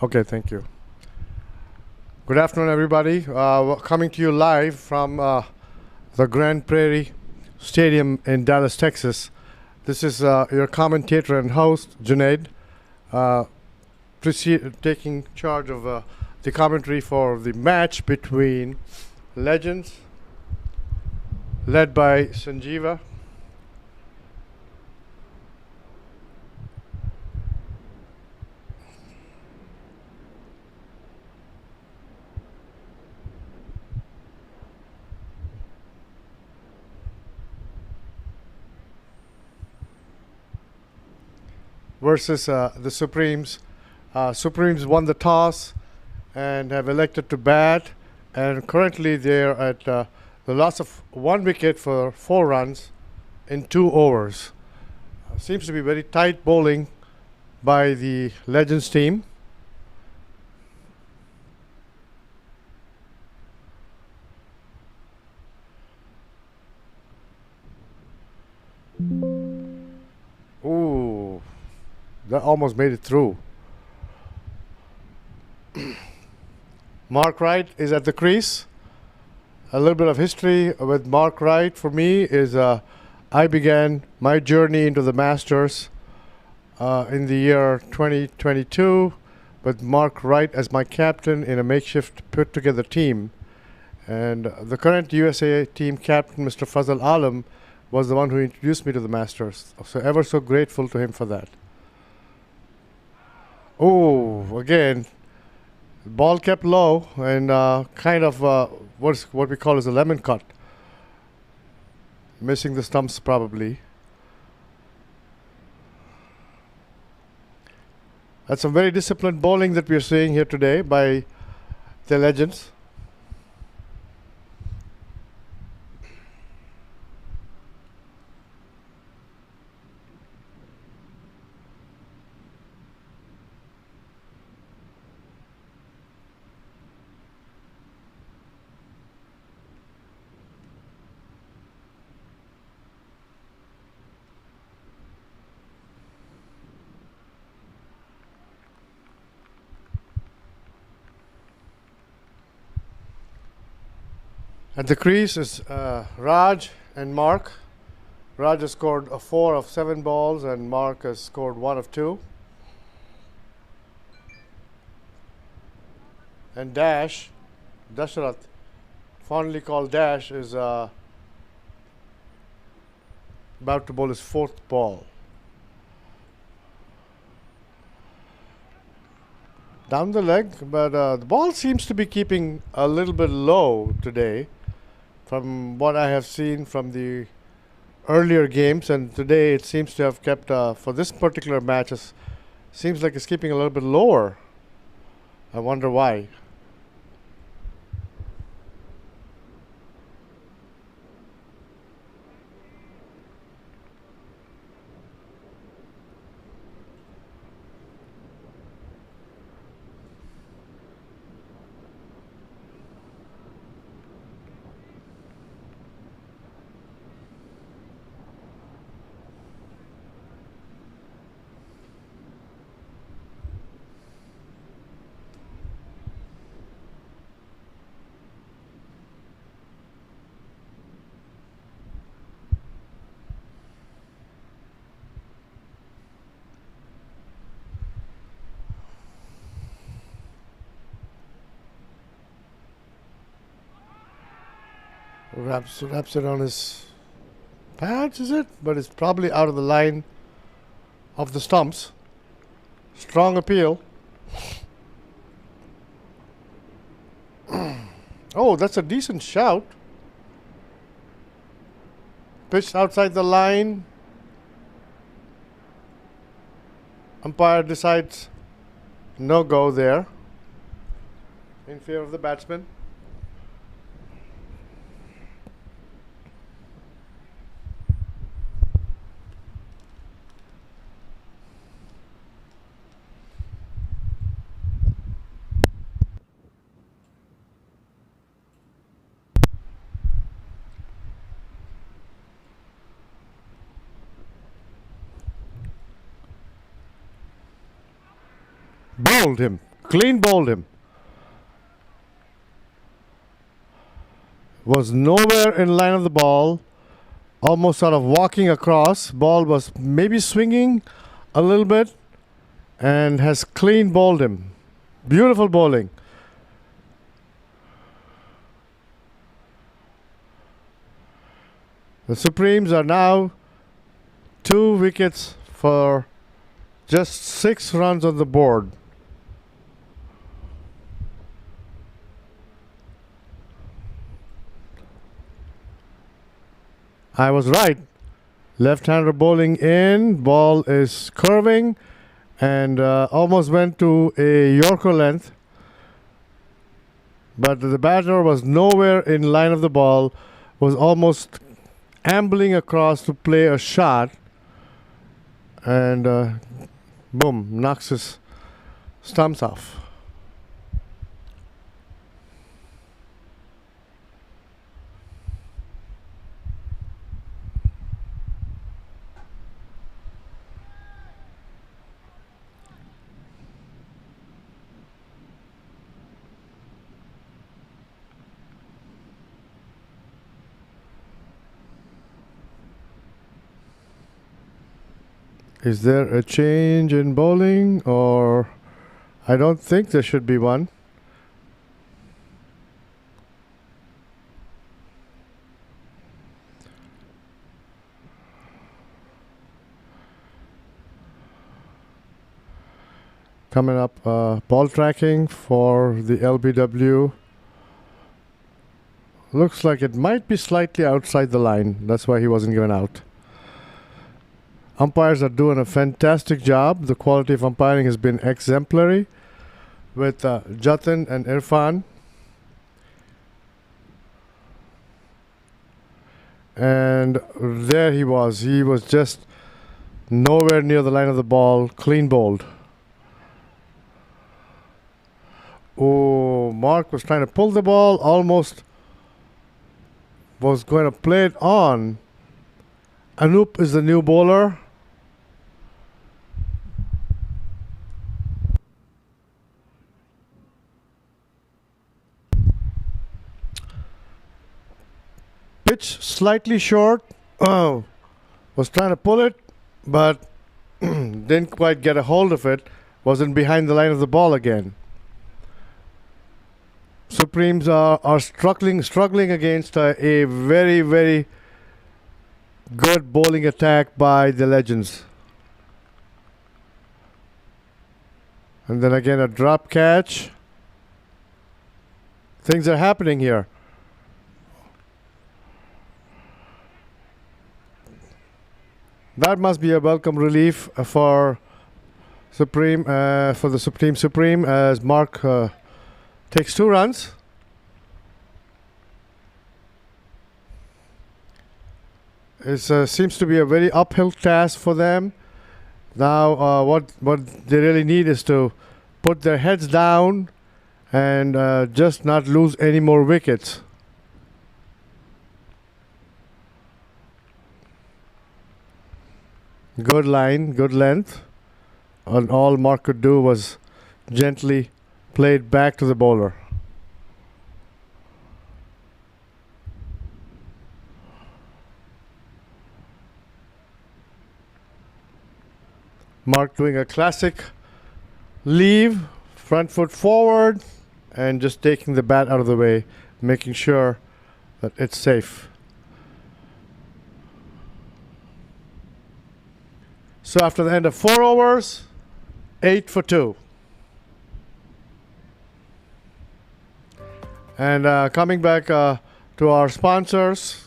Okay, thank you. Good afternoon, everybody. Coming to you live from the Grand Prairie Stadium in Dallas, Texas. This is your commentator and host, Junaid, taking charge of the commentary for the match between Legends, led by Sanjeeva, versus the Supremes. Supremes won the toss and have elected to bat, and currently they're at the loss of 1 wicket for 4 runs in 2 overs. Seems to be very tight bowling by the Legends team. Ooh, that almost made it through. Mark Wright is at the crease. A little bit of history with Mark Wright for me is I began my journey into the Masters in the year 2022 with Mark Wright as my captain in a makeshift put together team. And the current USA team captain, Mr. Fazal Alam, was the one who introduced me to the Masters. So ever so grateful to him for that. Oh, again, ball kept low and kind of what we call as a lemon cut. Missing the stumps probably. That's some very disciplined bowling that we're seeing here today by the Legends. At the crease is Raj and Mark. Raj has scored 4 of 7 balls and Mark has scored 1 of 2. And Dash, Dasharath, fondly called Dash, is about to bowl his 4th ball. Down the leg, but the ball seems to be keeping a little bit low today from what I have seen from the earlier games, and today it seems to have kept for this particular match seems like it's keeping a little bit lower. I wonder why. Wraps it on his pads, is it? But it's probably out of the line of the stumps. Strong appeal. Oh, that's a decent shout. Pitched outside the line. Umpire decides no go there in favor of the batsman. Bowled him. Clean bowled him. Was nowhere in line of the ball. Almost sort of walking across. Ball was maybe swinging a little bit and has clean bowled him. Beautiful bowling. The Supremes are now 2 wickets for just 6 runs on the board. I was right. Left-hander bowling in. Ball is curving and almost went to a Yorker length. But the batter was nowhere in line of the ball. Was almost ambling across to play a shot. And boom, knocks his stumps off. Is there a change in bowling, or I don't think there should be one. Coming up, ball tracking for the LBW. Looks like it might be slightly outside the line. That's why he wasn't given out. Umpires are doing a fantastic job. The quality of umpiring has been exemplary with Jatin and Irfan. And there he was. He was just nowhere near the line of the ball. Clean bowled. Oh, Mark was trying to pull the ball. Almost was going to play it on. Anup is the new bowler. Pitch slightly short. Oh, was trying to pull it, but didn't quite get a hold of it. Wasn't behind the line of the ball again. Supremes are struggling against a very, very good bowling attack by the Legends. And then again a drop catch. Things are happening here. That must be a welcome relief for Supreme, for the Supreme, as Mark takes 2 runs. It seems to be a very uphill task for them. Now, what they really need is to put their heads down and just not lose any more wickets. Good line, good length. And all Mark could do was gently play it back to the bowler. Mark doing a classic leave, front foot forward, and just taking the bat out of the way, making sure that it's safe. So after the end of 4 overs, 8 for 2. And coming back to our sponsors.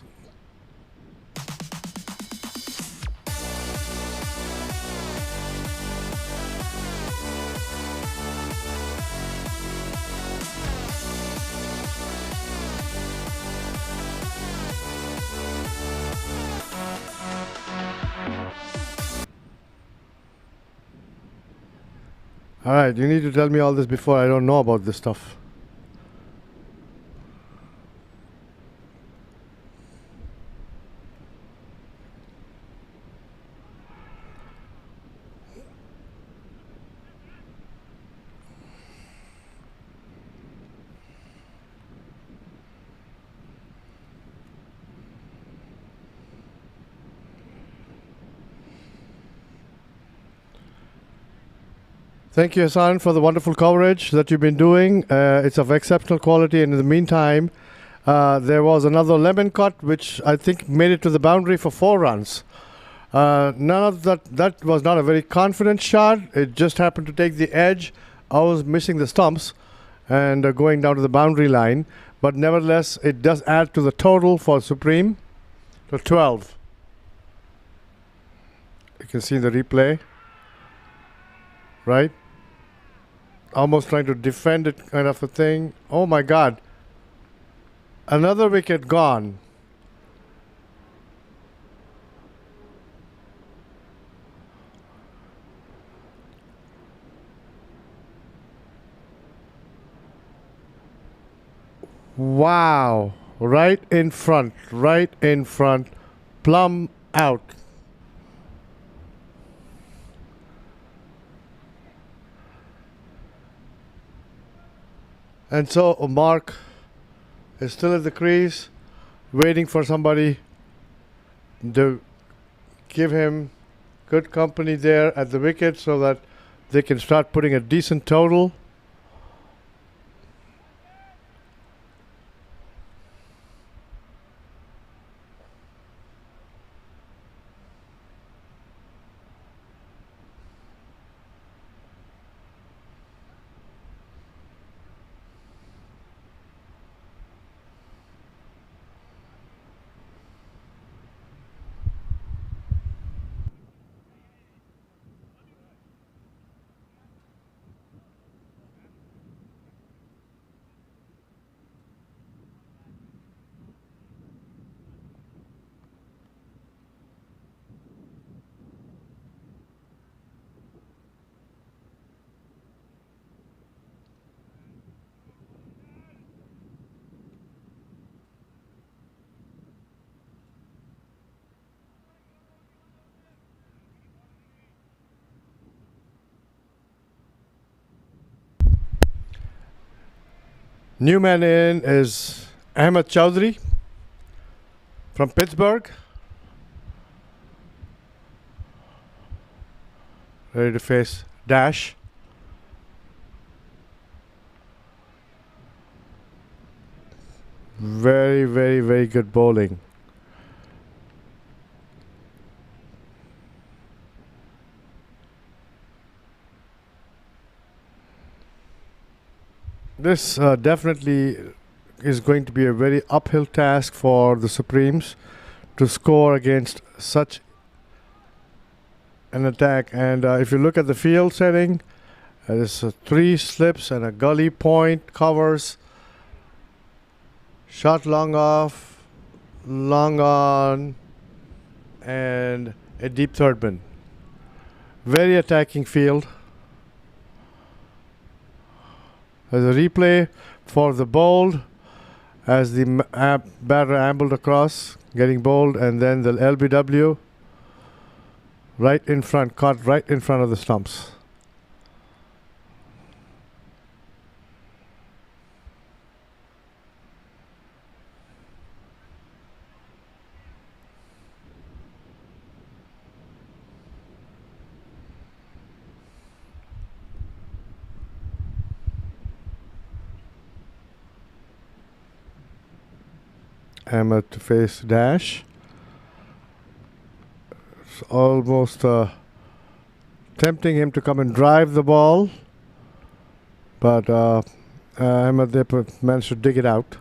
All right, you need to tell me all this before. I don't know about this stuff. Thank you, Hassan, for the wonderful coverage that you've been doing. It's of exceptional quality, and in the meantime, there was another lemon cut, which I think made it to the boundary for 4 runs. None of that was not a very confident shot. It just happened to take the edge. I was missing the stumps and going down to the boundary line. But nevertheless, it does add to the total for Supreme to 12. You can see the replay, right? Almost trying to defend it, kind of a thing. Oh my God. Another wicket gone. Wow. Right in front, plumb out. And so Mark is still at the crease, waiting for somebody to give him good company there at the wicket so that they can start putting a decent total. New man in is Ahmed Chowdhury from Pittsburgh. Ready to face Dash. Very, very, very good bowling. This definitely is going to be a very uphill task for the Supremes to score against such an attack. And if you look at the field setting, there's 3 slips and a gully point covers. Shot long off, long on, and a deep third man. Very attacking field. There's a replay for the bowled as the batter ambled across, getting bowled, and then the LBW right in front, caught right in front of the stumps. Ahmed to face Dash. It's almost tempting him to come and drive the ball, but Ahmed managed to dig it out.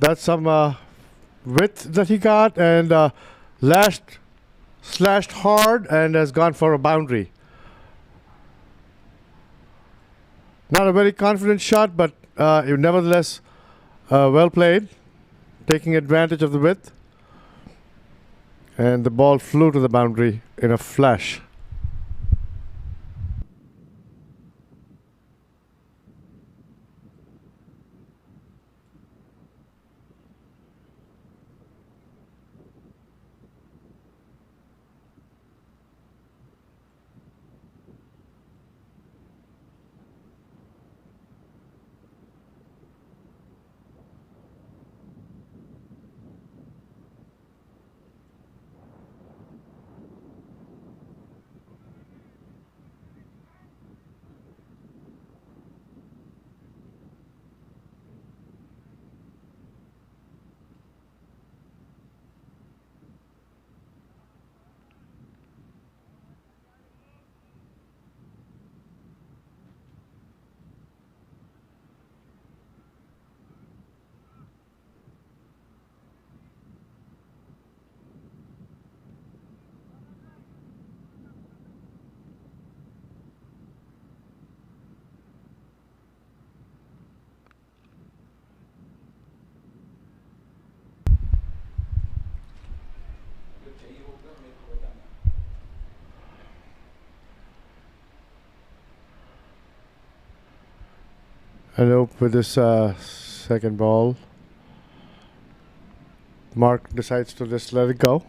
That's some width that he got, and slashed hard and has gone for a boundary. Not a very confident shot, but nevertheless well played, taking advantage of the width. And the ball flew to the boundary in a flash. And up with this second ball, Mark decides to just let it go.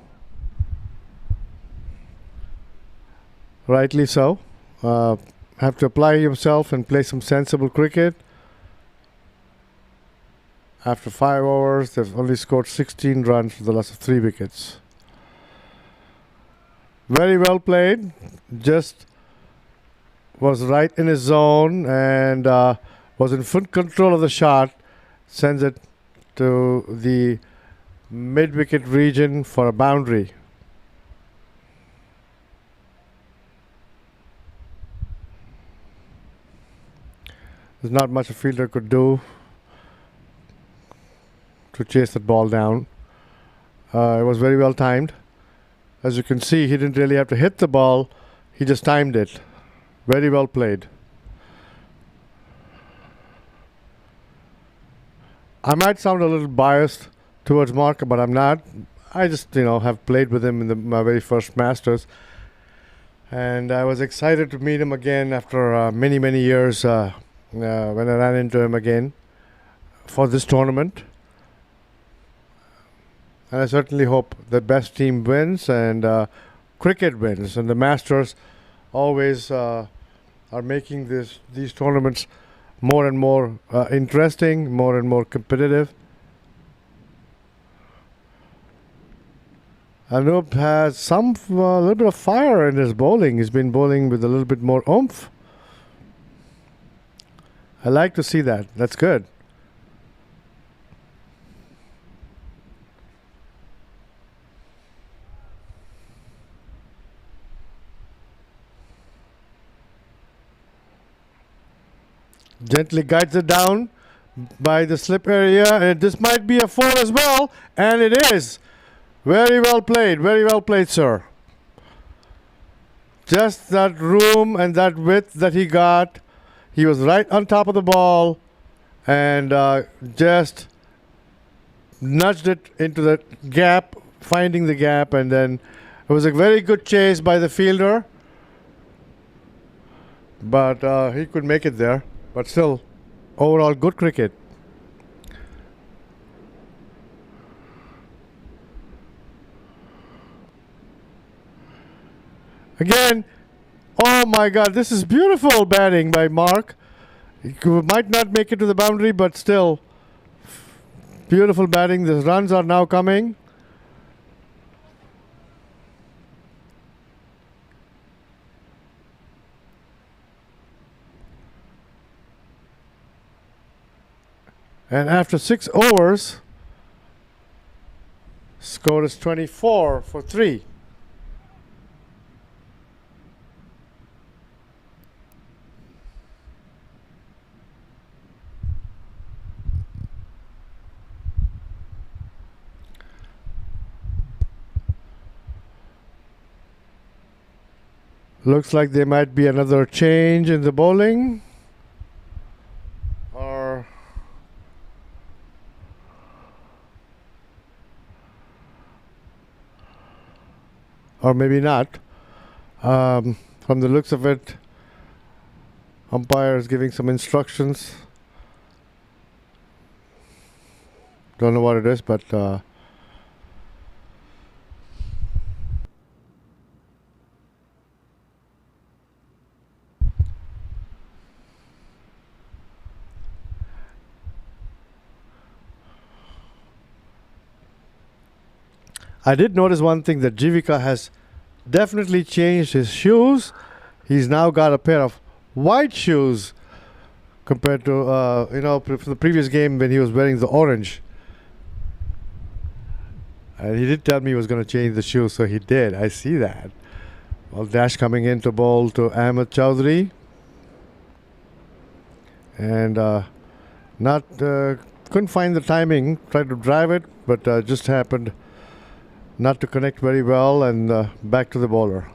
Rightly so. Have to apply himself and play some sensible cricket. After 5 overs, they've only scored 16 runs for the loss of 3 wickets. Very well played. Just was right in his zone and was in full control of the shot. Sends it to the mid-wicket region for a boundary. There's not much a fielder could do to chase that ball down. It was very well timed. As you can see, he didn't really have to hit the ball. He just timed it. Very well played. I might sound a little biased towards Mark, but I'm not. I just, have played with him in my very first Masters. And I was excited to meet him again after many, many years when I ran into him again for this tournament. And I certainly hope the best team wins and cricket wins. And the Masters always are making these tournaments more and more interesting, more and more competitive. Anup has a little bit of fire in his bowling. He's been bowling with a little bit more oomph. I like to see that. That's good. Gently guides it down by the slip area, and this might be a 4 as well, and it is. Very well played, sir. Just that room and that width that he got. He was right on top of the ball and just nudged it into the gap, finding the gap, and then it was a very good chase by the fielder. But he could make it there. But still, overall good cricket. Again, oh my God, this is beautiful batting by Mark. He might not make it to the boundary, but still, beautiful batting. The runs are now coming. And after 6 overs, score is 24 for 3. Looks like there might be another change in the bowling. Or maybe not. From the looks of it, umpire is giving some instructions. Don't know what it is, but I did notice one thing, that Jivika has definitely changed his shoes. He's now got a pair of white shoes compared to the previous game when he was wearing the orange. And he did tell me he was going to change the shoes, so he did. I see that. Well, Dash coming in to bowl to Ahmed Chowdhury. And couldn't find the timing. Tried to drive it, but just happened not to connect very well, and back to the bowler.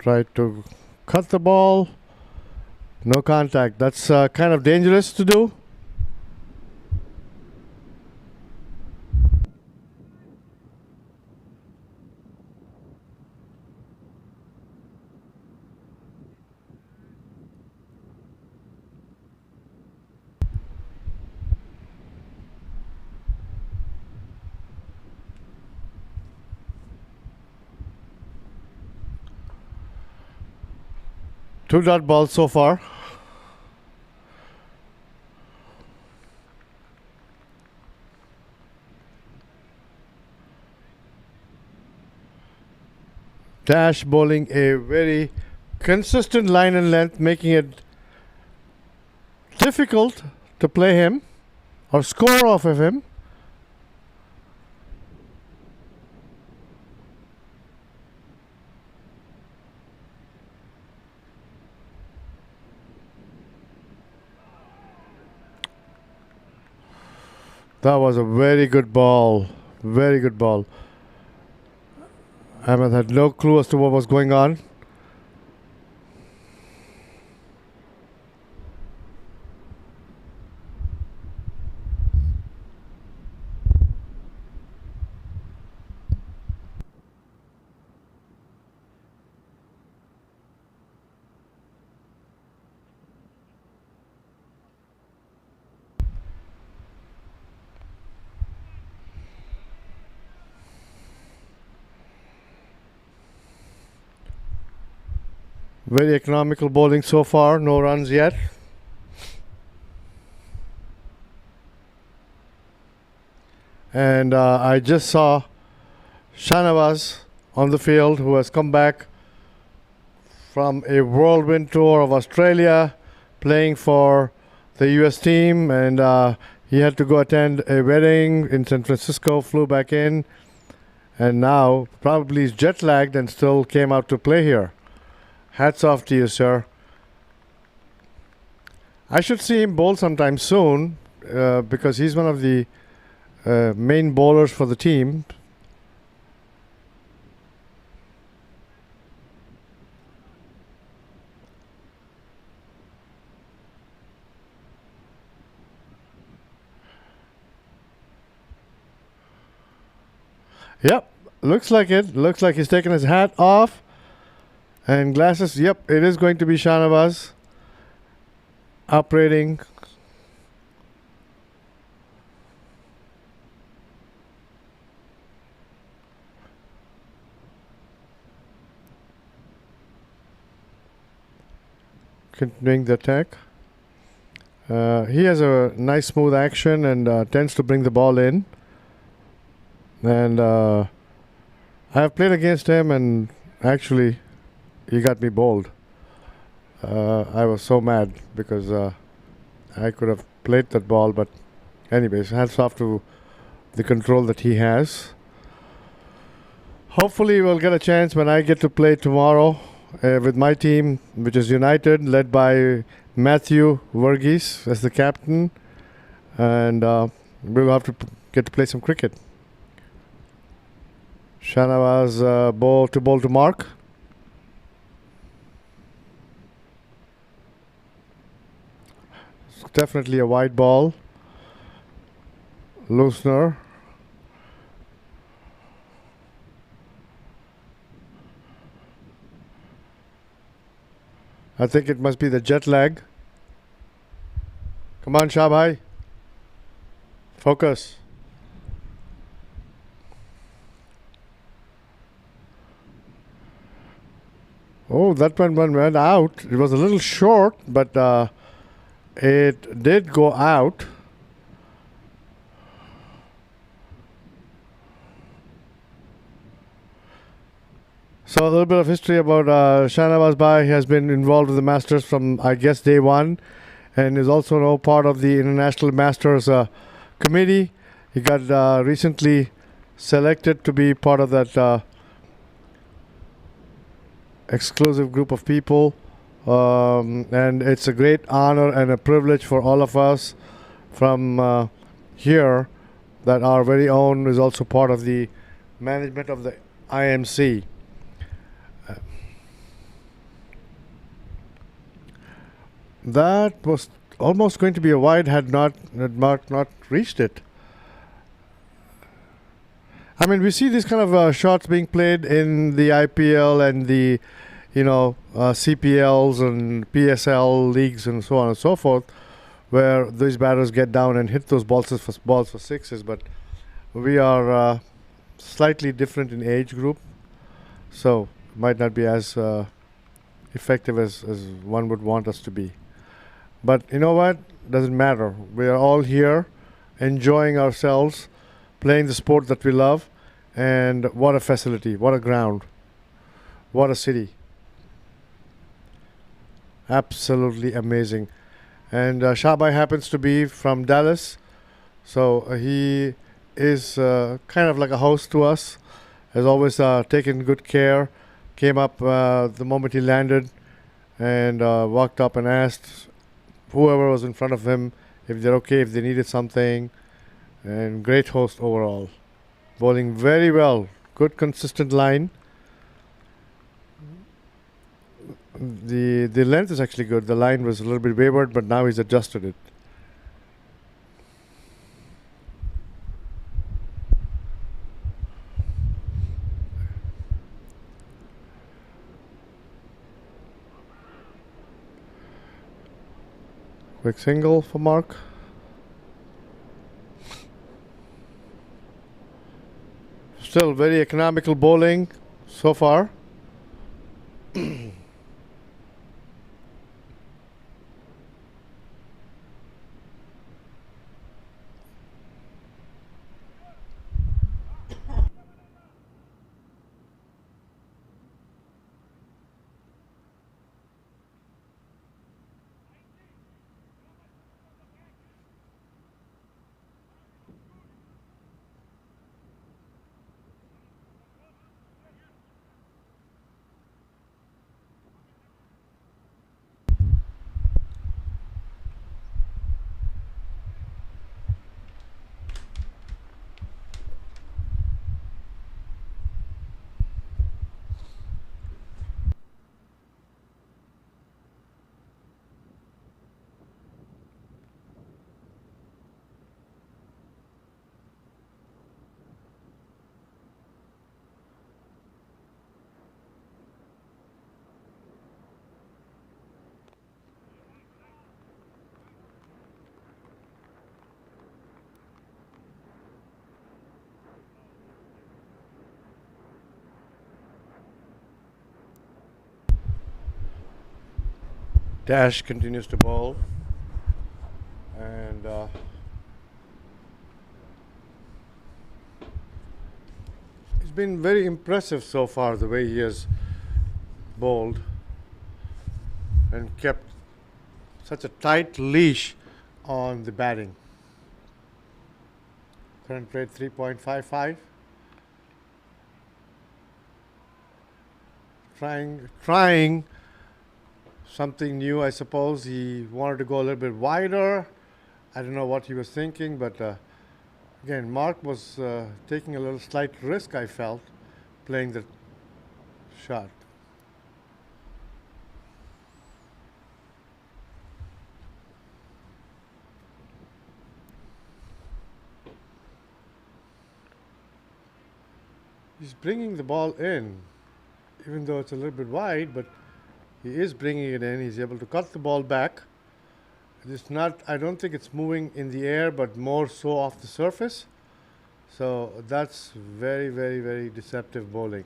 Tried to cut the ball. No contact. That's kind of dangerous to do. Two dot balls so far. Dash bowling a very consistent line and length, making it difficult to play him or score off of him. That was a very good ball. Very good ball. Ahmed had no clue as to what was going on. Very economical bowling so far, no runs yet. And I just saw Shanovas on the field, who has come back from a whirlwind tour of Australia, playing for the US team, and he had to go attend a wedding in San Francisco, flew back in, and now probably is jet lagged and still came out to play here. Hats off to you, sir. I should see him bowl sometime soon because he's one of the main bowlers for the team. Yep, looks like it. Looks like he's taking his hat off. And glasses, yep, it is going to be Shanovas operating. Continuing the attack. He has a nice smooth action and tends to bring the ball in. And I have played against him, and actually he got me bowled. I was so mad because I could have played that ball, but anyways, hats off to the control that he has. Hopefully we'll get a chance when I get to play tomorrow with my team, which is United, led by Matthew Verghese as the captain, and we'll have to get to play some cricket. Shanovas bowl to Mark. Definitely a wide ball. Loosener. I think it must be the jet lag. Come on, Shabhai. Focus. Oh, that one went out. It was a little short, but it did go out. So a little bit of history about Shahnawaz Bhai. He has been involved with the Masters from, I guess, day one, and is also now part of the International Masters Committee. He got recently selected to be part of that exclusive group of people. And it's a great honor and a privilege for all of us from here that our very own is also part of the management of the IMC. That was almost going to be a wide had Mark not reached it. I mean, we see these kind of shots being played in the IPL and the, CPLs and PSL leagues and so on and so forth, where these batters get down and hit those balls for sixes. But we are slightly different in age group, so might not be as effective as one would want us to be. But you know what? Doesn't matter. We are all here enjoying ourselves, playing the sport that we love, and what a facility, what a ground, what a city. Absolutely amazing. And Shabai happens to be from Dallas, so he is kind of like a host to us, has always taken good care, came up the moment he landed and walked up and asked whoever was in front of him if they're okay, if they needed something, and great host overall. Bowling very well, good consistent line. The length is actually good. The line was a little bit wayward, but now he's adjusted it. Quick single for Mark. Still very economical bowling so far. Dash continues to bowl, and it's been very impressive so far the way he has bowled and kept such a tight leash on the batting. Current rate 3.55. Trying something new, I suppose. He wanted to go a little bit wider. I don't know what he was thinking, but again, Mark was taking a little slight risk, I felt, playing the shot. He's bringing the ball in, even though it's a little bit wide, but he is bringing it in. He's able to cut the ball back. It's not, I don't think it's moving in the air, but more so off the surface. So that's very, very, very deceptive bowling.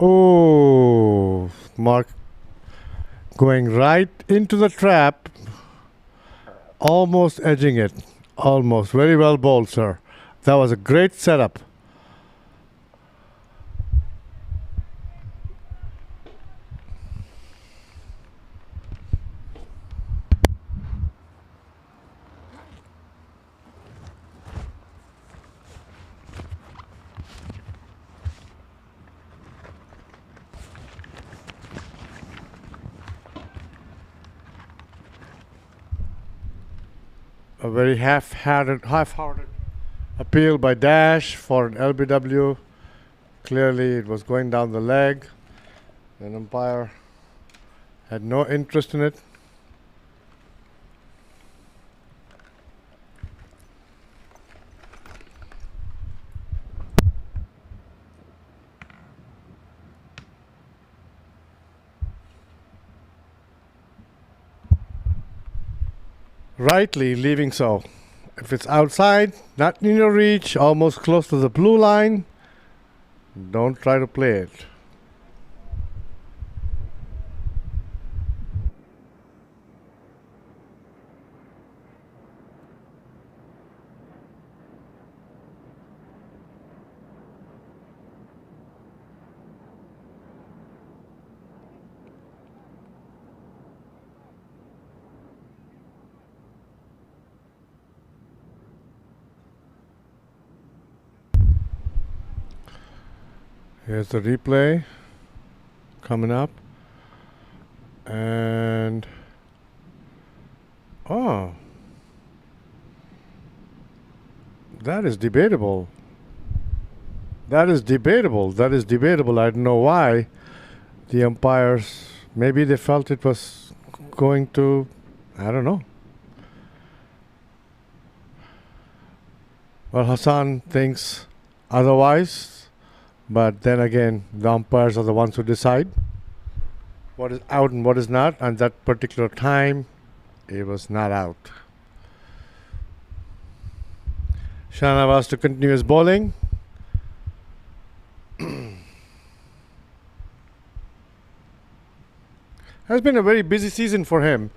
Oh, Mark going right into the trap, almost edging it. Almost. Very well bowled, sir. That was a great setup. A very half-hearted appeal by Dash for an LBW. Clearly, it was going down the leg. An umpire had no interest in it. Rightly leaving so. If it's outside, not in your reach, almost close to the blue line, don't try to play it. Here's the replay coming up. And oh, that is debatable. That is debatable. That is debatable. I don't know why the umpires, maybe they felt it was going to, I don't know. Well, Hassan thinks otherwise. But then again, the umpires are the ones who decide what is out and what is not. And that particular time, it was not out. Shanovas to continue his bowling. Has been a very busy season for him.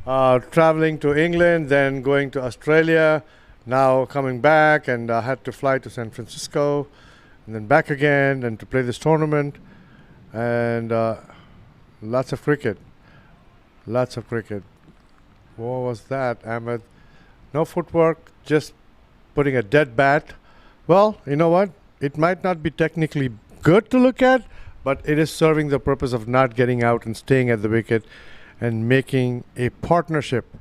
Traveling to England, then going to Australia, now coming back, and had to fly to San Francisco. And then back again and to play this tournament, and lots of cricket. Lots of cricket. What was that, Ahmed? No footwork, just putting a dead bat. Well, you know what? It might not be technically good to look at, but it is serving the purpose of not getting out and staying at the wicket and making a partnership.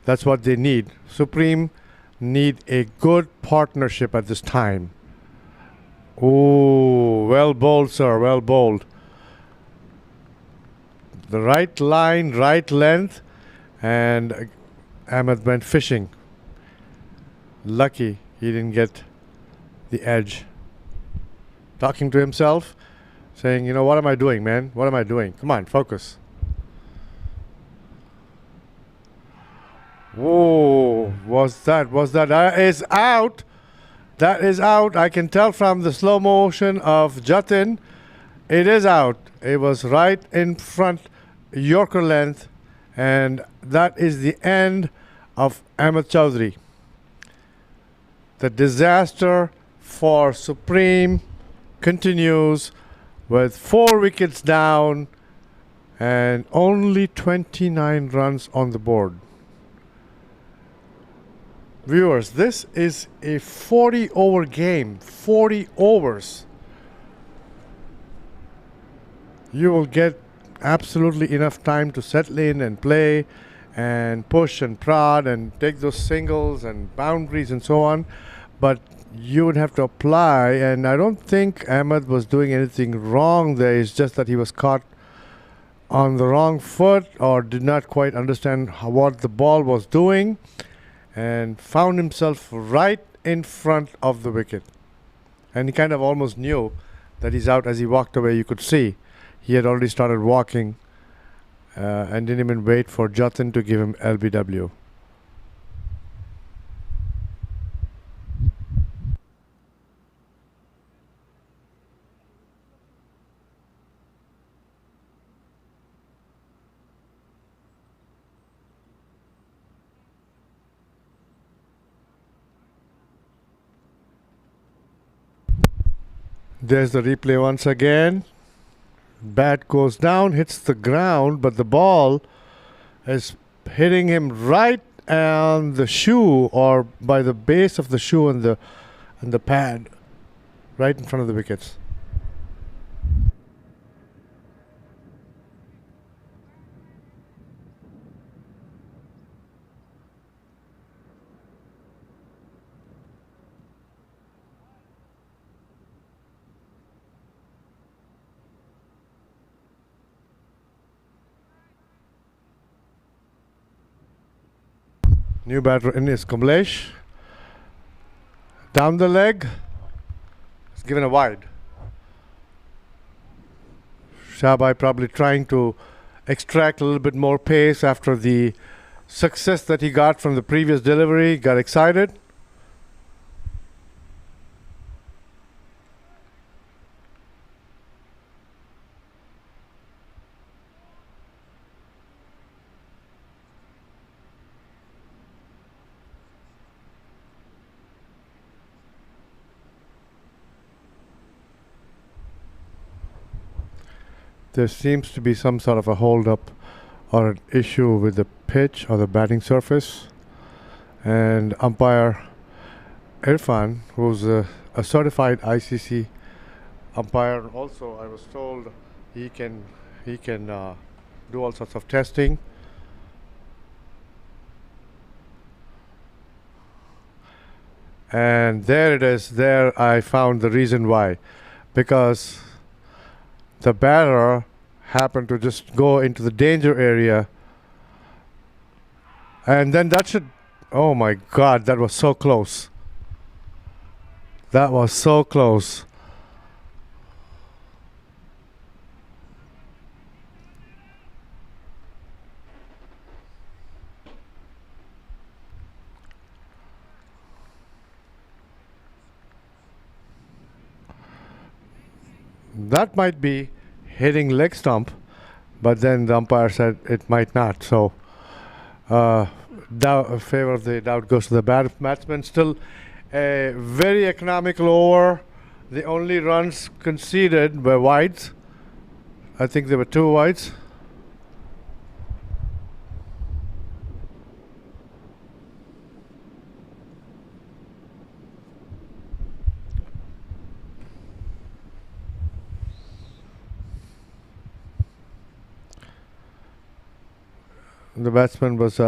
That's what they need. Supreme need a good partnership at this time. Oh, well bowled, sir, well bowled. The right line, right length, and Ahmed went fishing. Lucky he didn't get the edge. Talking to himself, saying, you know, what am I doing, man? What am I doing? Come on, focus. Whoa, that is out. That is out. I can tell from the slow motion of Jatin. It is out. It was right in front, Yorker length. And that is the end of Ahmed Chowdhury. The disaster for Supreme continues with 4 wickets down and only 29 runs on the board. Viewers, this is a 40-over game. 40 overs. You will get absolutely enough time to settle in and play and push and prod and take those singles and boundaries and so on. But you would have to apply, and I don't think Ahmed was doing anything wrong there. It's just that he was caught on the wrong foot or did not quite understand what the ball was doing, and found himself right in front of the wicket. And he kind of almost knew that he's out. As he walked away, you could see he had already started walking and didn't even wait for Jatin to give him LBW. There's the replay once again. Bat goes down, hits the ground, but the ball is hitting him right on the shoe, or by the base of the shoe and the pad, right in front of the wickets. New batter in is Kamlesh. Down the leg. It's given a wide. Shabai probably trying to extract a little bit more pace after the success that he got from the previous delivery. Got excited. There seems to be some sort of a hold-up or an issue with the pitch or the batting surface. And umpire Irfan, who's a certified ICC umpire, also I was told he can do all sorts of testing. And there it is. There I found the reason why. Because the batter happened to just go into the danger area, and then that should, oh my god, that was so close. That was so close. That might be hitting leg stump, but then the umpire said it might not. So, favor of the doubt goes to the batsman. Still a very economical over. The only runs conceded were wides. I think there were 2 wides. The batsman was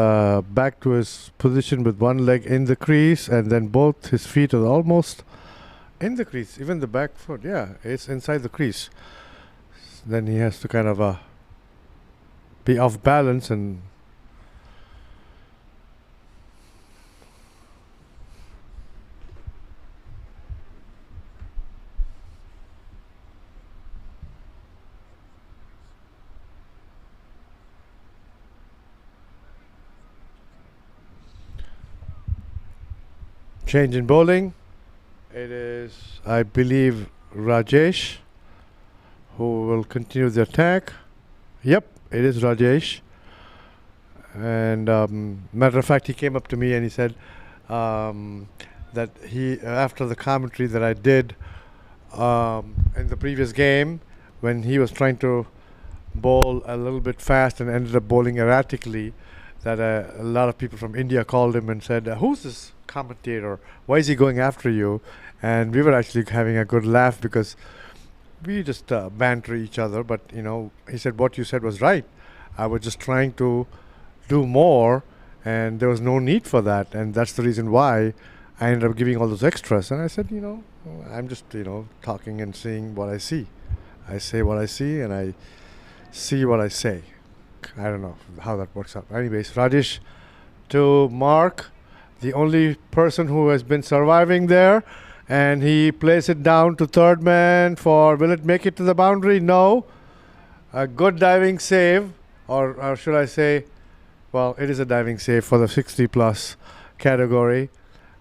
back to his position with one leg in the crease, and then both his feet are almost in the crease. Even the back foot, yeah, it's inside the crease. Then he has to kind of be off balance and change in bowling. It is, I believe, Rajesh who will continue the attack. Yep, it is Rajesh. And matter of fact, he came up to me and he said that he, after the commentary that I did in the previous game, when he was trying to bowl a little bit fast and ended up bowling erratically, that a lot of people from India called him and said, who's this commentator? Why is he going after you? And we were actually having a good laugh because we just banter each other. But, you know, he said, what you said was right. I was just trying to do more, and there was no need for that. And that's the reason why I ended up giving all those extras. And I said, you know, I'm just, you know, talking and seeing what I see. I say what I see, and I see what I say. I don't know how that works out. Anyways, Rajesh to Mark, the only person who has been surviving there, and he plays it down to third man for, will it make it to the boundary? No. A good diving save, or should I say, well, it is a diving save for the 60 plus category.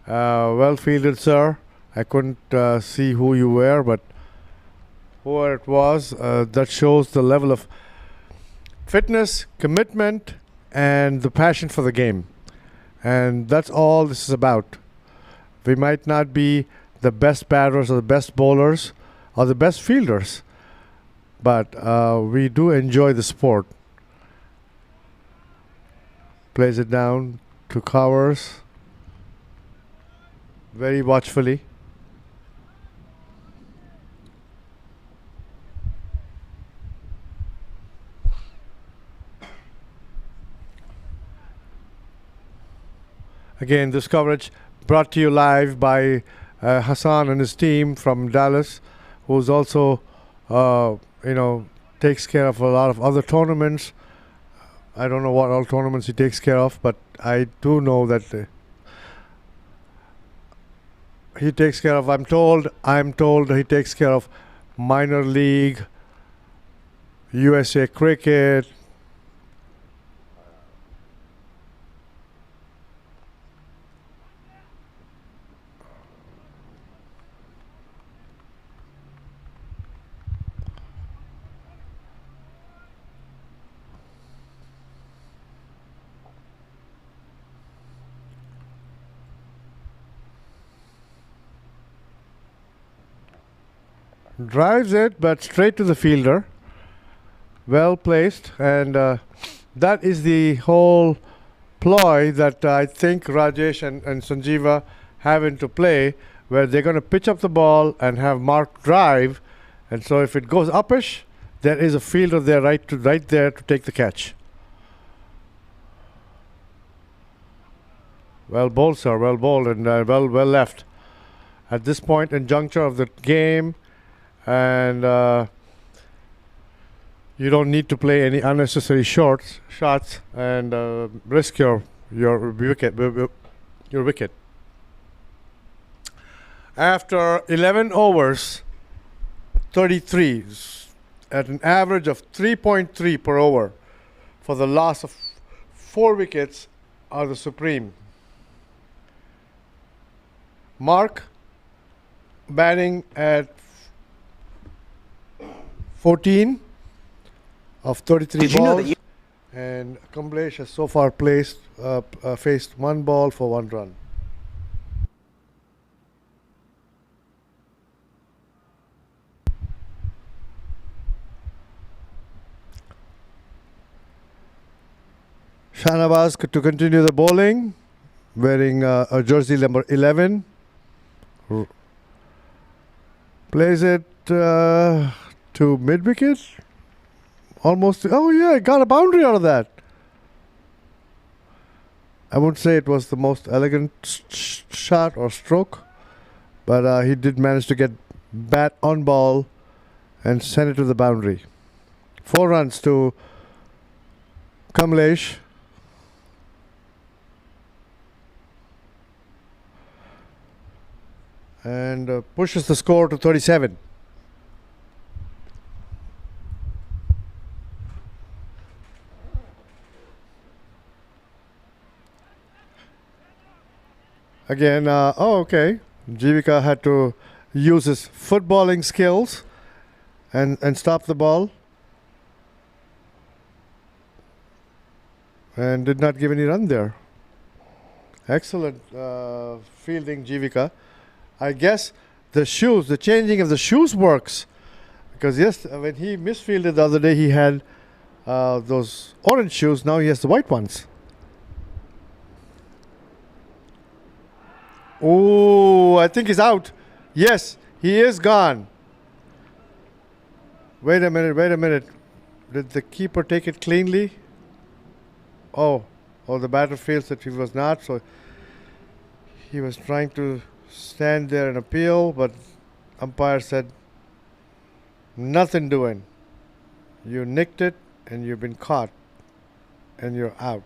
Well fielded, sir. I couldn't see who you were, but whoever it was, that shows the level of fitness, commitment, and the passion for the game. And that's all this is about. We might not be the best batters or the best bowlers or the best fielders, but we do enjoy the sport. Plays it down to Cowers very watchfully. Again, this coverage brought to you live by Hassan and his team from Dallas, who's also, takes care of a lot of other tournaments. I don't know what all tournaments he takes care of, but I do know that he takes care of, I'm told he takes care of minor league, USA cricket. Drives it, but straight to the fielder. Well placed, and that is the whole ploy that I think Rajesh and Sanjeeva have into play, where they're going to pitch up the ball and have Mark drive, and so if it goes upish, there is a fielder there right there to take the catch. Well bowled, sir. Well bowled, and well left. At this point and juncture of the game, and you don't need to play any unnecessary shots and risk your wicket. After 11 overs, 33 at an average of 3.3 per over for the loss of 4 wickets are the supreme. Mark batting at 14 of 33 balls, and Kamlesh has so far faced 1 ball for 1 run. Shanovas to continue the bowling, wearing a jersey number 11. Plays it to mid-wicket. Almost. Oh yeah, got a boundary out of that. I wouldn't say it was the most elegant shot or stroke, but he did manage to get bat on ball and send it to the boundary. 4 runs to Kamlesh. And pushes the score to 37. Again, okay. Jivika had to use his footballing skills and stop the ball. And did not give any run there. Excellent fielding, Jivika. I guess the changing of the shoes works. Because yes, when he misfielded the other day, he had those orange shoes. Now he has the white ones. Oh, I think he's out. Yes, he is gone. Wait a minute. Did the keeper take it cleanly? Oh, the batter feels that he was not. So he was trying to stand there and appeal, but umpire said, nothing doing. You nicked it and you've been caught and you're out.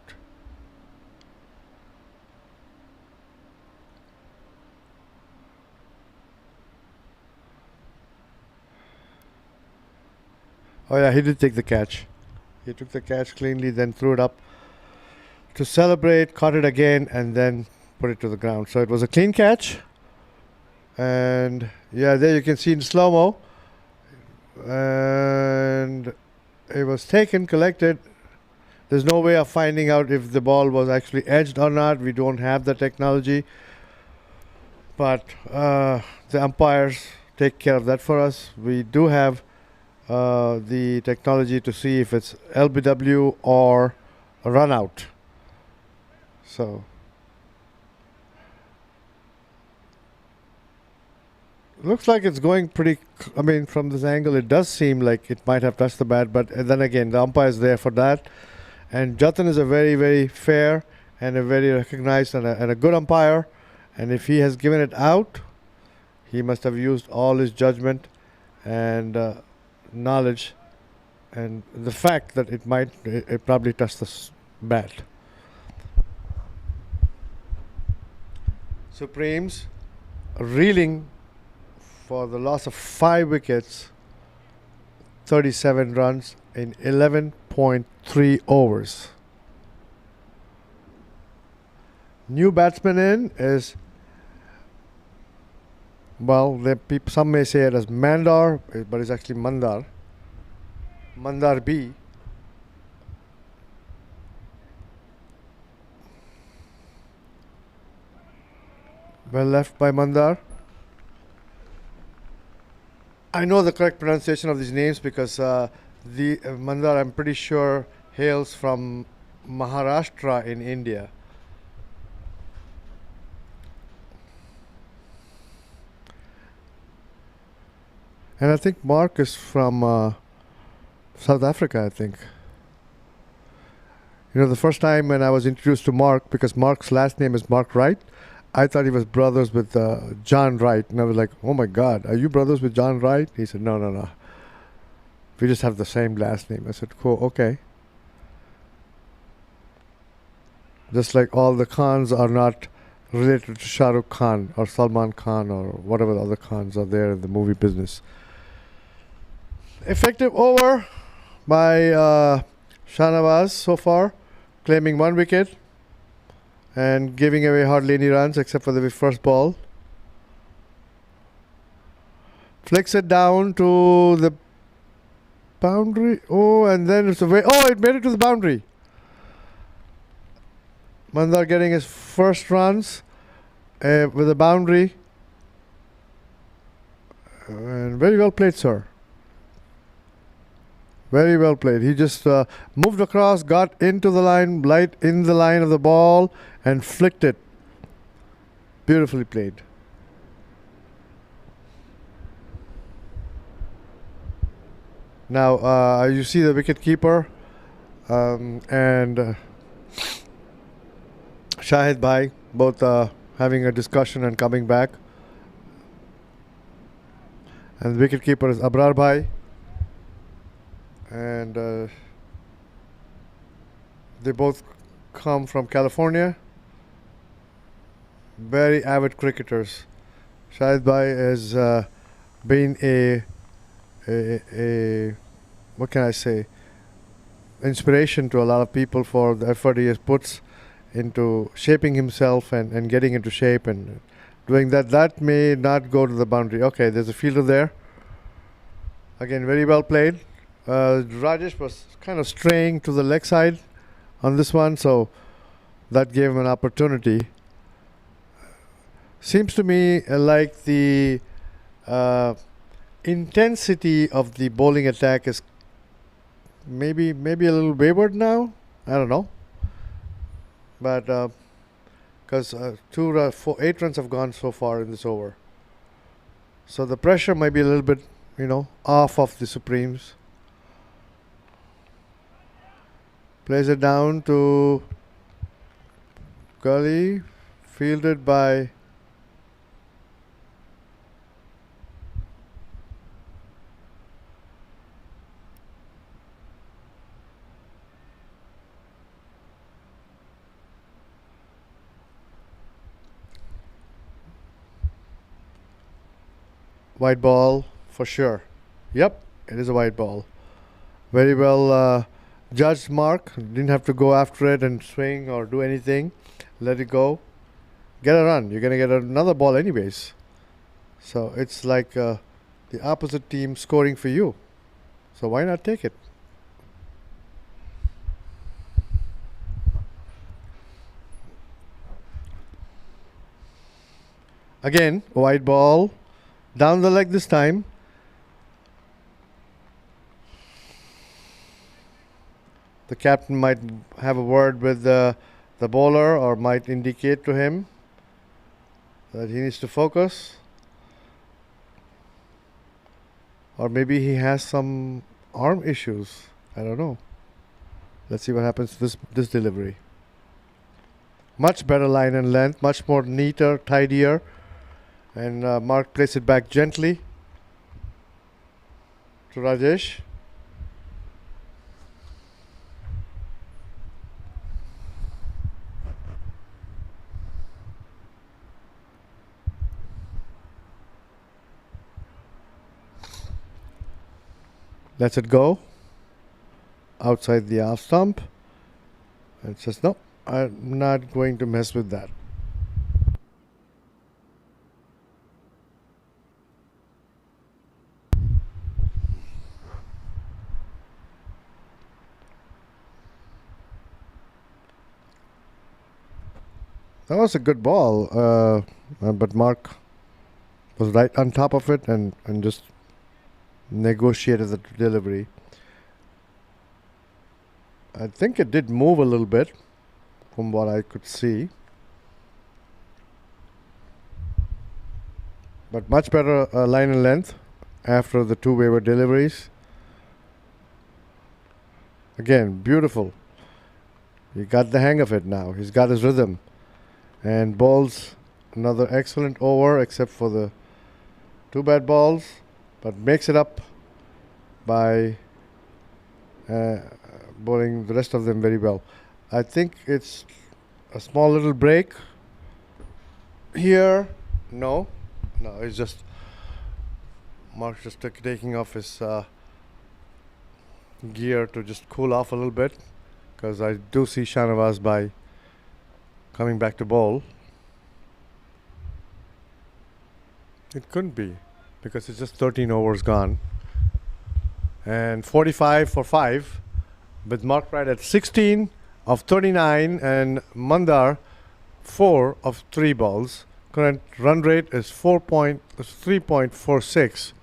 Oh yeah, he did take the catch. He took the catch cleanly, then threw it up to celebrate, caught it again, and then put it to the ground. So it was a clean catch. And yeah, there you can see in slow-mo. And it was taken, collected. There's no way of finding out if the ball was actually edged or not. We don't have the technology. But the umpires take care of that for us. We do have the technology to see if it's LBW or a run out. So looks like it's going pretty. I mean, from this angle, it does seem like it might have touched the bat, but then again, the umpire is there for that. And Jatin is a very, very fair and a very recognized and a good umpire. And if he has given it out, he must have used all his judgment and knowledge and the fact that it probably touched the bat. Supremes reeling for the loss of 5 wickets, 37 runs in 11.3 overs. New batsman in is, well, some may say it as Mandar, but it's actually Mandar. Mandar B. Well left by Mandar. I know the correct pronunciation of these names because the Mandar, I'm pretty sure, hails from Maharashtra in India. And I think Mark is from South Africa, I think. You know, the first time when I was introduced to Mark, because Mark's last name is Mark Wright, I thought he was brothers with John Wright. And I was like, oh my God, are you brothers with John Wright? He said, no. We just have the same last name. I said, cool, okay. Just like all the Khans are not related to Shah Rukh Khan or Salman Khan or whatever the other Khans are there in the movie business. Effective over by Shanovas so far, claiming 1 wicket and giving away hardly any runs except for the first ball. Flicks it down to the boundary. Oh, and then it's away. Oh, it made it to the boundary. Mandar getting his first runs with a boundary. And very well played, sir. Very well played. He just moved across, got into the line, light in the line of the ball, and flicked it. Beautifully played. Now, you see the wicket keeper and Shahid Bhai both having a discussion and coming back. And the wicket keeper is Abrar Bhai. And they both come from California. Very avid cricketers. Shahid Bhai has been a what can I say, inspiration to a lot of people for the effort he has puts into shaping himself and getting into shape and doing that. That may not go to the boundary. Okay, there's a fielder there. Again, very well played. Rajesh was kind of straying to the leg side on this one, so that gave him an opportunity. Seems to me like the intensity of the bowling attack is maybe a little wayward now. I don't know, but because 8 runs have gone so far in this over, so the pressure might be a little bit, off of the Supremes. Plays it down to Gully, fielded by white ball for sure. Yep, it is a white ball. Very well judged, Mark. Didn't have to go after it and swing or do anything. Let it go. Get a run. You're going to get another ball anyways. So it's like the opposite team scoring for you. So why not take it? Again, white ball. Down the leg this time. The captain might have a word with the bowler or might indicate to him that he needs to focus. Or maybe he has some arm issues. I don't know. Let's see what happens to this delivery. Much better line and length, much more neater, tidier. And Mark plays it back gently to Rajesh. lets it go outside the off stump and says, no, I'm not going to mess with that. That was a good ball, but Mark was right on top of it and just negotiated the delivery. I think it did move a little bit from what I could see, but much better line and length after the two waiver deliveries. Again, beautiful. He got the hang of it now. He's got his rhythm. And bowls another excellent over, except for the two bad balls, but makes it up by bowling the rest of them very well. I think it's a small little break here. No, it's just Mark's just taking off his gear to just cool off a little bit, because I do see Shanovas by coming back to bowl. It couldn't be, because it's just 13 overs gone. And 45 for 5, with Mark Wright at 16 of 39 and Mandar 4 of 3 balls. Current run rate is 3.46.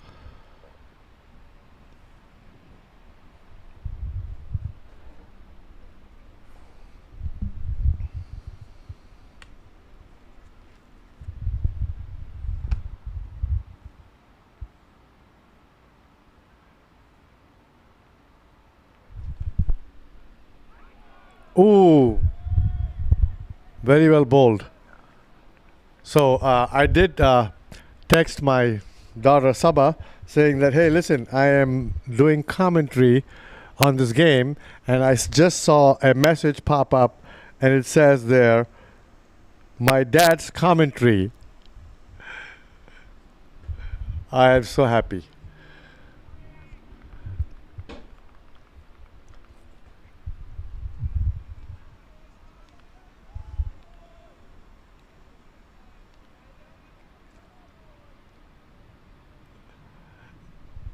Ooh, very well bowled. So I did text my daughter Saba saying that, hey, listen, I am doing commentary on this game, and I just saw a message pop up, and it says there, my dad's commentary. I am so happy.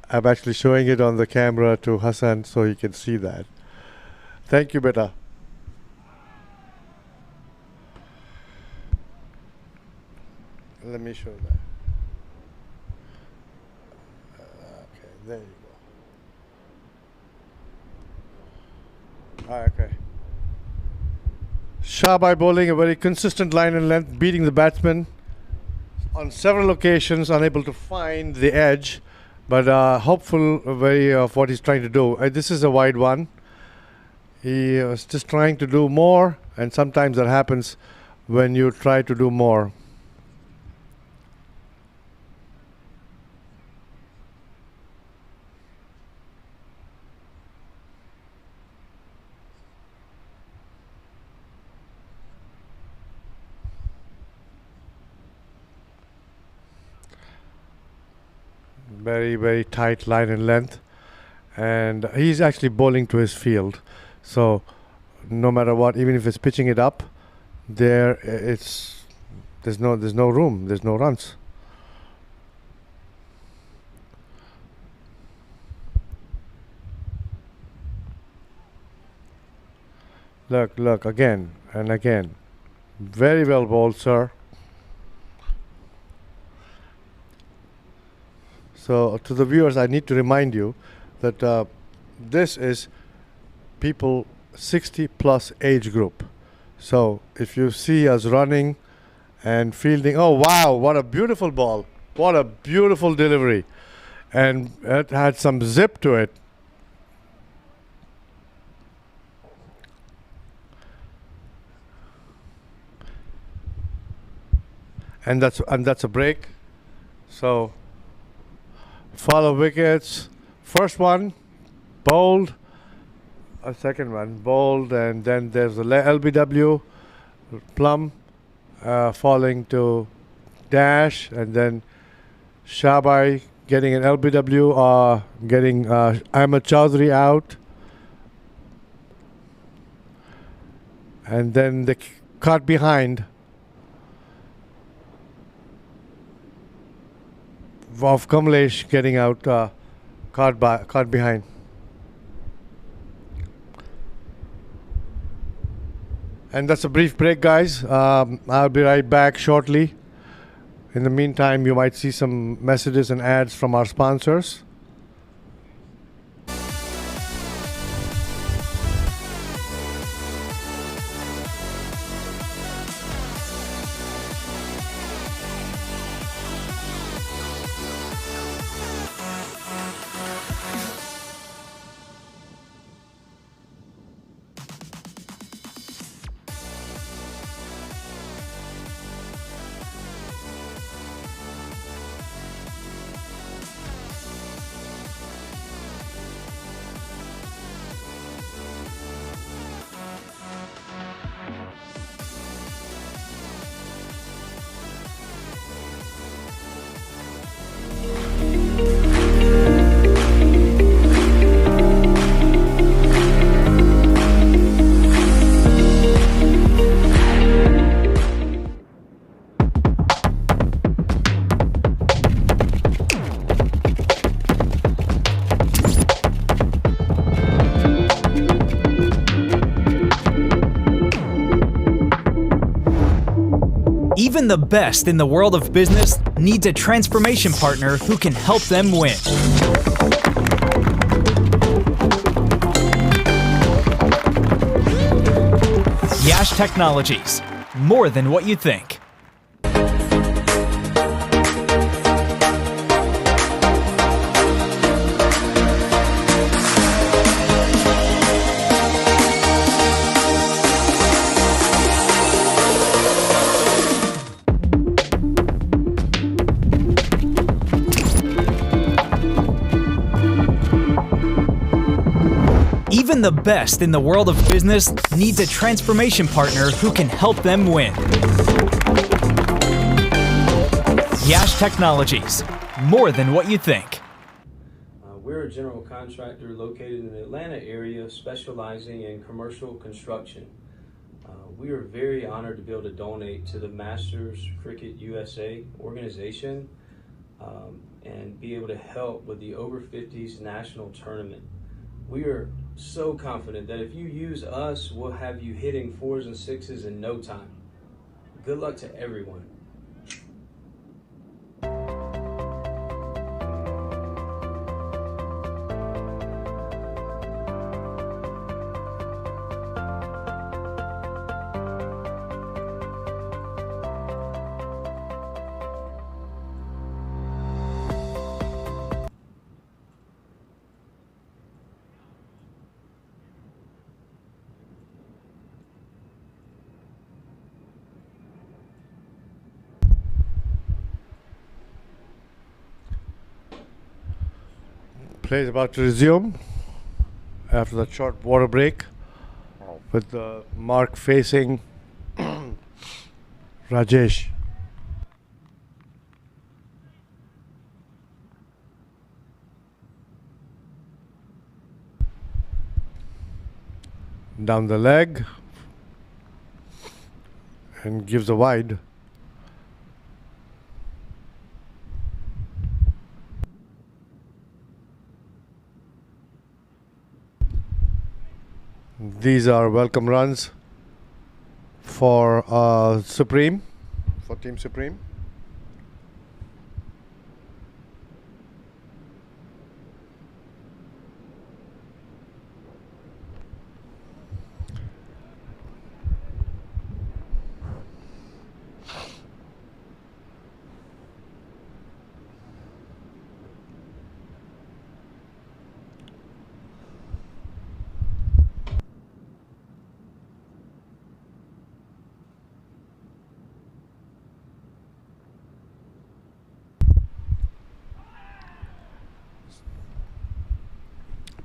I'm actually showing it on the camera to Hassan so he can see that. Thank you, beta. Let me show that. Okay, there you go. Okay. Shah by bowling a very consistent line and length, beating the batsman on several occasions, unable to find the edge. But hopeful very of what he's trying to do. This is a wide one. He was just trying to do more, and sometimes that happens when you try to do more. Very, very tight line and length, and he's actually bowling to his field, so no matter what, even if it's pitching it up, there's no room, there's no runs. Look again and again. Very well bowled, sir. So to the viewers, I need to remind you that this is people 60 plus age group. So if you see us running and fielding, oh wow, what a beautiful ball. What a beautiful delivery. And it had some zip to it. And that's a break. So follow wickets. First one, bowled. A second one, bowled. And then there's the LBW, Plum, falling to dash. And then Shabai getting an LBW, getting Ahmed Chowdhury out. And then the caught behind of Kamlesh getting out, caught behind. And that's a brief break, guys. I'll be right back shortly. In the meantime, you might see some messages and ads from our sponsors. Even the best in the world of business needs a transformation partner who can help them win. Yash Technologies, more than what you think. Even the best in the world of business needs a transformation partner who can help them win. Yash Technologies, more than what you think. We're a general contractor located in the Atlanta area specializing in commercial construction. We are very honored to be able to donate to the Masters Cricket USA organization and be able to help with the Over 50s national tournament. We are so confident that if you use us, we'll have you hitting 4s and 6s in no time. Good luck to everyone. Play is about to resume after that short water break with the mark facing Rajesh. Down the leg and gives a wide. These are welcome runs for Supreme, for Team Supreme.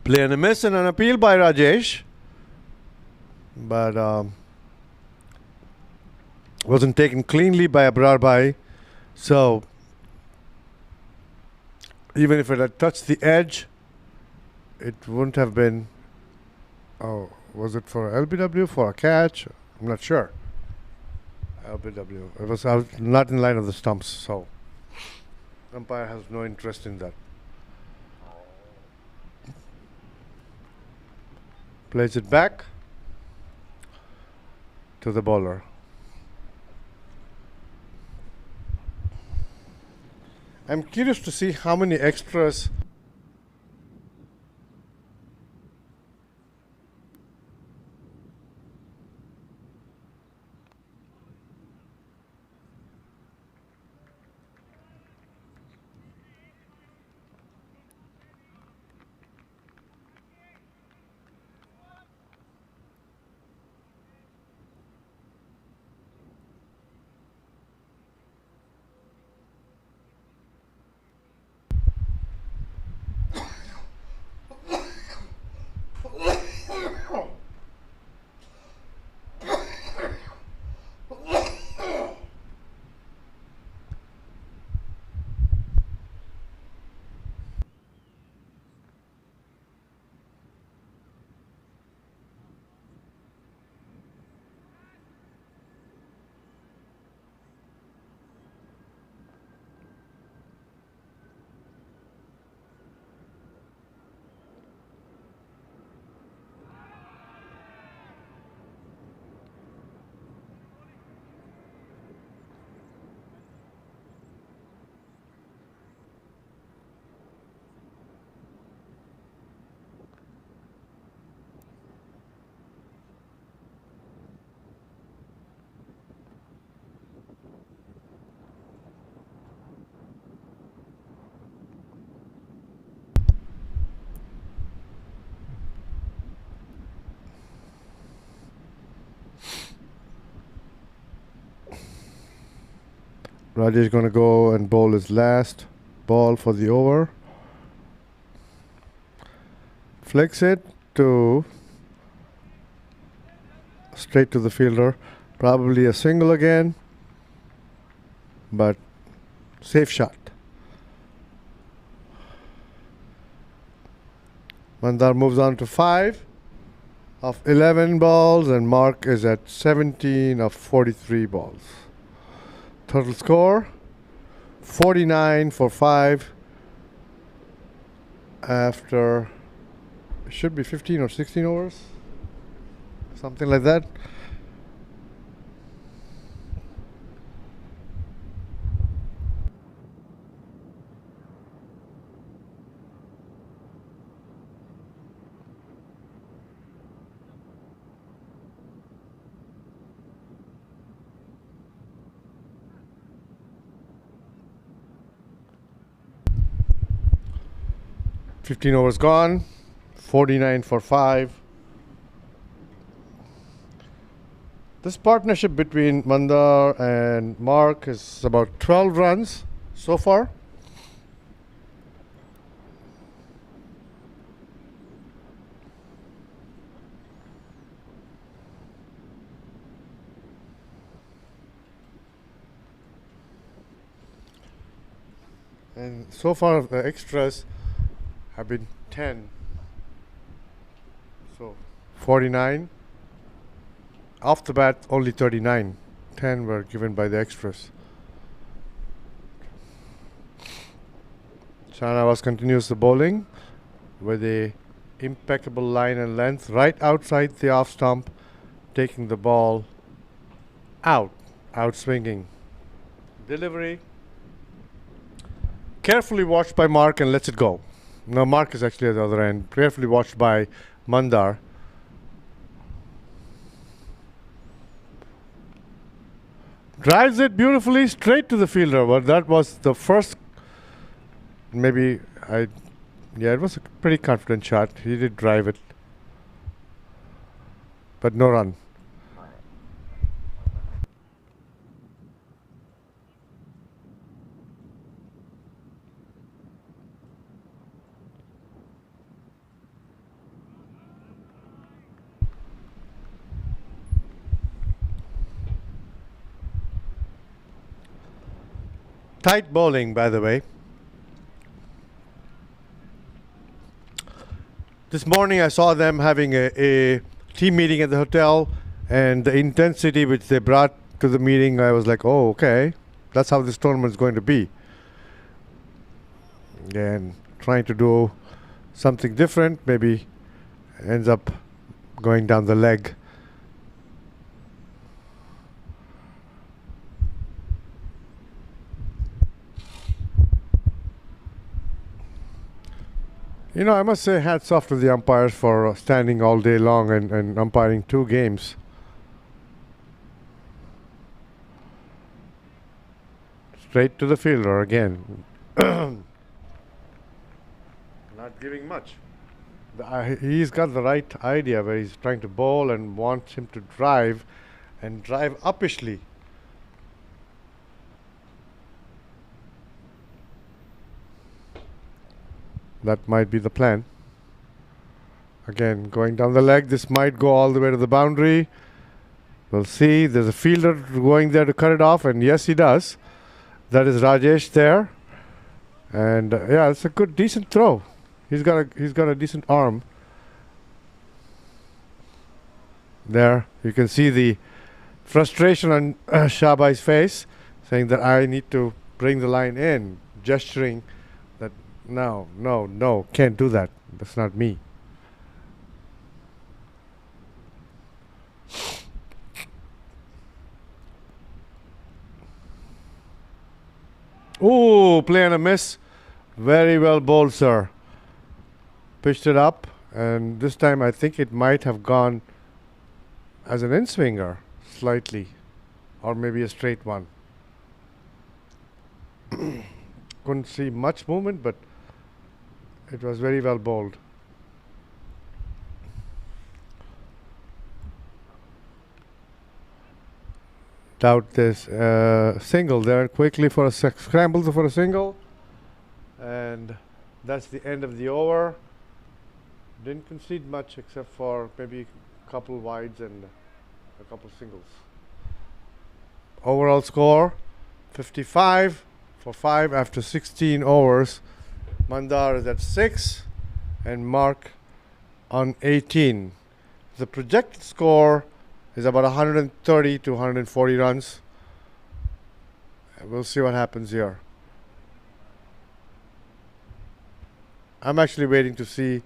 Play and a miss and an appeal by Rajesh, but wasn't taken cleanly by Abrar Bhai. So Even if it had touched the edge, it wouldn't have been. Oh, was it for LBW, for a catch? I'm not sure. LBW. It was out, not in line of the stumps, so umpire has no interest in that. Plays it back to the bowler. I'm curious to see how many extras Rajesh is going to go and bowl his last ball for the over. Flicks it to straight to the fielder. Probably a single again, but safe shot. Mandar moves on to 5 of 11 balls, and Mark is at 17 of 43 balls. Total score 49 for 5 after, it should be 15 or 16 overs, something like that. Fifteen overs gone, 49 for 5. This partnership between Mandar and Mark is about 12 runs so far. And so far the extras have been 10. So 49. Off the bat, only 39. 10 were given by the extras. Shanovas continues the bowling with a impeccable line and length right outside the off stump, taking the ball out swinging. Delivery carefully watched by Mark and lets it go. No, Mark is actually at the other end. Carefully watched by Mandar. Drives it beautifully straight to the fielder. But that was the first. It was a pretty confident shot. He did drive it, but no run. Tight bowling, by the way. This morning I saw them having a team meeting at the hotel, and the intensity which they brought to the meeting, I was like, oh, okay, that's how this tournament is going to be. And trying to do something different, maybe ends up going down the leg. You know, I must say hats off to the umpires for standing all day long and umpiring 2 games. Straight to the fielder again. Not giving much. He's got the right idea where he's trying to bowl and wants him to drive and drive uppishly. That might be the plan. Again, going down the leg. This might go all the way to the boundary. We'll see. There's a fielder going there to cut it off, and yes, he does. That is Rajesh there. And yeah, it's a good, decent throw. He's got a decent arm. There, you can see the frustration on Shabay's face, saying that I need to bring the line in, gesturing that no, can't do that. That's not me. Ooh, play and a miss. Very well bowled, sir. Pitched it up, and this time I think it might have gone as an in-swinger, slightly, or maybe a straight one. Couldn't see much movement, but it was very well bowled. Doubt this single there quickly for a scramble for a single, and that's the end of the over. Didn't concede much except for maybe a couple wides and a couple singles. Overall score 55 for 5 after 16 overs. Mandar is at 6 and Mark on 18. The projected score is about 130 to 140 runs. We'll see what happens here. I'm actually waiting to see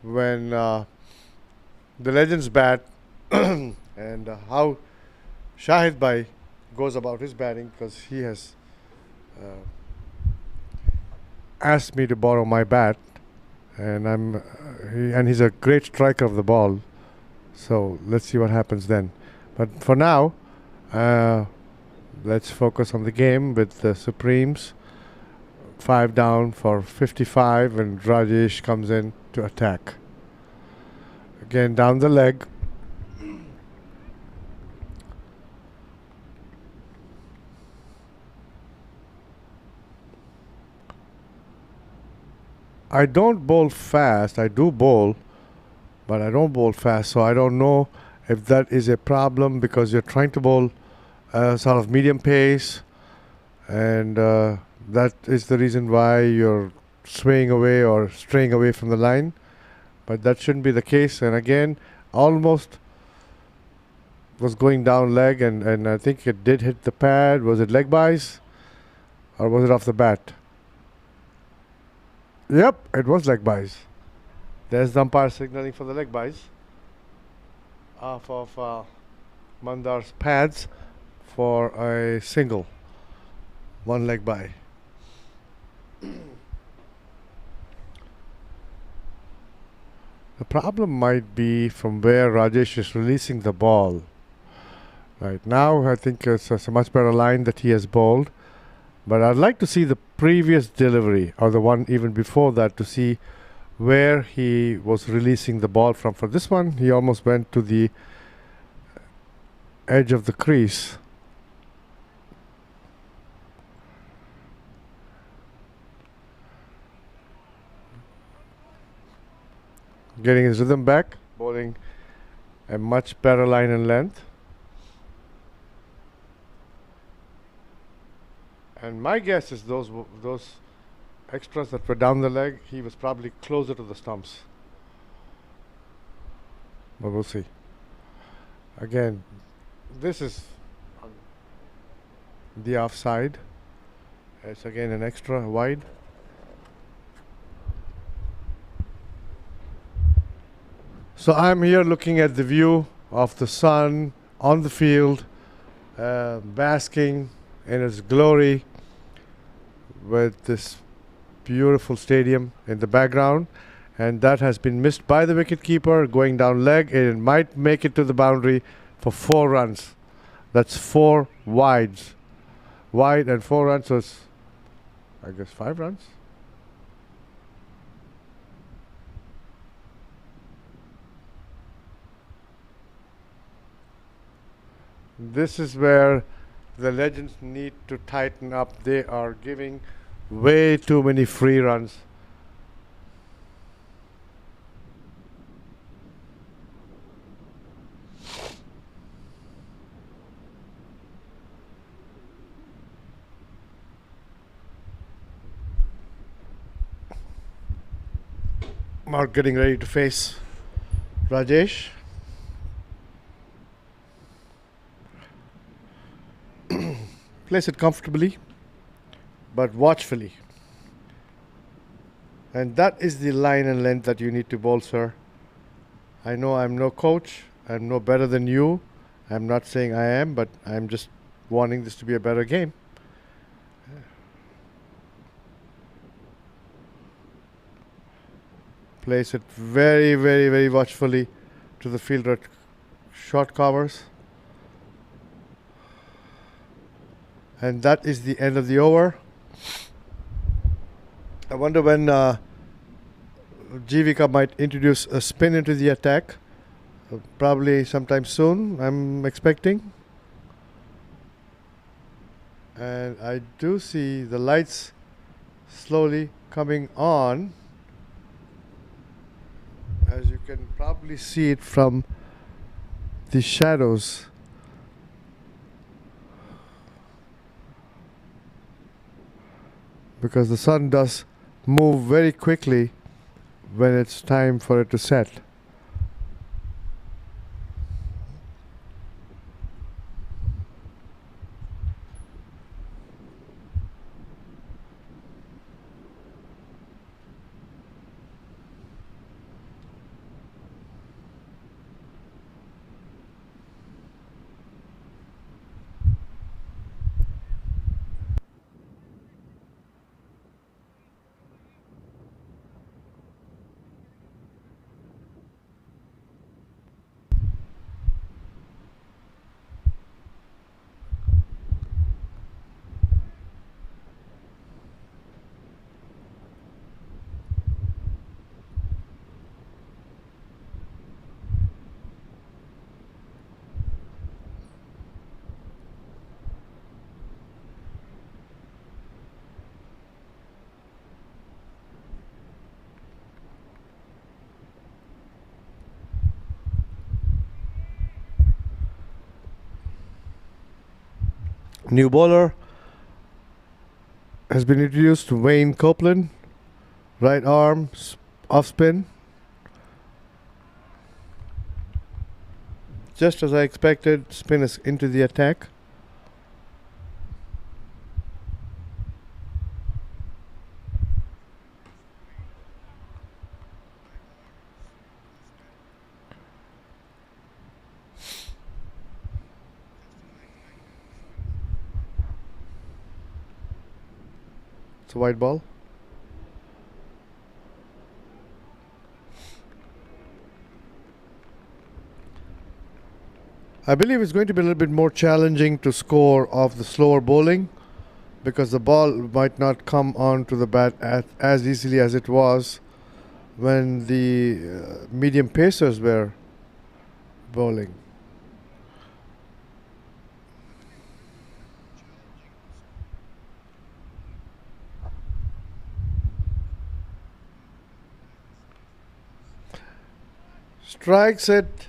when the legends bat and how Shahid Bhai goes about his batting, because he has asked me to borrow my bat, and he's a great striker of the ball. So let's see what happens then. But for now, let's focus on the game with the Supremes. 5 down for 55, and Rajesh comes in to attack. Again, down the leg. I don't bowl fast. I do bowl, but I don't bowl fast, so I don't know if that is a problem, because you're trying to bowl sort of medium pace, and that is the reason why you're swaying away or straying away from the line. But that shouldn't be the case. And again, almost was going down leg, and I think it did hit the pad. Was it leg byes or was it off the bat? Yep, it was leg byes. There's the umpire signaling for the leg byes off of Mandar's pads for a single. 1 leg bye. The problem might be from where Rajesh is releasing the ball. Right now, I think it's a much better line that he has bowled. But I'd like to see the previous delivery, or the one even before that, to see where he was releasing the ball from. For this one, he almost went to the edge of the crease. Getting his rhythm back, bowling a much better line and length. And my guess is those extras that were down the leg, he was probably closer to the stumps. but we'll see. Again, this is on the offside. It's again an extra wide. So I'm here looking at the view of the sun on the field, basking in its glory with this beautiful stadium in the background, and that has been missed by the wicketkeeper going down leg. It might make it to the boundary for 4 runs. That's 4 wides. Wide and 4 runs, so it's, I guess, 5 runs. This is where the legends need to tighten up. They are giving way too many free runs. Mark getting ready to face Rajesh. Place it comfortably, but watchfully. And that is the line and length that you need to bowl, sir. I know I'm no coach. I'm no better than you. I'm not saying I am, but I'm just wanting this to be a better game. Place it very, very, very watchfully to the fielder at short covers. And that is the end of the over. I wonder when Jivika might introduce a spin into the attack. Probably sometime soon, I'm expecting. And I do see the lights slowly coming on. As you can probably see it from the shadows. Because the sun does move very quickly when it's time for it to set. New bowler has been introduced, Wayne Copeland. Right arm, off spin. Just as I expected, spin is into the attack. It's a white ball. I believe it's going to be a little bit more challenging to score off the slower bowling because the ball might not come onto the bat as easily as it was when the medium pacers were bowling. Strikes it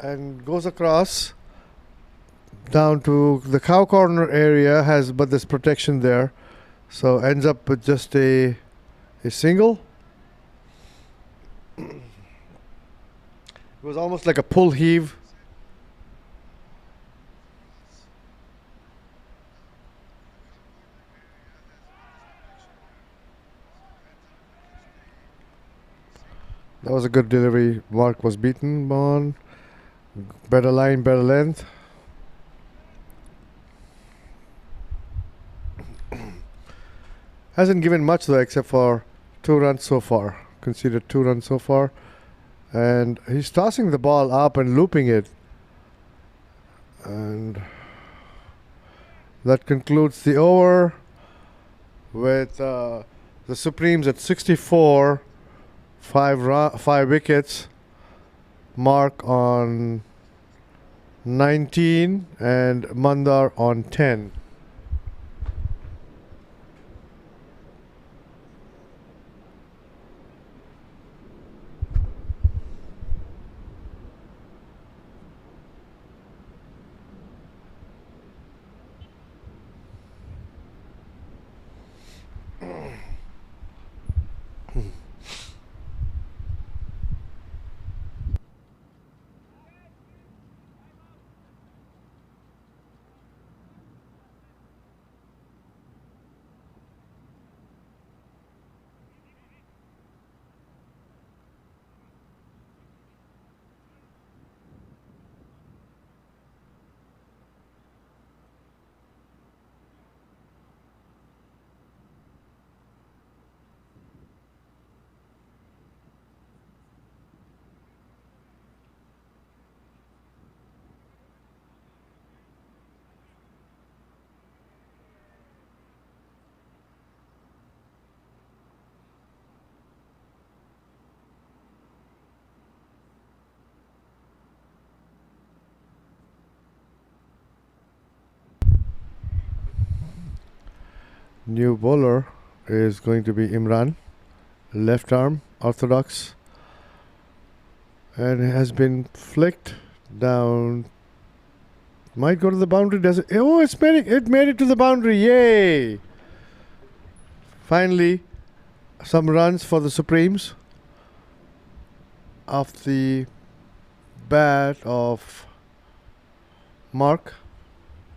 and goes across down to the cow corner area, but there's protection there, so ends up with just a single. It was almost like a pull heave. That was a good delivery. Mark was beaten on. Better line, better length. Hasn't given much though, except for 2 runs so far. Conceded 2 runs so far. And he's tossing the ball up and looping it. And that concludes the over with the Supremes at 64. 5 wickets. Mark on 19 and Mandar on 10. New bowler is going to be Imran, left arm, orthodox, and has been flicked down. Might go to the boundary. Does it? Oh, it made it to the boundary. Yay! Finally, some runs for the Supremes off the bat of Mark,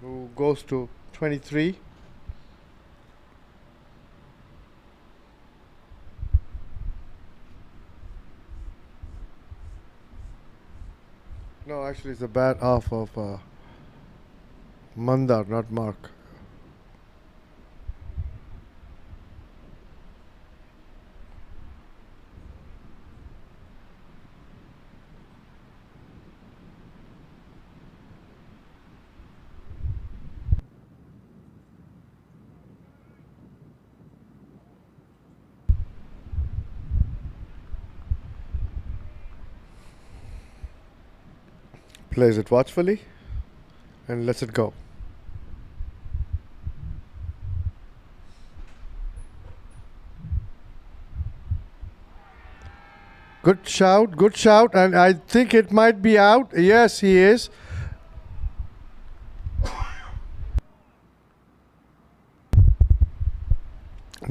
who goes to 23. No, actually, it's the bat off of Mandar, not Mark. Plays it watchfully and lets it go. Good shout, and I think it might be out. Yes, he is.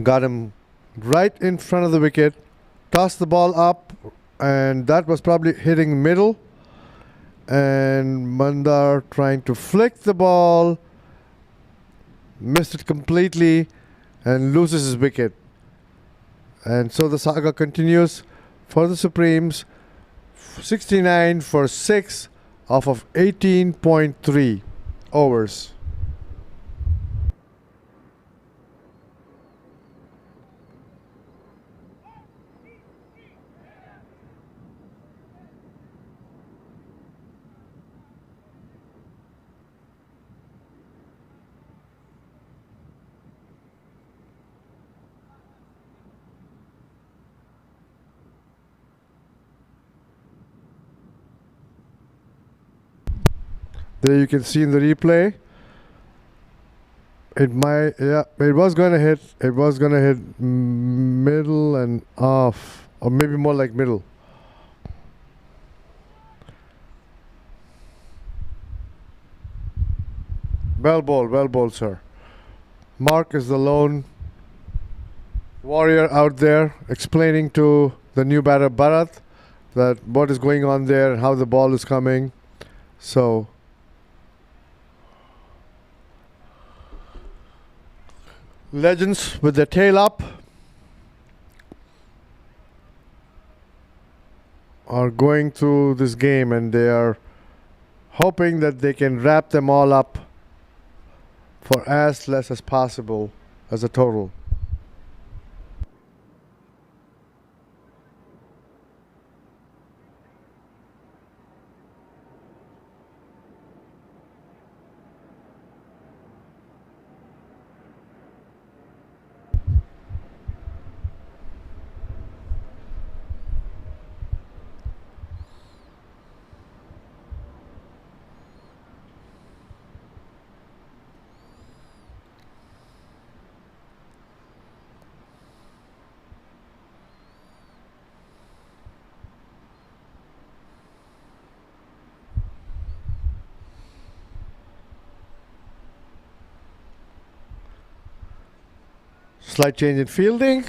Got him right in front of the wicket, tossed the ball up, and that was probably hitting middle. And Mandar trying to flick the ball, missed it completely and loses his wicket. And so the saga continues for the Supremes. 69 for 6 off of 18.3 overs. There you can see in the replay. It was gonna hit. It was gonna hit middle and off, or maybe more like middle. Well bowled, sir. Mark is the lone warrior out there, explaining to the new batter Bharat that what is going on there and how the ball is coming. So legends with their tail up are going through this game, and they are hoping that they can wrap them all up for as less as possible as a total. Slight change in fielding.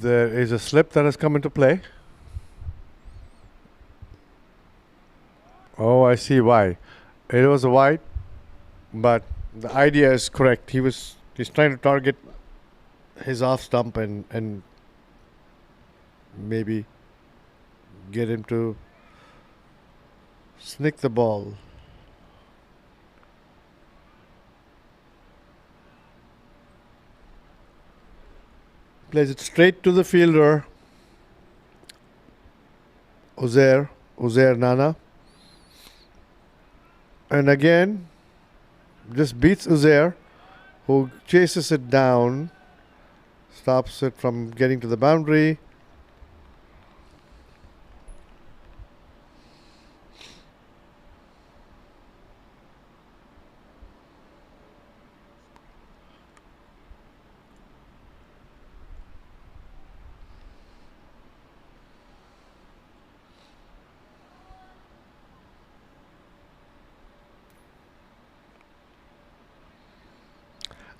There is a slip that has come into play. Oh, I see why. It was a wide, but the idea is correct. He's trying to target his off stump and maybe get him to snick the ball. Plays it straight to the fielder, Uzair Nana. And again, just beats Uzair, who chases it down, stops it from getting to the boundary.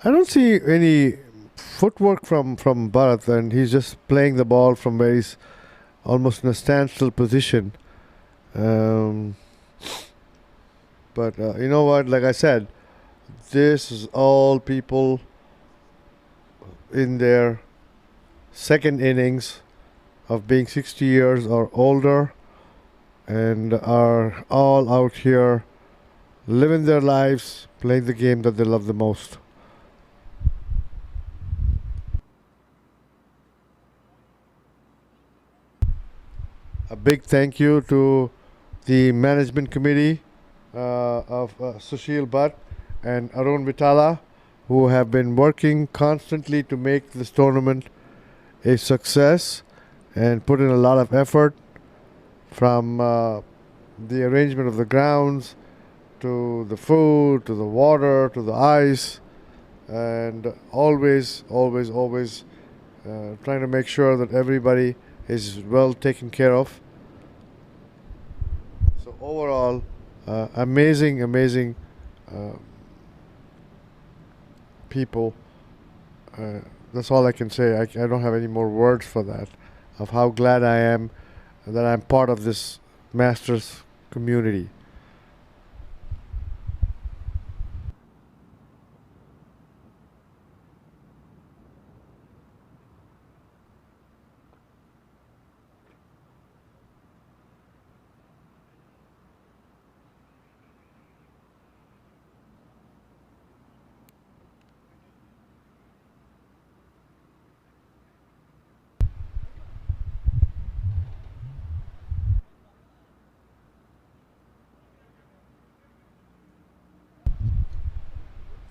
I don't see any footwork from Bharat, and he's just playing the ball from where he's almost in a standstill position. But you know what? Like I said, this is all people in their second innings of being 60 years or older, and are all out here living their lives, playing the game that they love the most. A big thank you to the management committee of Sushil Bhatt and Arun Vitala, who have been working constantly to make this tournament a success and put in a lot of effort, from the arrangement of the grounds to the food to the water to the ice, and always trying to make sure that everybody is well taken care of. So overall, amazing people. That's all I can say. I don't have any more words for that, of how glad I am that I'm part of this Masters community.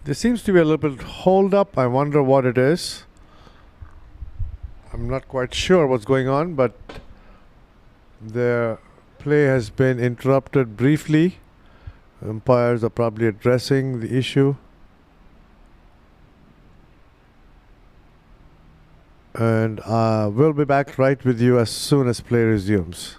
There seems to be a little bit hold up. I wonder what it is. I'm not quite sure what's going on, but the play has been interrupted briefly. Umpires are probably addressing the issue. And we'll be back right with you as soon as play resumes.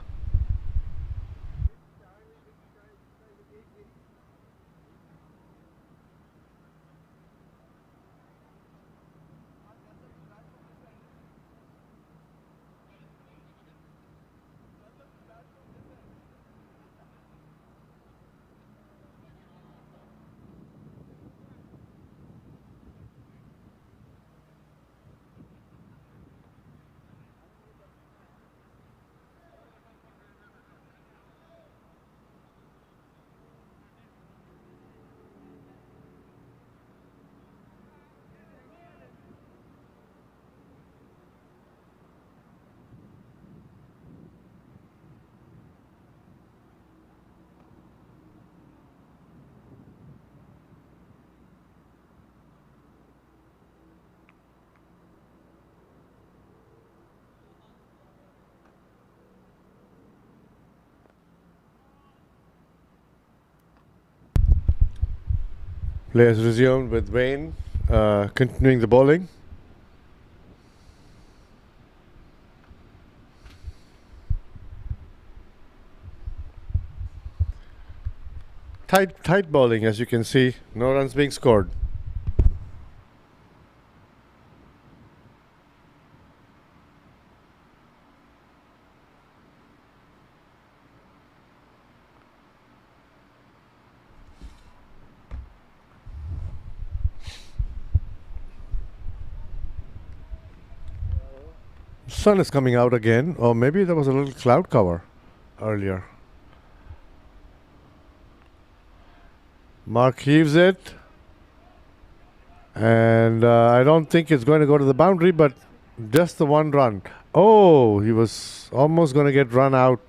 Play has resumed with Wayne continuing the bowling. Tight bowling, as you can see. No runs being scored. Sun is coming out again, or maybe there was a little cloud cover earlier. Mark heaves it, and I don't think it's going to go to the boundary, but just the one run. Oh, he was almost going to get run out.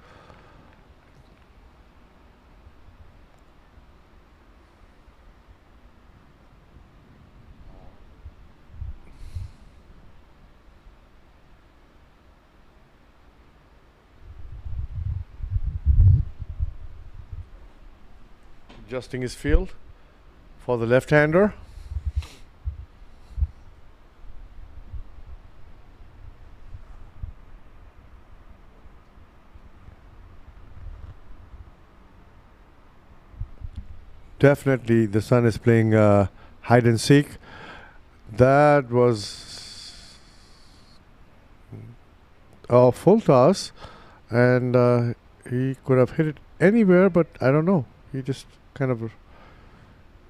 Adjusting his field for the left-hander. Definitely the Sun is playing hide and seek. That was a full toss, and he could have hit it anywhere, but I don't know. He just kind of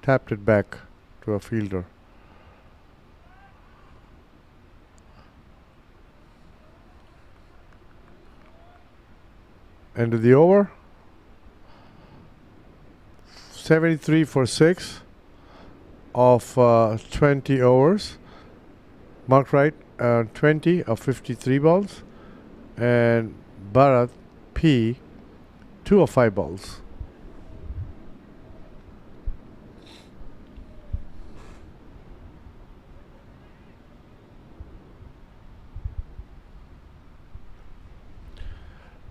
tapped it back to a fielder. End of the over. 73 for 6 of 20 overs. Mark Wright 20 of 53 balls, and Bharat P 2 of 5 balls.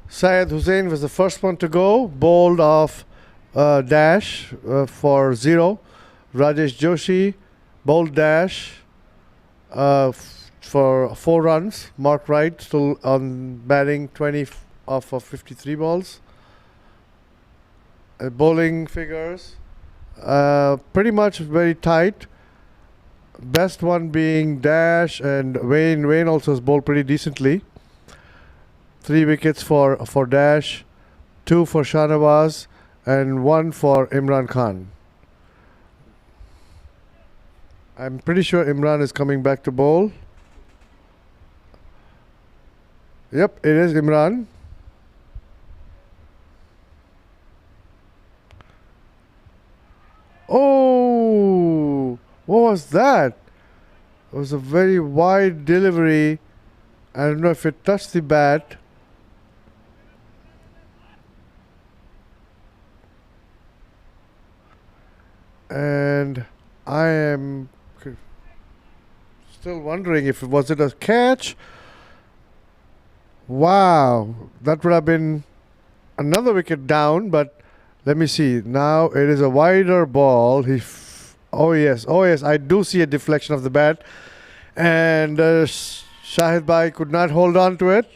Syed Hussain was the first one to go, bowled off dash for 0. Rajesh Joshi bowled dash for 4 runs. Mark Wright still on batting, 20 off of 53 balls. Bowling figures pretty much very tight. Best one being Dash, and Wayne. Wayne also has bowled pretty decently. 3 wickets for Dash, 2 for Shanovas, and 1 for Imran Khan. I'm pretty sure Imran is coming back to bowl. Yep, it is Imran. Oh, what was that? It was a very wide delivery. I don't know if it touched the bat. And I am still wondering if was it a catch. Wow, that would have been another wicket down, but let me see. Now it is a wider ball. Oh yes, I do see a deflection of the bat, and Shahid Bhai could not hold on to it.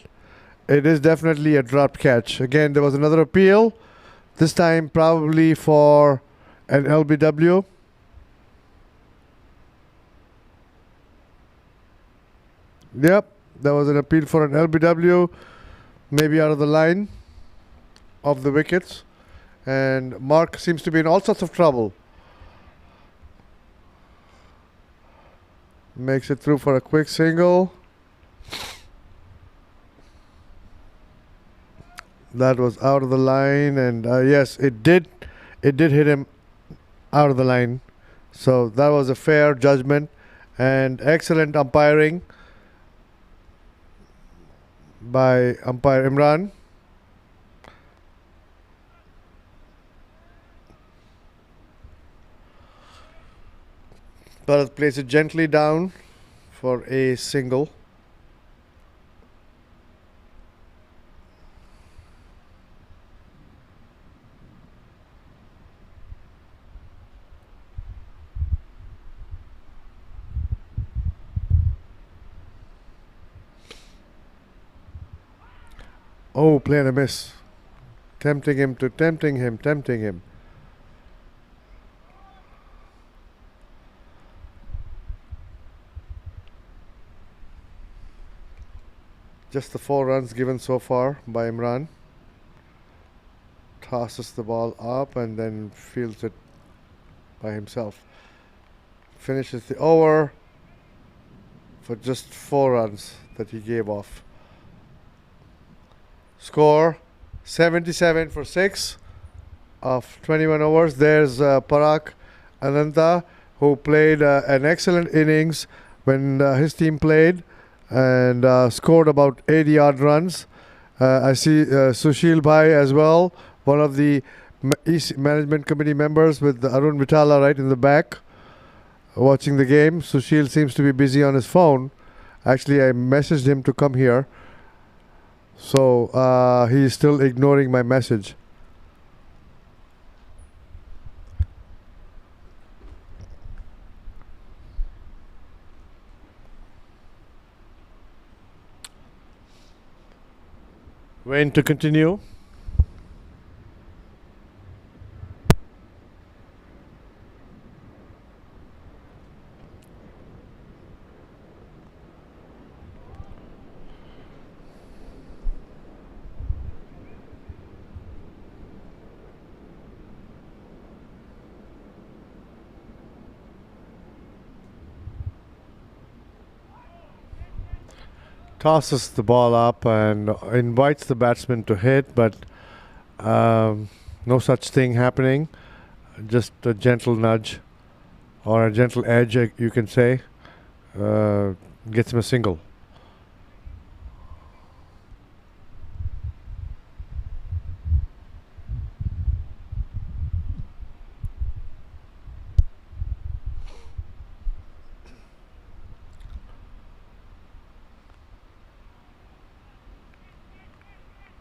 It is definitely a dropped catch. Again, there was another appeal, this time probably for an LBW. Yep, there was an appeal for an LBW, maybe out of the line of the wickets. And Mark seems to be in all sorts of trouble. Makes it through for a quick single. That was out of the line, and yes, it did hit him out of the line. So that was a fair judgment and excellent umpiring by umpire Imran. Bharat plays it gently down for a single. Oh, playing a miss. Tempting him. Just the 4 runs given so far by Imran. Tosses the ball up and then fields it by himself. Finishes the over for just 4 runs that he gave off. Score 77 for 6 of 21 overs. There's Parag Ananta, who played an excellent innings when his team played and scored about 80 odd runs. I see Sushil Bhai as well, one of the management committee members with Arun Vitala right in the back, watching the game. Sushil seems to be busy on his phone. Actually, I messaged him to come here, so he's still ignoring my message. Wayne to continue. Tosses the ball up and invites the batsman to hit, but no such thing happening. Just a gentle nudge or a gentle edge, you can say, gets him a single.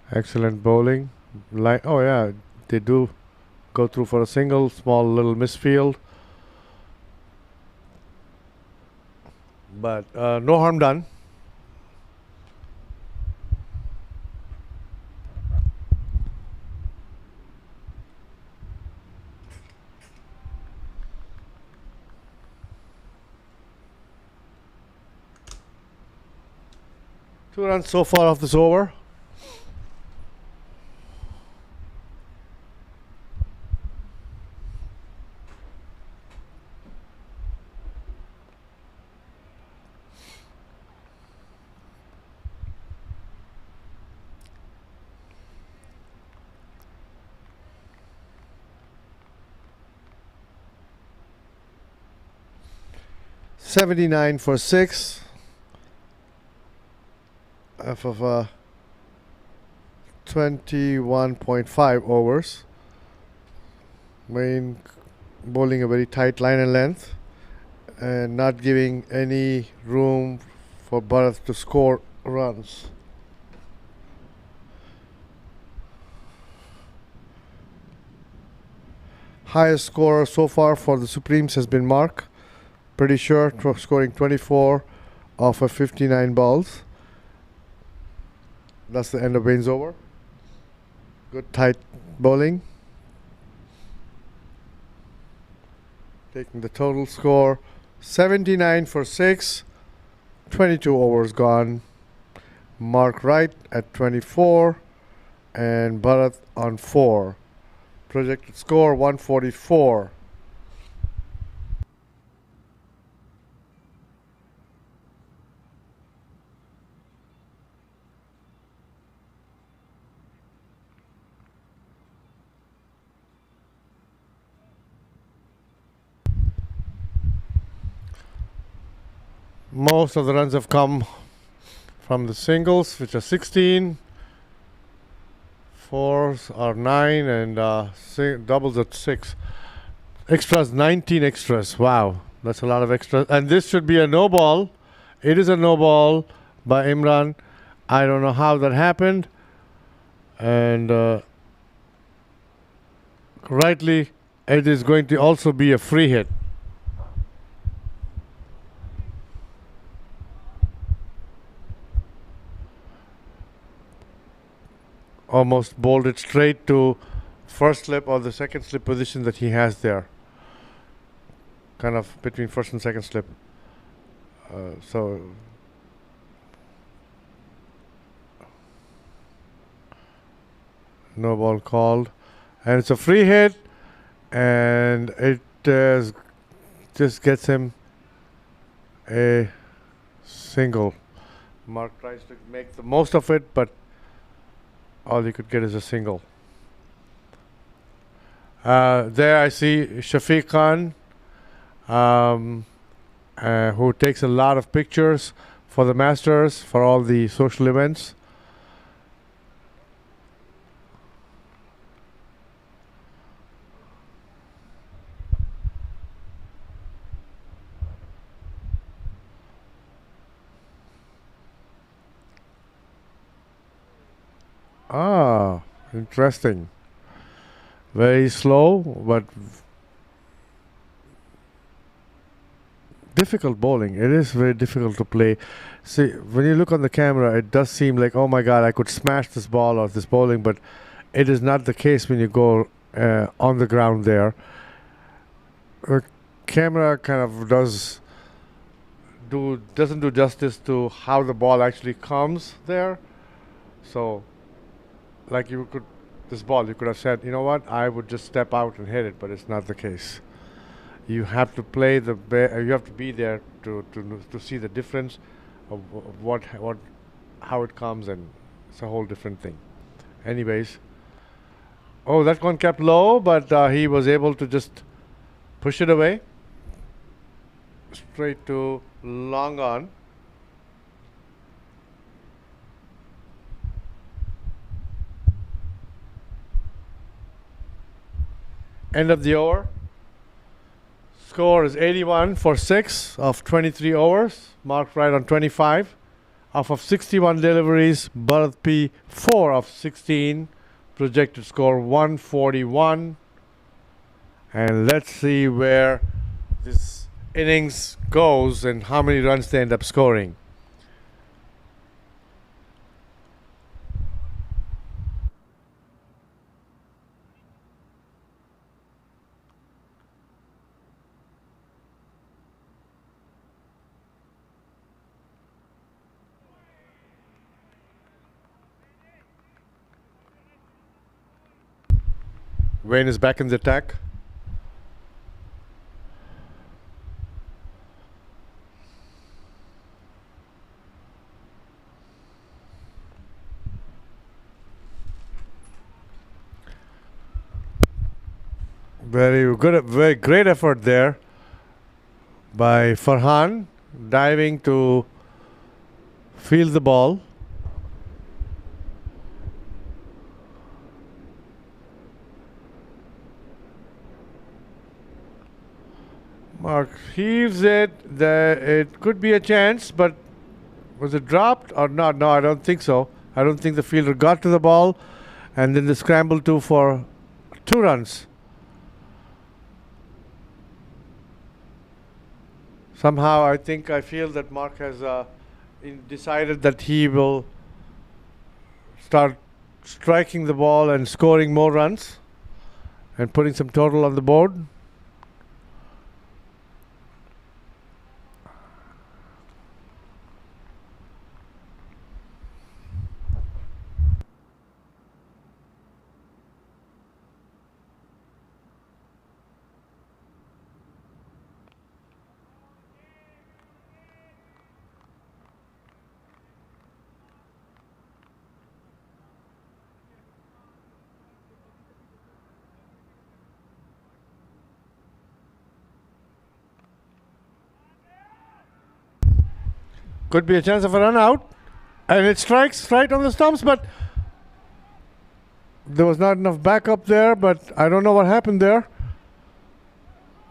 Excellent bowling. Oh yeah, they do go through for a single, small little misfield. But no harm done. Two runs so far off this over. $79 for 6 off of 21.5 overs. Wayne bowling a very tight line and length and not giving any room for Bharat to score runs. Highest scorer so far for the Supremes has been Mark. Pretty sure, scoring 24 off of 59 balls. That's the end of Wayne's over. Good tight bowling. Taking the total score 79 for 6, 22 overs gone. Mark Wright at 24 and Bharat on 4. Projected score 144. Most of the runs have come from the singles, which are 16. Fours are 9 and doubles at 6. Extras, 19 extras. Wow, that's a lot of extras. And this should be a no ball. It is a no ball by Imran. I don't know how that happened. And rightly, it is going to also be a free hit. almost bowled it straight to first slip or the second slip position that he has there, kind of between first and second slip. So no ball called, and it's a free hit, and it just gets him a single. Mark tries to make the most of it, but all he could get is a single. There I see Shafiq Khan, who takes a lot of pictures for the Masters, for all the social events. Ah, interesting. Very slow, but difficult bowling. It is very difficult to play. See, when you look on the camera, it does seem like, oh my God, I could smash this ball or this bowling, but it is not the case when you go on the ground there. The camera kind of doesn't do justice to how the ball actually comes there. So, like this ball, you could have said, you know what, I would just step out and hit it, but it's not the case. You have to play you have to be there to see the difference of how it comes, and it's a whole different thing. Anyways, oh, that one kept low, but he was able to just push it away straight to long on. End of the over. Score is 81 for 6 of 23 overs. Marked right on 25. Off of 61 deliveries, Bharat P 4 of 16. Projected score 141. And let's see where this innings goes and how many runs they end up scoring. Wayne is back in the attack. Very good, very great effort there by Farhan, diving to field the ball. Mark heaves it. It could be a chance, but was it dropped or not? No, I don't think so. I don't think the fielder got to the ball, and then they scrambled for 2 runs. Somehow, I feel that Mark has decided that he will start striking the ball and scoring more runs and putting some total on the board. Could be a chance of a run out, and it strikes right on the stumps, but there was not enough backup there. But I don't know what happened there.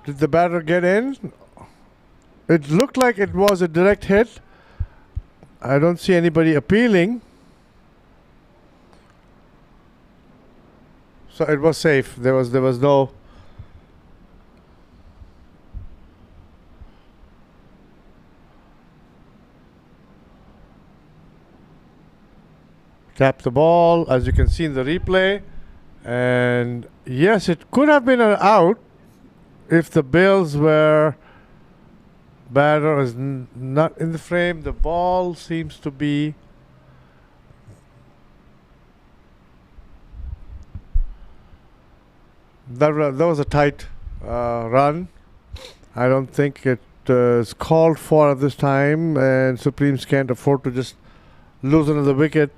Did the batter get in? It looked like it was a direct hit. I don't see anybody appealing, so it was safe. There was no. Tap the ball, as you can see in the replay. And yes, it could have been an out if the bails were batter is not in the frame. The ball seems to be that was a tight run. I don't think it is called for at this time, and Supremes can't afford to just lose another wicket.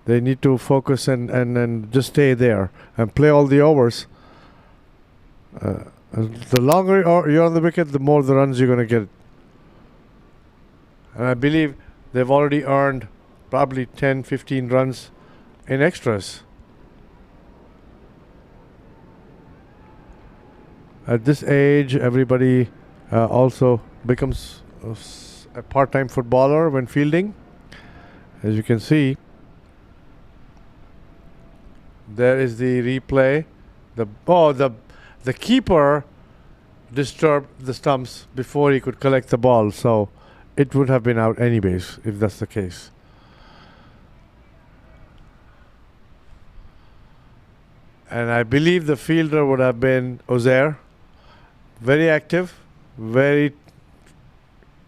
They need to focus and just stay there and play all the overs. The longer you're on the wicket, the more the runs you're going to get. And I believe they've already earned probably 10, 15 runs in extras. At this age, everybody also becomes a part-time footballer when fielding. As you can see, there is the replay. The keeper disturbed the stumps before he could collect the ball, so it would have been out anyways if that's the case. And I believe the fielder would have been Ozair. Very active, very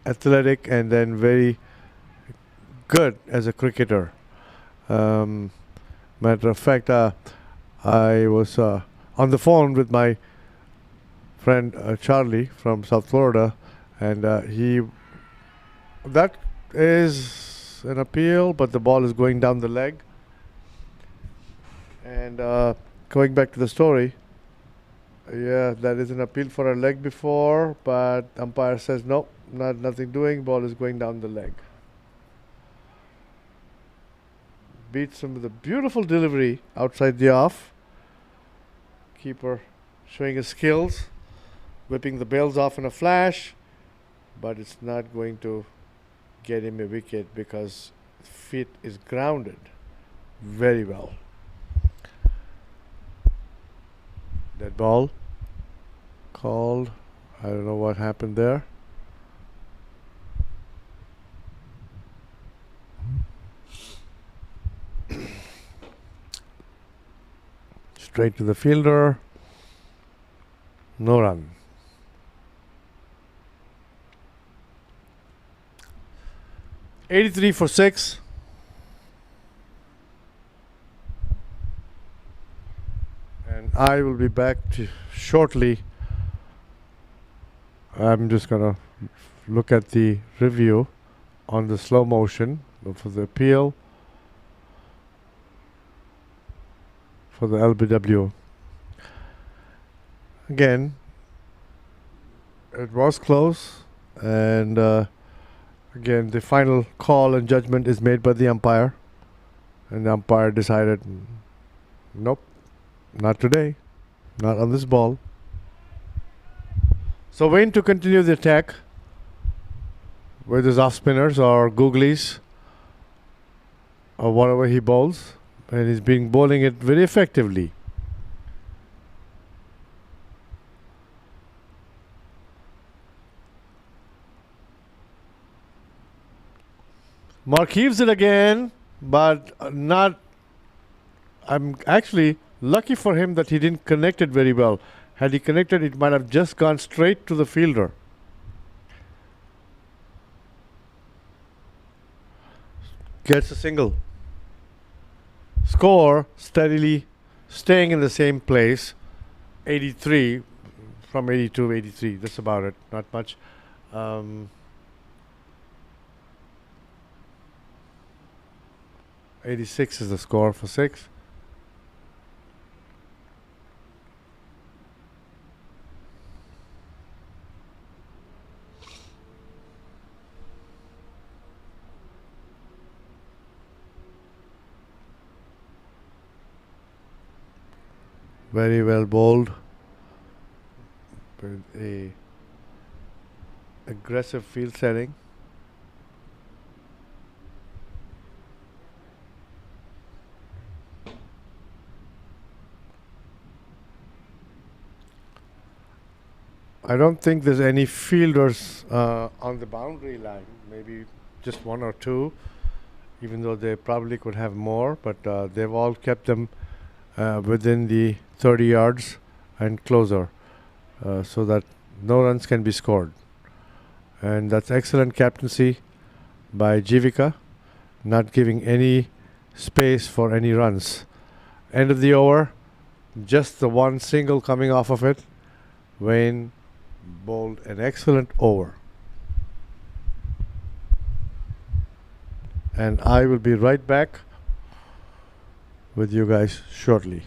athletic, and then very good as a cricketer. Matter of fact, I was on the phone with my friend Charlie from South Florida, and that is an appeal, but the ball is going down the leg. And going back to the story, yeah, that is an appeal for a leg before, but umpire says no, nothing doing, ball is going down the leg. Beats him with a beautiful delivery outside the off. Keeper showing his skills, whipping the bails off in a flash, but it's not going to get him a wicket because feet is grounded very well. That ball called. I don't know what happened there. Straight to the fielder. No run. '83 for 6. And I will be back shortly. I'm just gonna look at the review on the slow motion for the appeal for the LBW. Again, it was close, and again the final call and judgment is made by the umpire, and the umpire decided, nope, not today, not on this ball. So Wayne to continue the attack with his off spinners or googlies or whatever he bowls, and he's been bowling it very effectively. Mark heaves it again, but not. I'm actually lucky for him that he didn't connect it very well. Had he connected, it might have just gone straight to the fielder. Gets a single. Score steadily staying in the same place. 83 from 82, 83. That's about it. Not much. 86 is the score for 6. Very well bowled with a aggressive field setting. I don't think there's any fielders on the boundary line, maybe just one or two. even though they probably could have more, but they've all kept them within the 30 yards and closer, so that no runs can be scored. And that's excellent captaincy by Jivika, not giving any space for any runs. End of the over, just the one single coming off of it. Wayne bowled an excellent over. And I will be right back with you guys shortly.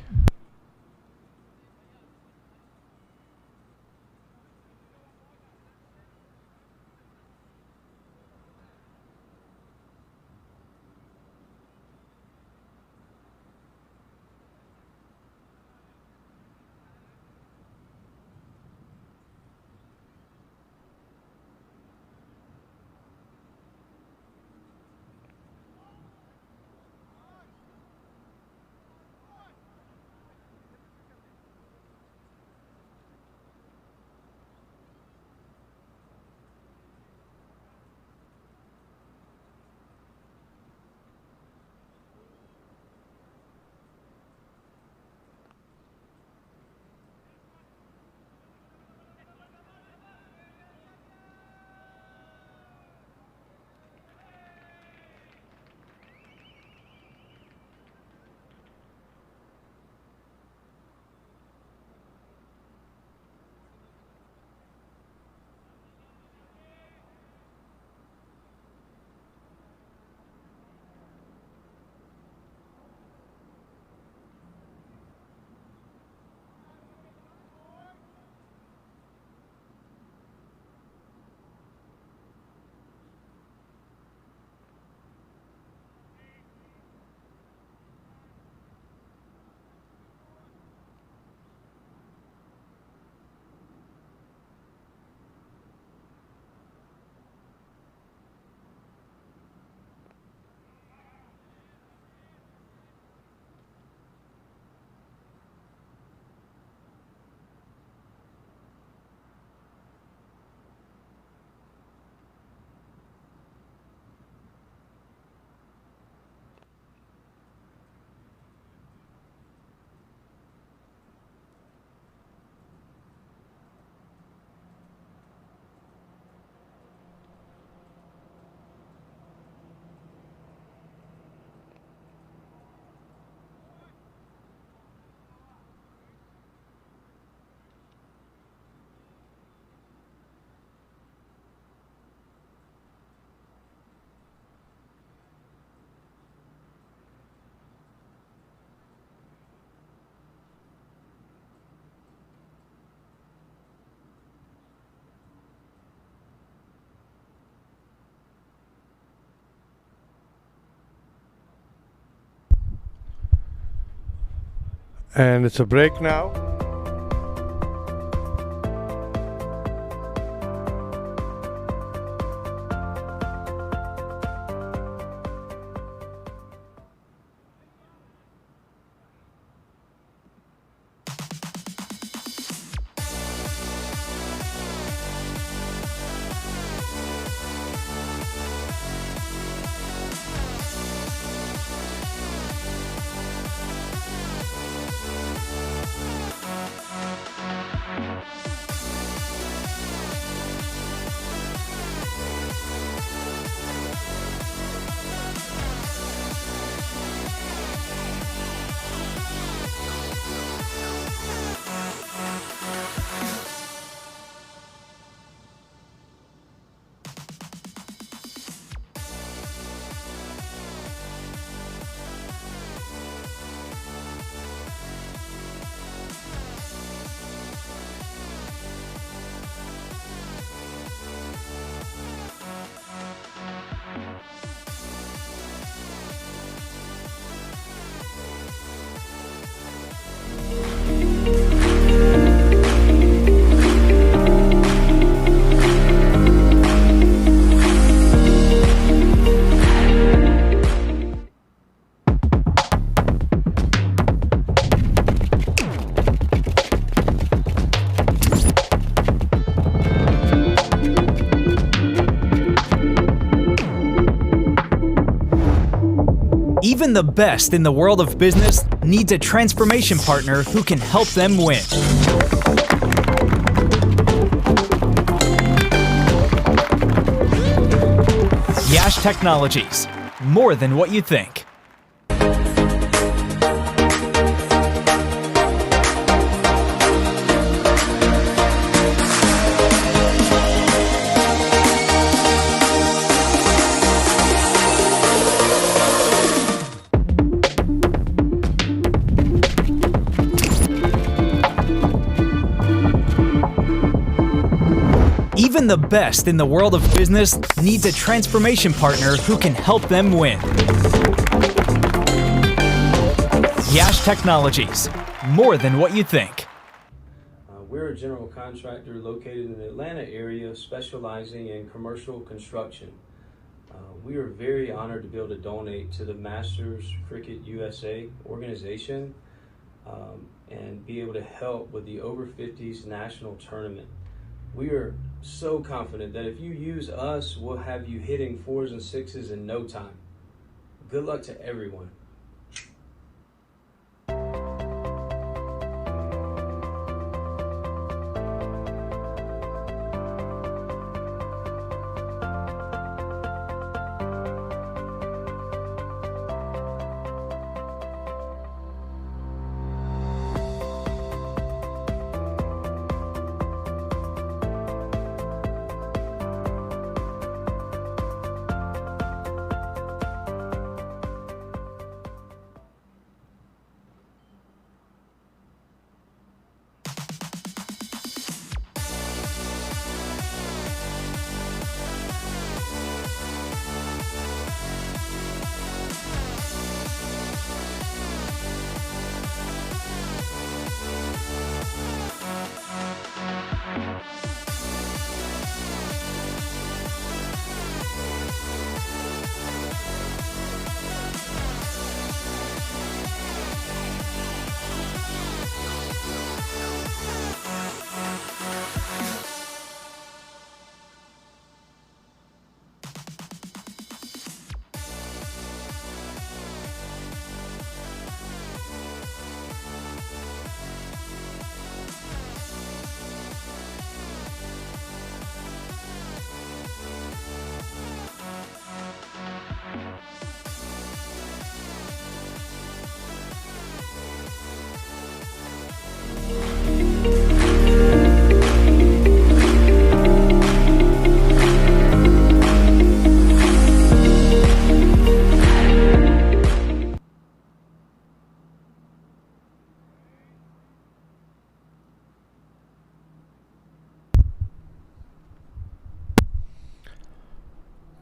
And it's a break now. Even the best in the world of business needs a transformation partner who can help them win. Yash Technologies, more than what you think. Even the best in the world of business needs a transformation partner who can help them win. Yash Technologies, more than what you think. We're a general contractor located in the Atlanta area specializing in commercial construction. We are very honored to be able to donate to the Masters Cricket USA organization and be able to help with the Over 50s national tournament. We are so confident that if you use us, we'll have you hitting 4s and 6s in no time. Good luck to everyone.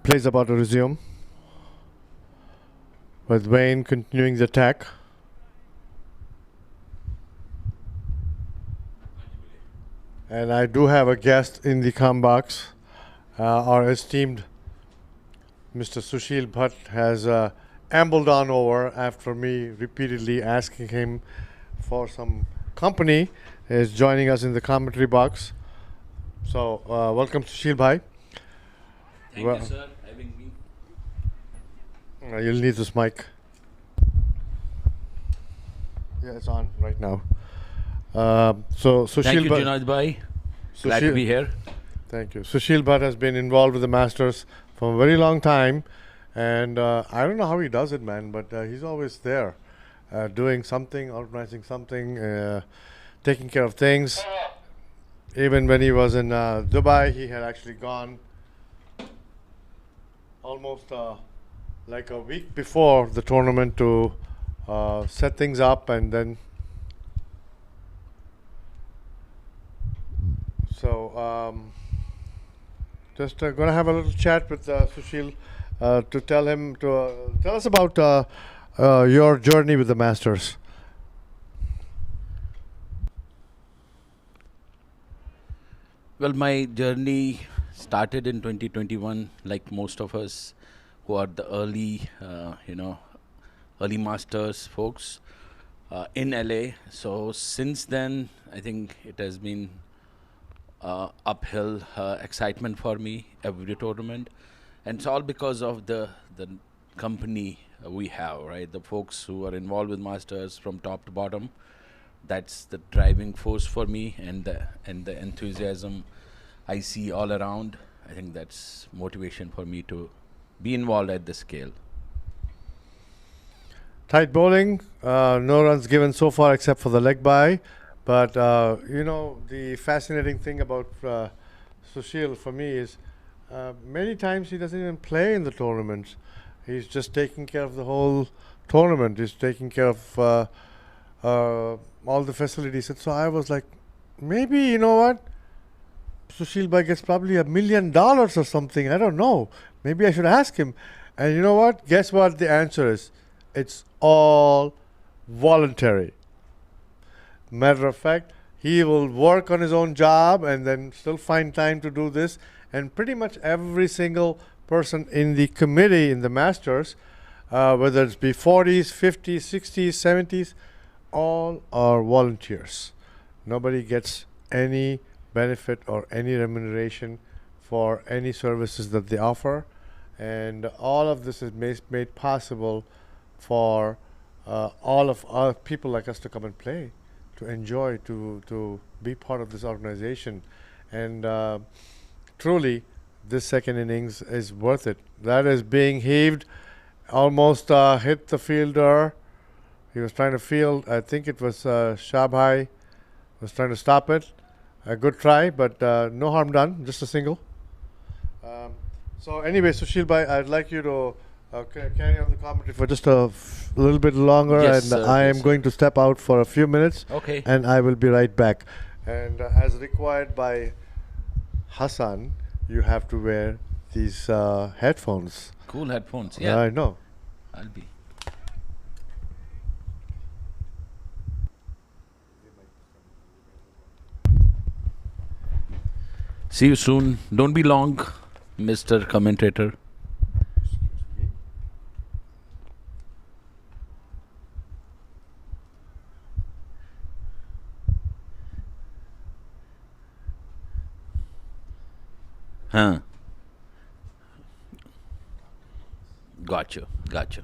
Plays about to resume, with Wayne continuing the attack. And I do have a guest in the comm box. Our esteemed Mr. Sushil Bhatt has ambled on over after me repeatedly asking him for some company. He is joining us in the commentary box. So welcome Sushil Bhai. Thank you, sir, having me. You'll need this mic. Yeah, it's on right now. So Sushil Thank you, Bhatt, Junaid Bhai. Glad to be here. Thank you. Sushil Bhatt has been involved with the Masters for a very long time, and I don't know how he does it, man, but he's always there, doing something, organizing something, taking care of things. Even when he was in Dubai, he had actually gone almost like a week before the tournament to set things up, and then just gonna have a little chat with Sushil to tell him to tell us about your journey with the Masters. Well, my journey started in 2021, like most of us who are the early Masters folks in LA. So since then, I think it has been uphill excitement for me every tournament, and it's all because of the company we have, right? The folks who are involved with Masters from top to bottom, that's the driving force for me, and the enthusiasm I see all around. I think that's motivation for me to be involved at this scale. Tight bowling, no runs given so far except for the leg bye. But the fascinating thing about Sushil for me is many times he doesn't even play in the tournaments. He's just taking care of the whole tournament. He's taking care of all the facilities. And so I was like, maybe, you know what? Sushil Bhai gets probably $1 million or something. I don't know. Maybe I should ask him. And you know what? Guess what the answer is? It's all voluntary. Matter of fact, he will work on his own job and then still find time to do this. And pretty much every single person in the committee in the Masters, whether it's be 40s, 50s, 60s, 70s, all are volunteers. Nobody gets any benefit or any remuneration for any services that they offer. And all of this is made possible for all of our people like us to come and play, to enjoy, to be part of this organization. And truly, this second innings is worth it. That is being heaved, almost hit the fielder. He was trying to field, I think it was Shabhai was trying to stop it. A good try, but no harm done, just a single. So anyway, Sushil Bhai, I'd like you to carry on the commentary for just a little bit longer, Yes, and sir. I Yes, am sir. going to step out for a few minutes, Okay. and I will be right back. And as required by Hassan, you have to wear these headphones. Cool headphones. Yeah, I know. I'll be. See you soon. Don't be long, Mr. Commentator. Huh. Gotcha. Gotcha.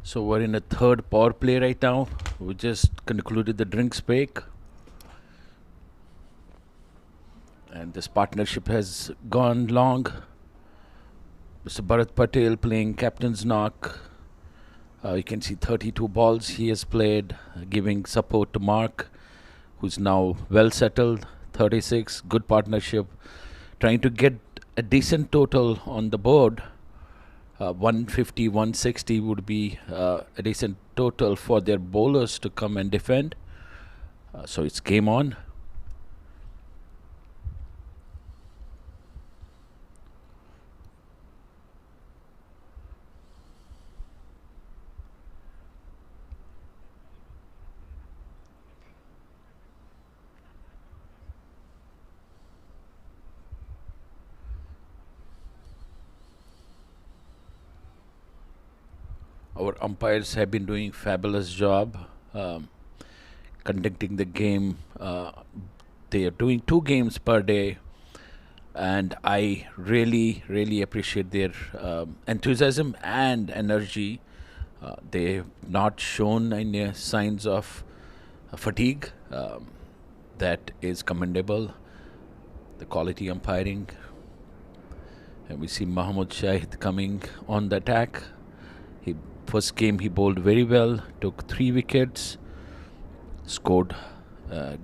So we're in a third power play right now. We just concluded the drinks break. And this partnership has gone long. Mr. Bharat Patel playing captain's knock. You can see 32 balls he has played, giving support to Mark, who's now well settled. 36, good partnership. Trying to get a decent total on the board. 150, 160 would be a decent total for their bowlers to come and defend. So it's game on. Our umpires have been doing fabulous job conducting the game. They are doing 2 games per day, and I really appreciate their enthusiasm and energy. They have not shown any signs of fatigue. That is commendable. The quality umpiring. And we see Mahmoud Shahid coming on the attack. First game he bowled very well, took 3 wickets, scored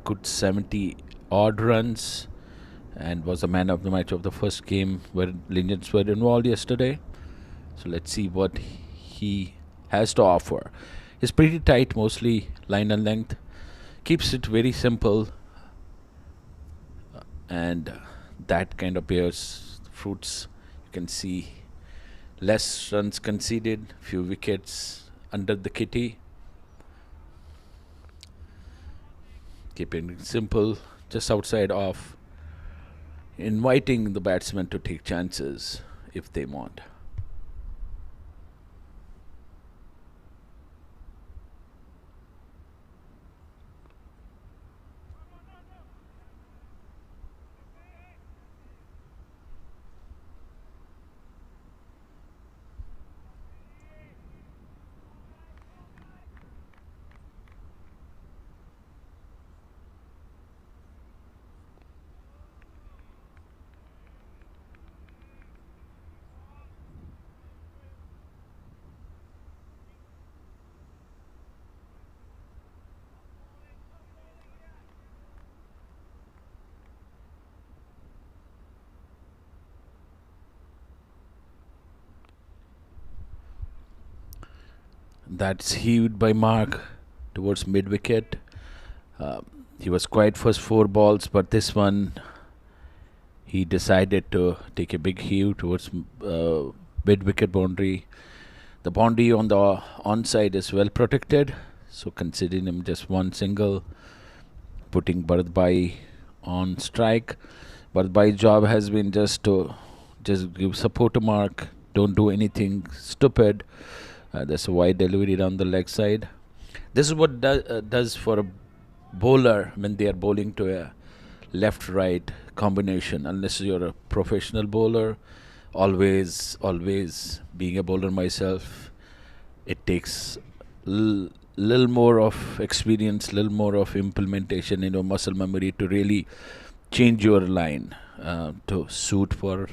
good 70 odd runs, and was the man of the match of the first game where Legends were involved yesterday. So let's see what he has to offer. He's pretty tight, mostly line and length, keeps it very simple, and that kind of bears fruits. You can see less runs conceded, few wickets under the kitty. Keeping it simple, just outside off, inviting the batsmen to take chances if they want. That's heaved by Mark towards mid wicket. He was quiet first 4 balls, but this one he decided to take a big heave towards mid wicket boundary. The boundary on the onside is well protected, so considering him just one single, putting Bharat Bhai on strike. Bharat Bhai's job has been just to give support to Mark. Don't do anything stupid. There's a wide delivery down the leg side. This is what does for a bowler when they are bowling to a left-right combination. Unless you're a professional bowler, always being a bowler myself, it takes little more of experience, little more of implementation, muscle memory to really change your line to suit for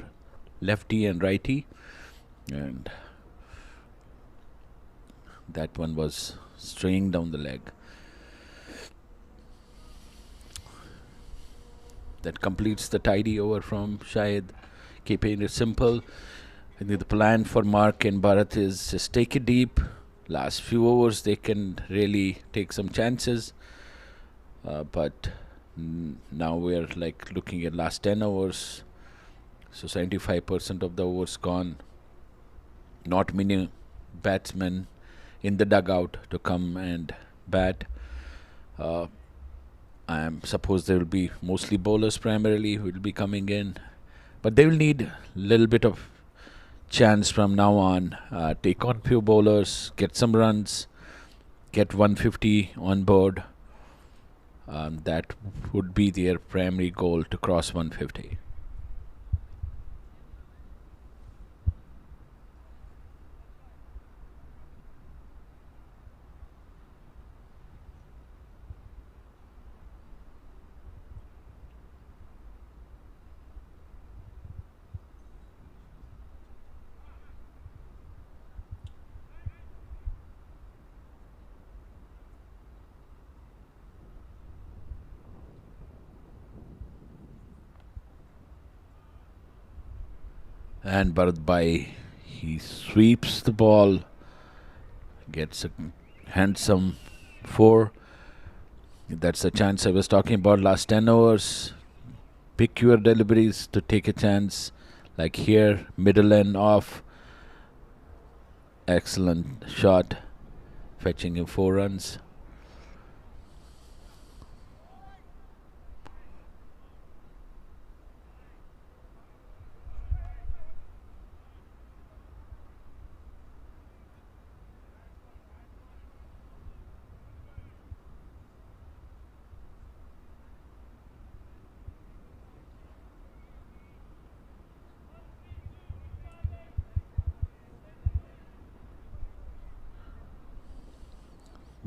lefty and righty. And that one was straying down the leg. That completes the tidy over from Shahid, keeping it simple. I think the plan for Mark and Bharat is just take it deep. Last few overs they can really take some chances, but now we're like looking at last 10 overs, so 75% of the overs gone. Not many batsmen in the dugout to come and bat. I suppose there will be mostly bowlers primarily who will be coming in, but they will need a little bit of chance from now on. Take on few bowlers, get some runs, get 150 on board. That would be their primary goal, to cross 150. And Bharat Bhai, he sweeps the ball, gets a handsome 4. That's the chance I was talking about last 10 overs. Pick your deliveries to take a chance, like here, middle end off. Excellent shot, fetching him 4 runs.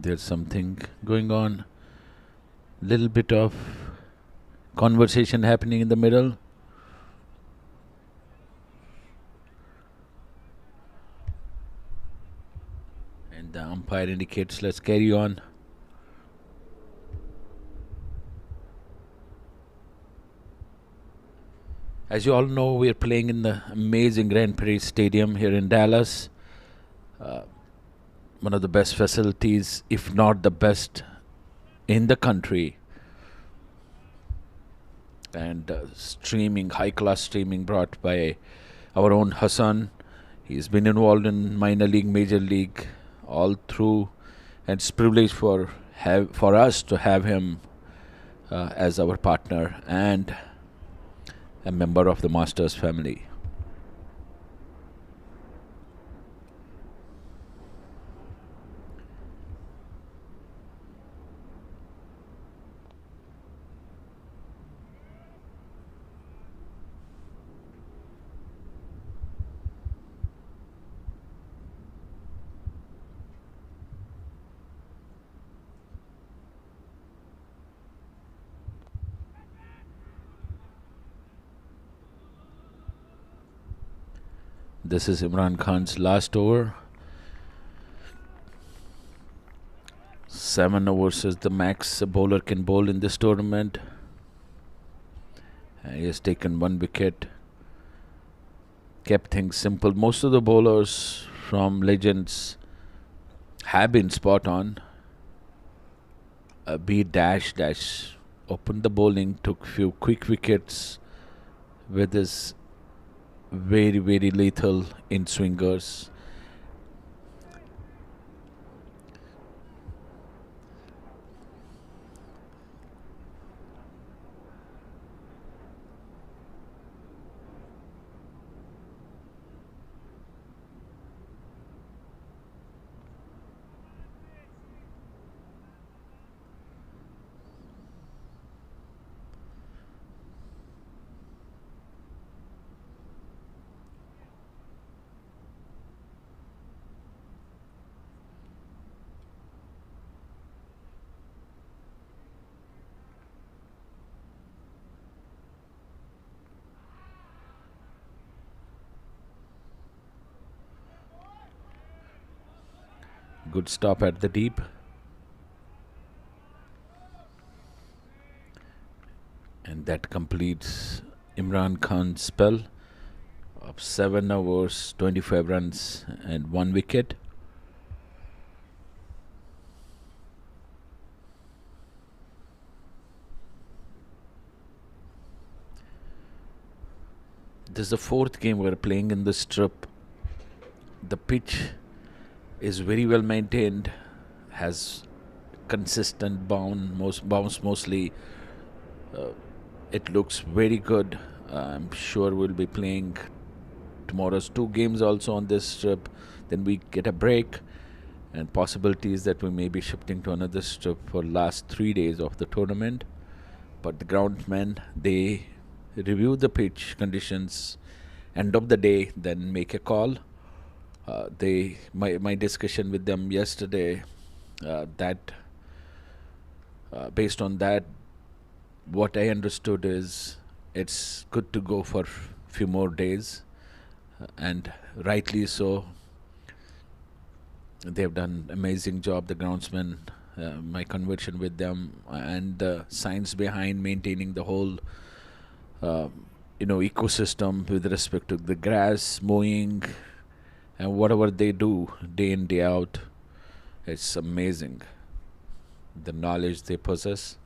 There's something going on. Little bit of conversation happening in the middle. And the umpire indicates let's carry on. As you all know, we are playing in the amazing Grand Prix Stadium here in Dallas. One of the best facilities, if not the best in the country. And high-class streaming brought by our own Hassan. He's been involved in minor league, major league, all through. And it's a privilege for us to have him as our partner and a member of the Masters family. This is Imran Khan's last over. 7 overs is the max a bowler can bowl in this tournament. He has taken 1 wicket. Kept things simple. Most of the bowlers from Legends have been spot on. B dash dash opened the bowling, took few quick wickets with his very, very lethal in swingers. Good stop at the deep. And that completes Imran Khan's spell of 7 overs, 25 runs and 1 wicket. This is the 4th game we're playing in this strip. The pitch is very well maintained, has consistent bounce mostly. It looks very good. I'm sure we'll be playing tomorrow's 2 games also on this strip. Then we get a break, and possibilities that we may be shifting to another strip for last 3 days of the tournament. But the groundsmen, they review the pitch conditions, end of the day, then make a call. My discussion with them yesterday, based on that, what I understood is it's good to go for few more days, and rightly so. They've done amazing job, the groundsmen. My conversation with them and the science behind maintaining the whole ecosystem with respect to the grass mowing and whatever they do day in day out, it's amazing. The knowledge they possess,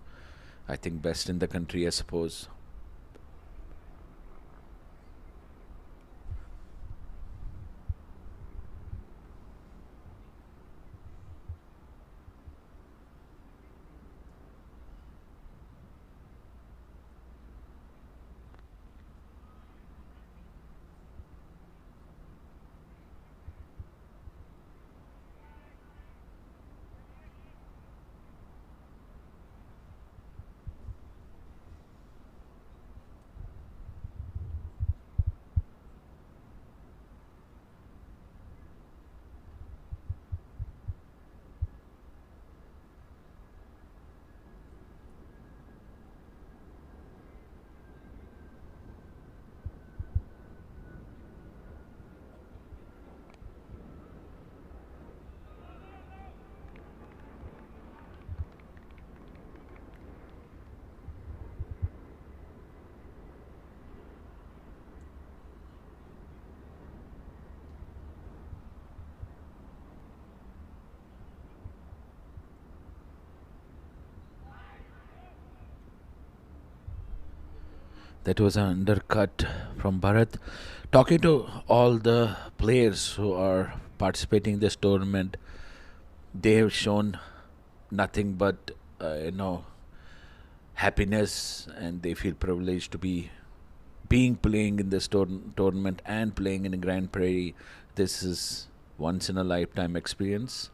I think best in the country, I suppose. That was an undercut from Bharat. Talking to all the players who are participating in this tournament, they have shown nothing but happiness, and they feel privileged to be playing in this tournament and playing in a Grand Prix. This is once in a lifetime experience.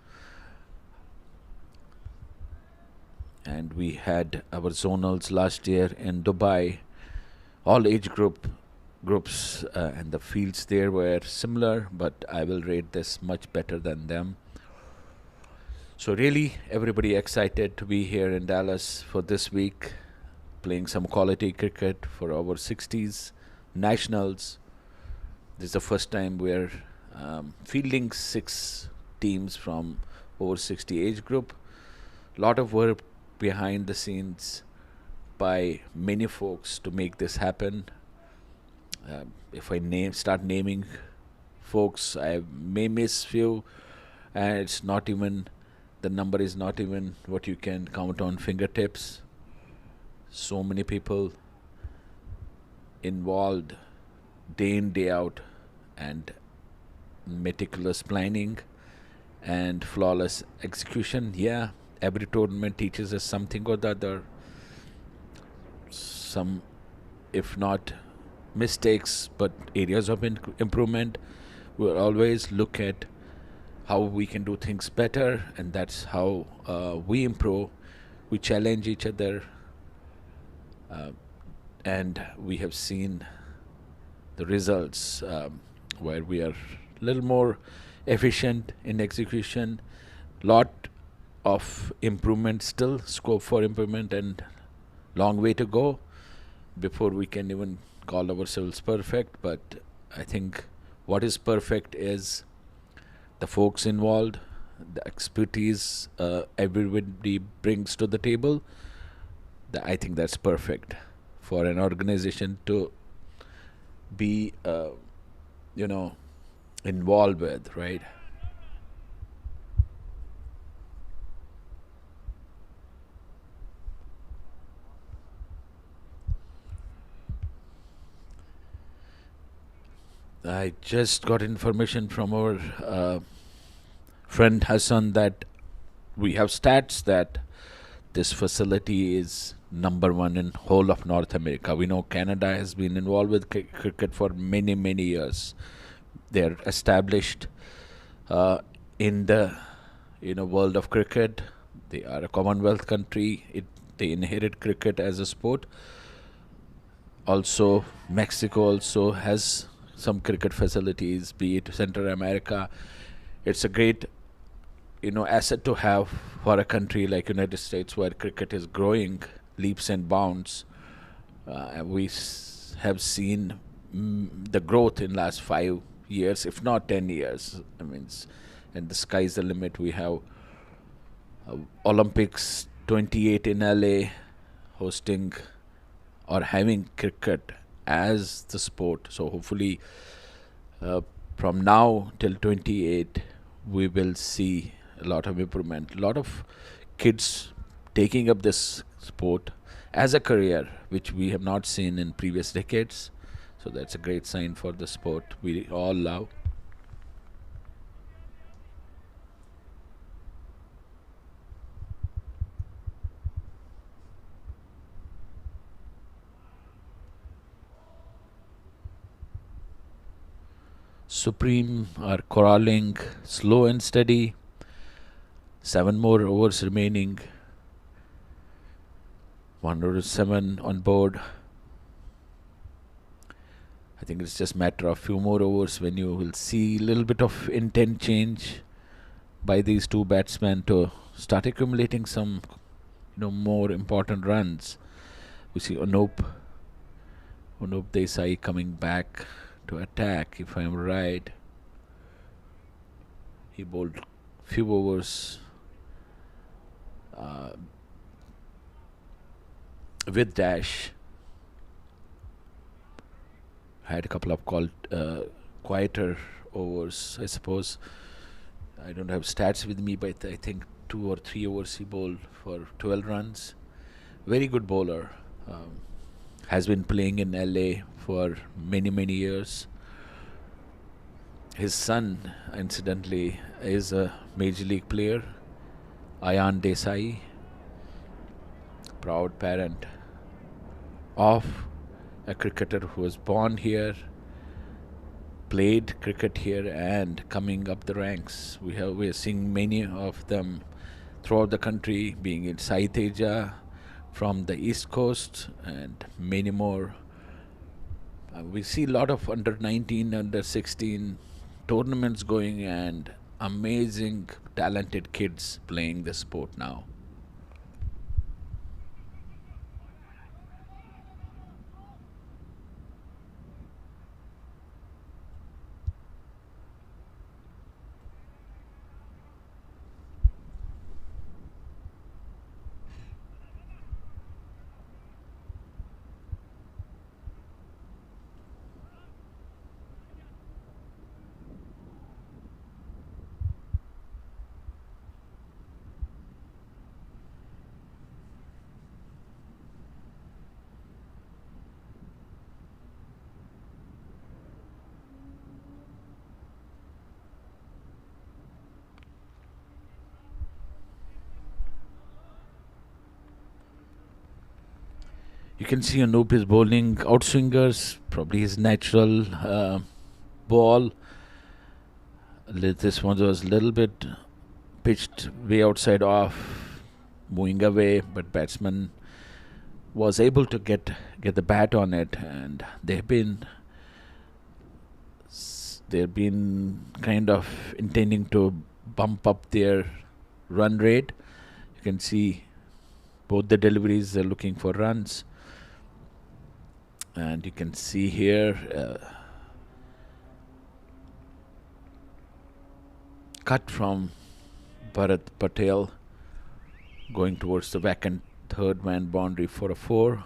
And we had our zonals last year in Dubai. All age groups and the fields there were similar, but I will rate this much better than them. So really, everybody excited to be here in Dallas for this week, playing some quality cricket for our 60s nationals. This is the first time we're fielding 6 teams from over 60 age group. Lot of work behind the scenes by many folks to make this happen. If I start naming folks, I may miss few. and it's not even, the number is not even what you can count on fingertips. So many people involved day in, day out, and meticulous planning and flawless execution. Yeah, every tournament teaches us something or the other. Some, if not mistakes, but areas of improvement. We'll always look at how we can do things better, and that's how we improve. We challenge each other, and we have seen the results, where we are a little more efficient in execution. Lot of improvement still, scope for improvement, and long way to go before we can even call ourselves perfect. But I think what is perfect is the folks involved, the expertise everybody brings to the table. I think that's perfect for an organization to be, involved with, right? I just got information from our friend Hassan that we have stats that this facility is number one in whole of North America. We know Canada has been involved with cricket for many, many years. They're established in the world of cricket. They are a Commonwealth country. They inherit cricket as a sport. Also, Mexico also has some cricket facilities, be it Central America. It's a great asset to have for a country like United States, where cricket is growing leaps and bounds. And we have seen the growth in last 5 years, if not 10 years. I mean, and the sky's the limit. We have Olympics 28 in LA hosting or having cricket as the sport. So hopefully from now till 28, we will see a lot of improvement. A lot of kids taking up this sport as a career, which we have not seen in previous decades. So that's a great sign for the sport we all love. Supreme are corralling, slow and steady. 7 more overs remaining. 107 on board. I think it's just a matter of few more overs when you will see a little bit of intent change by these two batsmen to start accumulating some more important runs. We see Anup Desai coming back to attack, if I am right. He bowled few overs with dash. Had a couple of quieter overs, I suppose. I don't have stats with me, but I think 2 or 3 overs he bowled for 12 runs. Very good bowler. Has been playing in LA for many, many years. His son, incidentally, is a major league player, Ayan Desai, proud parent of a cricketer who was born here, played cricket here, and coming up the ranks. We are seeing many of them throughout the country, being in Sai Teja from the East Coast, and many more. We see a lot of under 19, under 16 tournaments going, and amazing, talented kids playing the sport now. You can see Anup is bowling outswingers, probably his natural ball. This one was a little bit pitched way outside off, moving away, but batsman was able to get the bat on it, and they've been kind of intending to bump up their run rate. You can see both the deliveries, they're looking for runs, and you can see here cut from Bharat Patel going towards the vacant third man boundary for a 4.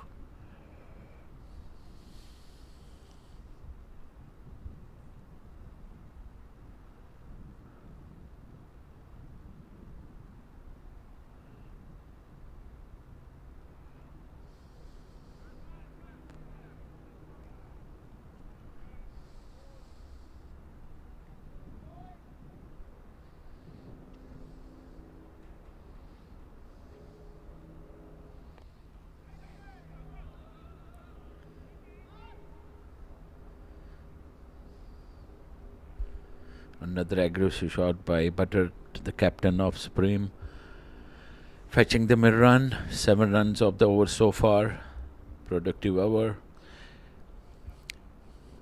Another aggressive shot by Butter, the captain of Supreme, fetching them a run. 7 runs of the over so far. Productive over.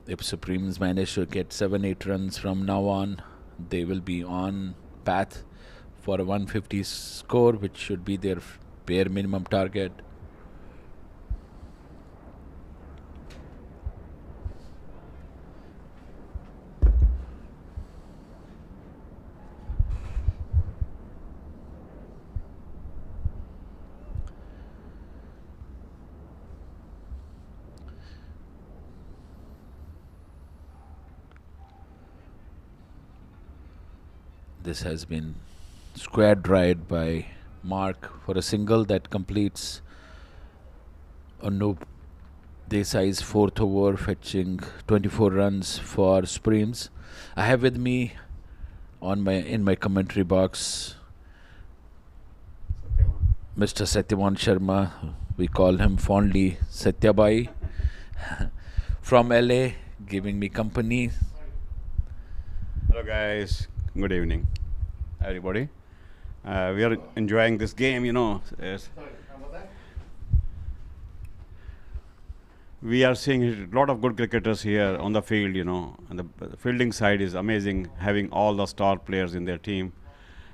If Supremes manage to get 7-8 runs from now on, they will be on path for a 150 score, which should be their bare minimum target. This has been square dried by Mark for a single that completes Anup Desai's 4th over, fetching 24 runs for Supremes. I have with me in my commentary box Mr. Satyavan Sharma. We call him fondly Satyabai from LA, giving me company. Hello guys, good evening everybody. We are enjoying this game, yes. We are seeing a lot of good cricketers here on the field, and the fielding side is amazing, having all the star players in their team.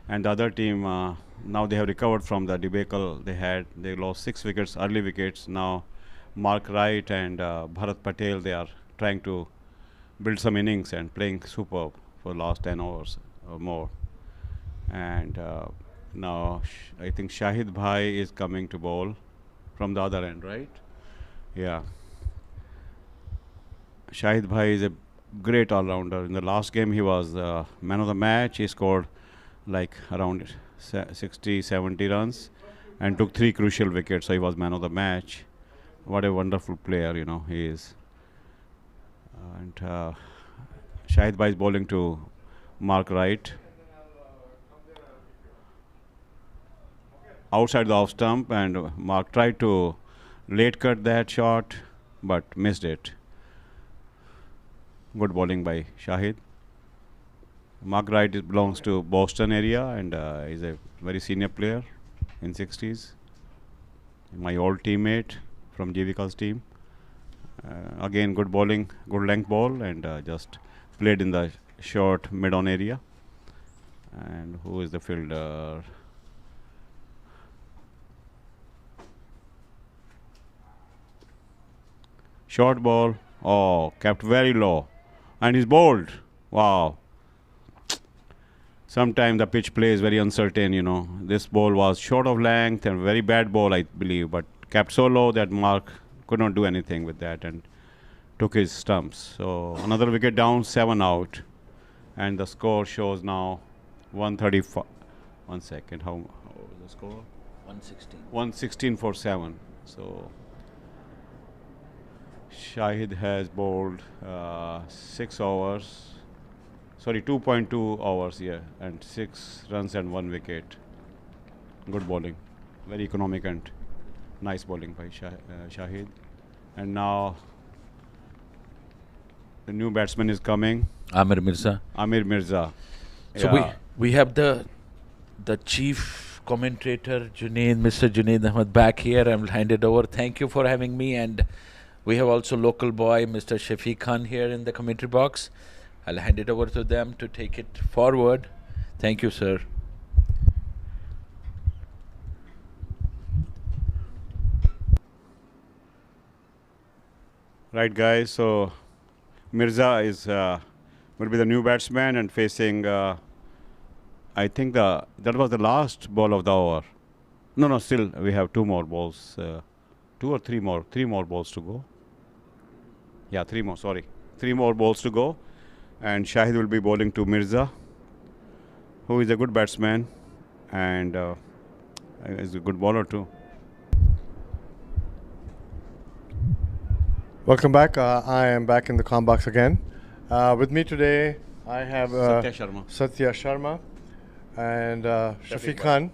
And the other team, now they have recovered from the debacle they had. They lost 6 wickets, early wickets. Now Mark Wright and Bharat Patel, they are trying to build some innings and playing superb for the last 10 overs or more. And now I think Shahid Bhai is coming to bowl from the other end, right? Yeah. Shahid Bhai is a great all-rounder. In the last game, he was man of the match. He scored like around 60, 70 runs and took 3 crucial wickets. So he was man of the match. What a wonderful player, he is. And Shahid Bhai is bowling to Mark Wright. Outside the off stump, and Mark tried to late cut that shot, but missed it. Good bowling by Shahid. Mark Wright belongs to Boston area and is a very senior player in 60s. My old teammate from JVK's team. Again, good bowling, good length ball, and just played in the short mid-on area. And who is the fielder? Short ball. Oh, kept very low. And he's bowled. Wow. Sometimes the pitch play is very uncertain, This ball was short of length and very bad ball, I believe, but kept so low that Mark could not do anything with that and took his stumps. So another wicket down, 7 out. And the score shows now 135. 1 second. How was the score? 116. 116 for 7. So Shahid has bowled 6 overs. Sorry, 2.2 overs here, and 6 runs and 1 wicket. Good bowling, very economic and Nice bowling by Shahid. And now the new batsman is coming, Amir Mirza. Amir Mirza. So we have the chief commentator Mr. Junaid Ahmed back here. I'm handed over. Thank you for having me. And we have also local boy Mr. Shafiq Khan here in the commentary box. I'll hand it over to them to take it forward. Thank you, sir. Right, guys. So Mirza is will be the new batsman and facing. I think that was the last ball of the over. No, still we have two more balls, 2 or 3 more, 3 more balls to go. Yeah, 3 more. Sorry, 3 more balls to go, and Shahid will be bowling to Mirza, who is a good batsman and is a good bowler too. Welcome back. I am back in the comm box again. With me today, I have Satya Sharma and Shafiq Khan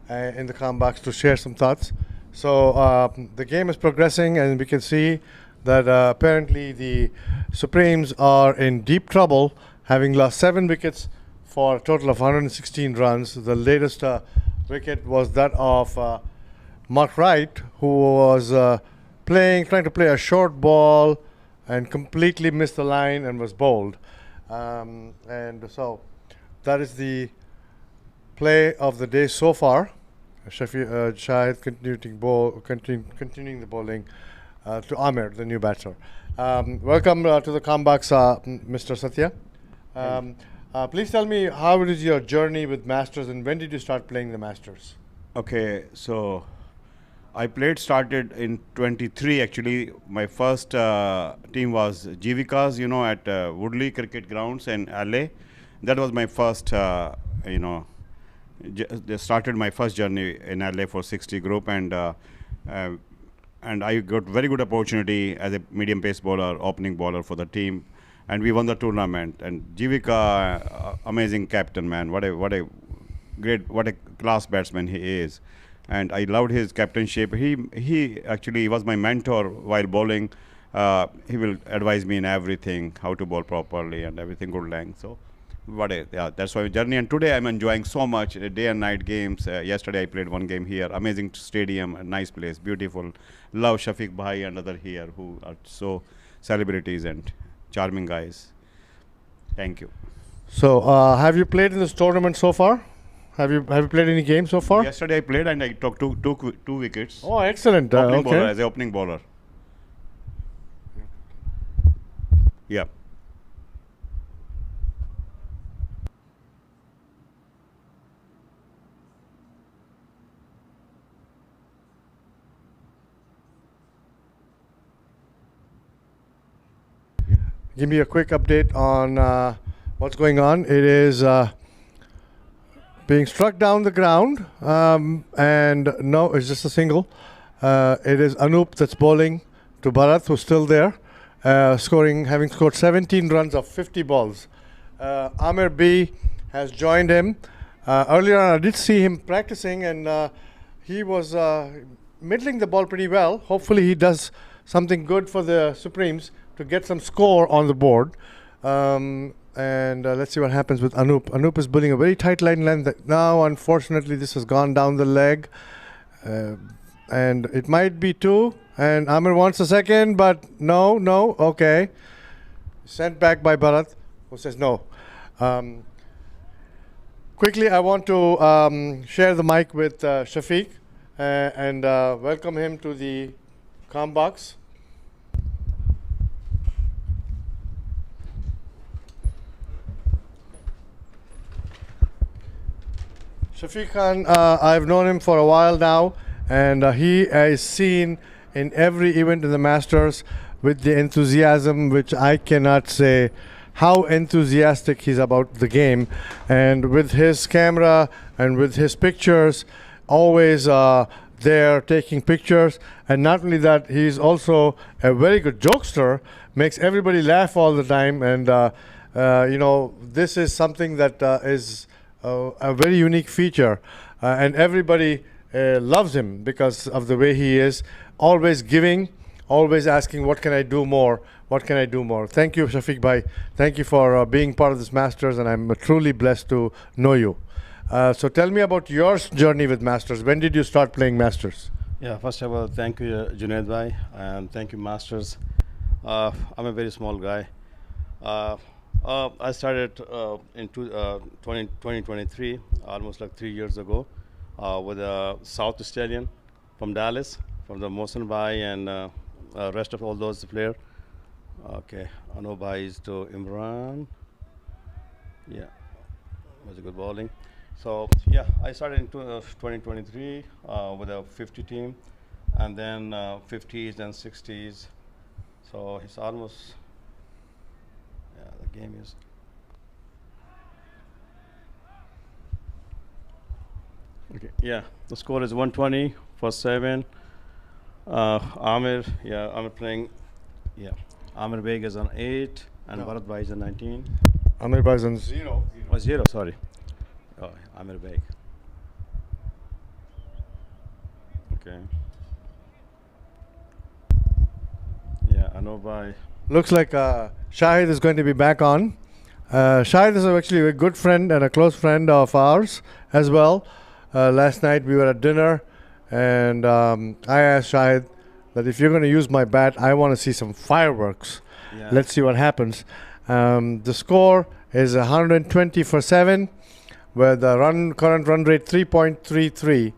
in the comm box to share some thoughts. So the game is progressing, and we can see that apparently the Supremes are in deep trouble, having lost 7 wickets for a total of 116 runs. The latest wicket was that of Mark Wright, who was trying to play a short ball and completely missed the line and was bowled. And so that is the play of the day so far. Shahid continuing the bowling to Amir, the new batter. Welcome to the comm box, Mr. Satya. Please tell me, how is your journey with Masters, and when did you start playing the Masters? Okay, so I started in 23 actually. My first team was Jivikas, at Woodley Cricket Grounds in LA. That was my first, they started my first journey in LA for 60 group, and I got very good opportunity as a medium pace bowler, opening bowler for the team, and we won the tournament. And Jivika, amazing captain, man. What a class batsman he is. And I loved his captainship. He actually was my mentor while bowling. He will advise me in everything, how to bowl properly and everything, good length. So that's my journey. And today I'm enjoying so much day and night games. Yesterday I played 1 game here. Amazing stadium, a nice place, beautiful. Love Shafiq Bhai and other here who are so celebrities and charming guys. Thank you. So have you played in this tournament so far? Have you played any games so far? Yesterday I played and I took two wickets. Oh, excellent. Bowler, as an opening bowler. Yeah. Give me a quick update on what's going on. It is being struck down the ground, and no, it's just a single. It is Anup that's bowling to Bharat, who's still there, having scored 17 runs of 50 balls. Amir B has joined him. Earlier on, I did see him practicing, and he was middling the ball pretty well. Hopefully he does something good for the Supremes to get some score on the board. And let's see what happens with Anup. Anup is bowling a very tight line length. Now, unfortunately, this has gone down the leg. And it might be 2. And Amir wants a second, but no, okay. Sent back by Bharat, who says no. Quickly, I want to share the mic with Shafiq and welcome him to the comm box. Shafiq Khan, I've known him for a while now, and he is seen in every event in the Masters with the enthusiasm, which I cannot say how enthusiastic he's about the game, and with his camera and with his pictures, always there taking pictures. And not only that, he's also a very good jokester, makes everybody laugh all the time, and this is something that is a very unique feature, and everybody loves him because of the way he is, always giving, always asking, what can I do more? What can I do more? Thank you, Shafiq Bhai. Thank you for being part of this Masters, and I'm truly blessed to know you. So tell me about your journey with Masters. When did you start playing Masters? Yeah, first of all, thank you, Junaid Bhai, and thank you, Masters. I'm a very small guy. I started in 2023, almost like 3 years ago, with South Australian from Dallas, from the Mohsen Bhai and rest of all those players. Okay, Anu Bhai is to Imran. Yeah, was a good bowling. So yeah, I started in 2023 with a 50 team, and then 50s and 60s. So it's almost, yeah, the game is. Okay, yeah, the score is 120 for 7. Amir, yeah, Amir playing, yeah. Amir Beg is on 8, and Bharat Bhai is on 19. Amir Bhai is on 0. Oh, 0, sorry. Oh, Amir Beg. Okay. Yeah, Anu Bhai. Looks like Shahid is going to be back on. Shahid is actually a good friend and a close friend of ours as well. Last night we were at dinner, and I asked Shahid that if you're going to use my bat, I want to see some fireworks. Yeah. Let's see what happens. The score is 120 for 7, with the current run rate 3.33.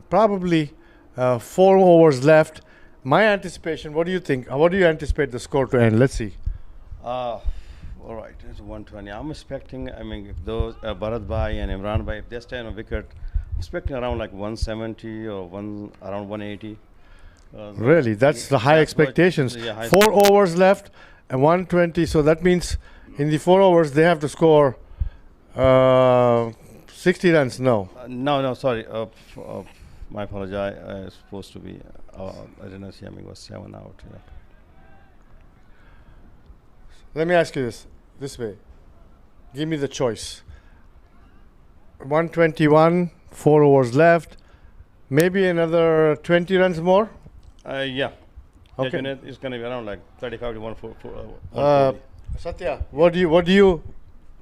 Probably 4 overs left. My anticipation, what do you think? What do you anticipate the score to end? Let's see. All right, it's 120. I'm expecting, I mean, if those Bharat Bhai and Imran Bhai, if they stay on a wicket, I'm expecting around like 170 or around 180. Really? That's the high expectations. Yeah, high 4 overs left and 120. So that means in the 4 overs they have to score 60 runs. No. No, sorry. My apology. I was supposed to be. I didn't see. I mean, it was 7 out. Yeah. Let me ask you this way. Give me the choice. 121, 4 overs left. Maybe another 20 runs more. Yeah. Okay. Yeah, it's going to be around like 35 to 140. Satya, what do you?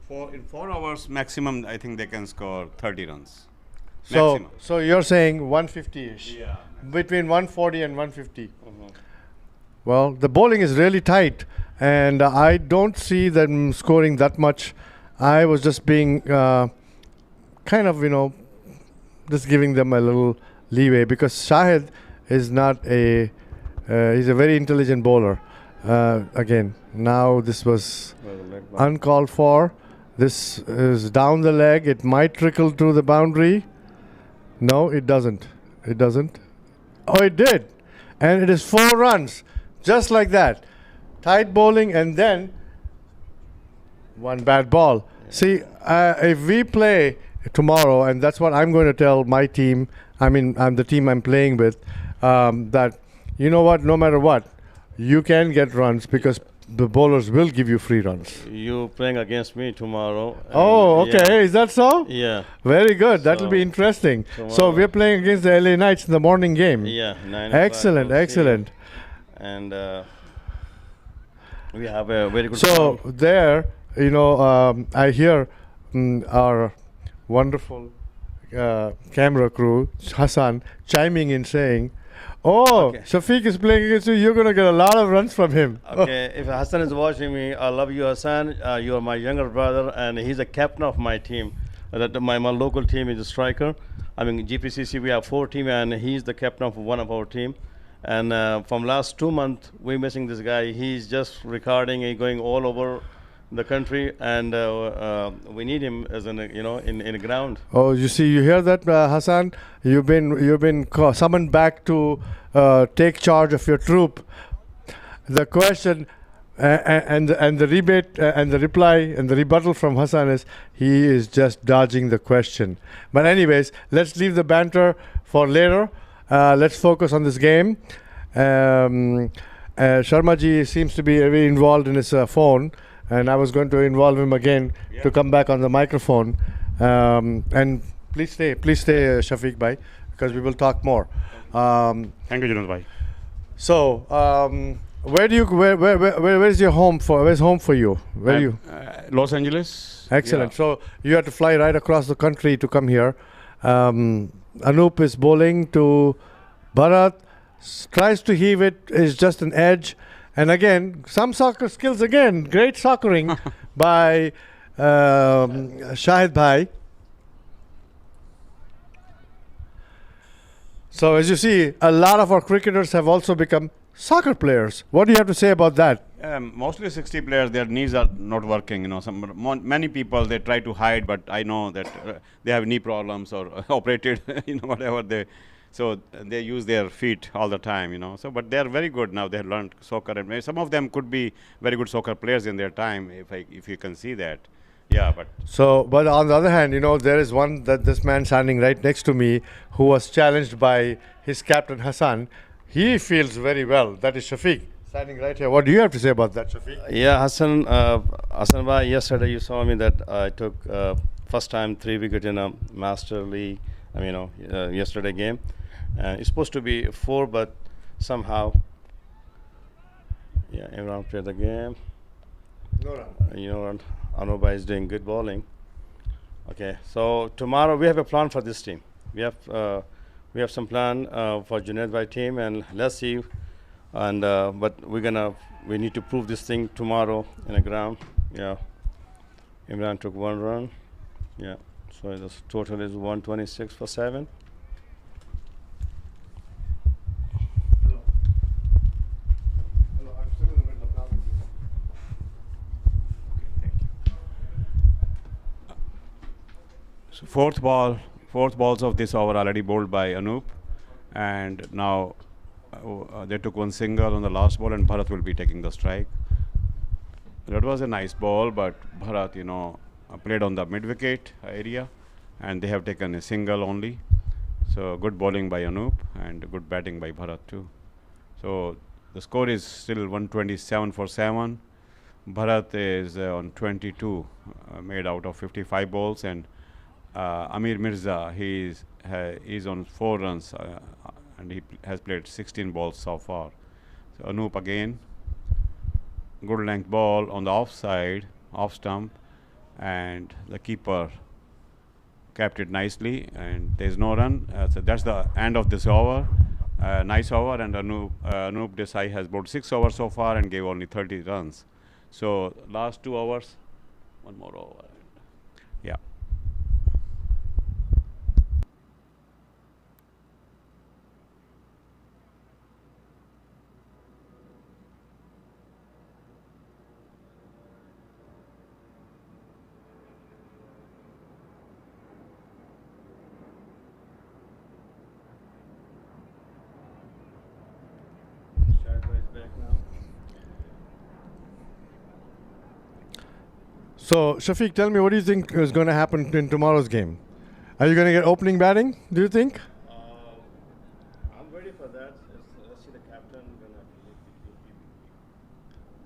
In 4 hours maximum, I think they can score 30 runs. So Maximum. so you're saying 150ish. Yeah. Between 140 and 150. Well, the bowling is really tight, and I don't see them scoring that much. I was just being kind of, just giving them a little leeway, because Shahid is not he's a very intelligent bowler. Again, now this was uncalled for. This is down the leg. It might trickle to the boundary. No, it doesn't. It doesn't. Oh, it did. And it is 4 runs. Just like that. Tight bowling, and then 1 bad ball. See, if we play tomorrow, and that's what I'm going to tell my team, I'm the team I'm playing with, that, you know what, no matter what, you can get runs, because the bowlers will give you free runs. You playing against me tomorrow. Oh, okay. Yeah. Is that so? Yeah. Very good. That'll be interesting. So tomorrow. we're playing against the LA Knights in the morning game. Yeah. 9 Excellent, o'clock, excellent. And we have a very good. So ground. there, I hear our wonderful camera crew, Hassan, chiming in saying, "Oh, Okay. Shafiq is playing against you. You're going to get a lot of runs from him." Okay, if Hassan is watching me, I love you, Hassan. You are my younger brother, and he's a captain of my team. My local team is a striker. GPCC, we have 4 teams, and he's the captain of one of our team. And from last 2 months, we're missing this guy. He's just recording and going all over the country, and we need him as in the ground. Oh, you hear that, Hassan? You've been summoned back to take charge of your troop. The question and the rebate and the reply and the rebuttal from Hassan is he is just dodging the question. But anyways, let's leave the banter for later. Let's focus on this game. Sharmaji seems to be very involved in his phone, and I was going to involve him again to come back on the microphone. And Please stay, Shafiq bhai, because we will talk more. Thank you, Junaid bhai. So, where's your home for? Where's home for you? Where you? Los Angeles. Excellent. Yeah. So you have to fly right across the country to come here. Anup is bowling to Bharat. Tries to heave it. Is just an edge. And again, some soccer skills again. Great soccering by Shahid bhai. So as you see, a lot of our cricketers have also become soccer players. What do you have to say about that? Mostly 60 players, their knees are not working. Many people, they try to hide, but I know that they have knee problems or operated, whatever so they use their feet all the time, So, but they are very good now. They have learned soccer, and maybe some of them could be very good soccer players in their time, if you can see that. Yeah, but But on the other hand, there is one that this man standing right next to me who was challenged by his captain Hassan. He feels very well. That is Shafiq standing right here. What do you have to say about that, Shafiq? Yeah, Hassan bhai, yesterday you saw me that I took first time 3 wicket in a Master League. Yesterday game. It's supposed to be 4, but somehow, Imran played the game. No run. Anubai is doing good bowling. Okay, so tomorrow we have a plan for this team. We have some plan for Junaid bhai team, and let's see. And but we need to prove this thing tomorrow in the ground. Yeah, Imran took 1 run. Yeah, so the total is 126 for 7. So fourth balls of this over already bowled by Anup, and now they took 1 single on the last ball, and Bharat will be taking the strike. That was a nice ball, but Bharat, played on the mid-wicket area, and they have taken a single only. So good bowling by Anup and good batting by Bharat too. So the score is still 127 for 7. Bharat is on 22, made out of 55 balls, and Amir Mirza, he is on 4 runs, and he has played 16 balls so far. So Anup again, good length ball on the offside, off stump, and the keeper kept it nicely, and there is no run. So that's the end of this over. Nice over, and Anup Desai has bowled 6 overs so far and gave only 30 runs. So last 2 overs, 1 more over. Yeah. So, Shafiq, tell me, what do you think is going to happen in tomorrow's game? Are you going to get opening batting, do you think? I'm ready for that. Let's see the captain.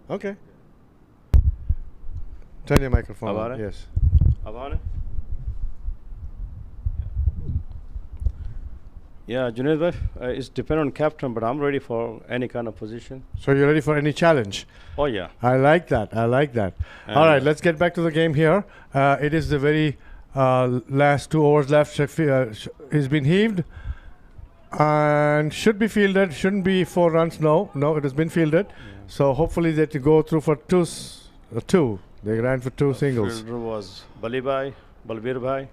Okay. Turn your microphone on. Abare? Yes. Abane? Yeah, Junaid bhai, it's depend on captain, but I'm ready for any kind of position. So you're ready for any challenge? Oh yeah. I like that. All right, let's get back to the game here. It is the very last 2 overs left. He's been heaved and should be fielded. Shouldn't be 4 runs. No, it has been fielded. Yeah. So hopefully they go through for 2. They ran for 2 singles. Fielder was Balbir bhai.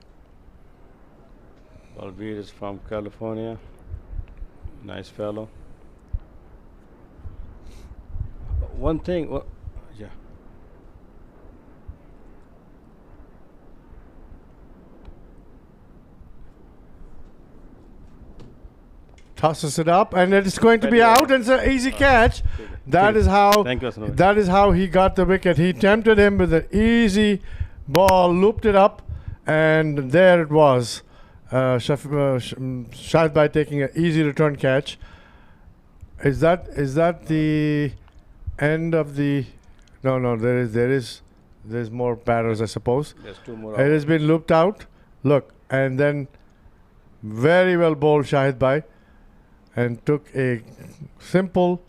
Balbir is from California. Nice fellow. One thing, yeah. Tosses it up, and it's going to be out, and it's an easy catch. That is how. Thank you, that is how he got the wicket. He tempted him with an easy ball, looped it up, and there it was. Shahid bhai taking an easy return catch. Is that the end of the? No. There's more batters, I suppose. There's 2 more. It has been looped out. Look, and then very well bowled Shahid Bhai, and took a simple,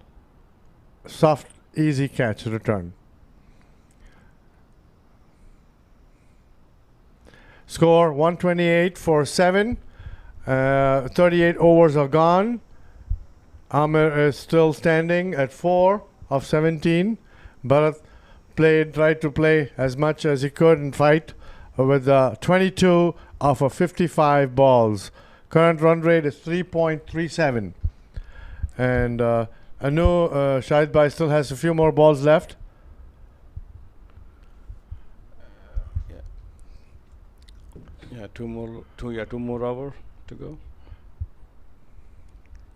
soft, easy catch return. Score 128 for 7. 38 overs are gone. Amir is still standing at 4 of 17. Bharat tried to play as much as he could and fight with 22 of 55 balls. Current run rate is 3.37. And Anu Shahid Bhai still has a few more balls left. Yeah, two more hour to go.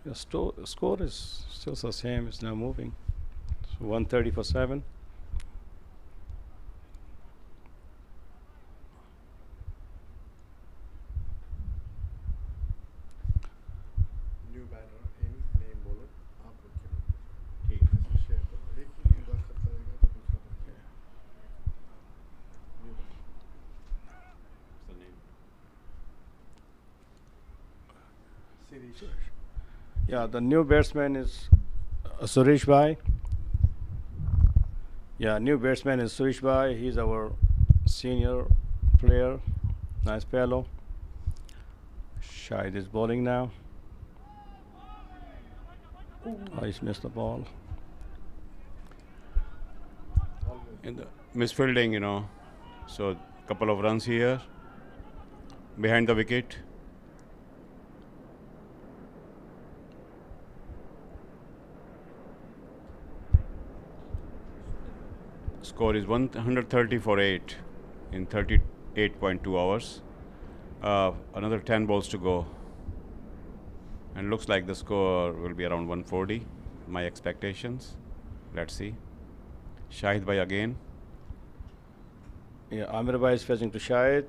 The score is still the same. It's now moving. So 130 for 7. New batter in name bowler. Yeah, the new batsman is Suresh Bhai. Yeah, new batsman is Suresh Bhai. He's our senior player. Nice fellow. Shahid is bowling now. Oh, he's missed the ball. In the misfielding, so couple of runs here behind the wicket. Score is 130 for 8 in 38.2 hours. Another 10 balls to go. And looks like the score will be around 140. My expectations. Let's see. Shahid Bhai again. Yeah, Amir Bhai is facing to Shahid.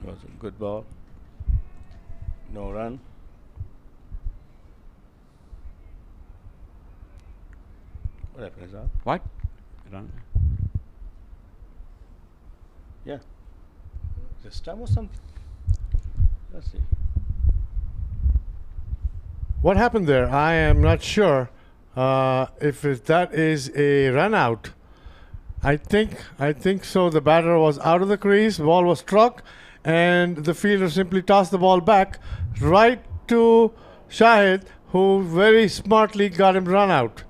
Was a good ball. No run. What happened is that? What? Run. Yeah. This time or something? Let's see. What happened there? I am not sure if that is a run out. I think so. The batter was out of the crease, the ball was struck, and the fielder simply tossed the ball back right to Shahid, who very smartly got him run out.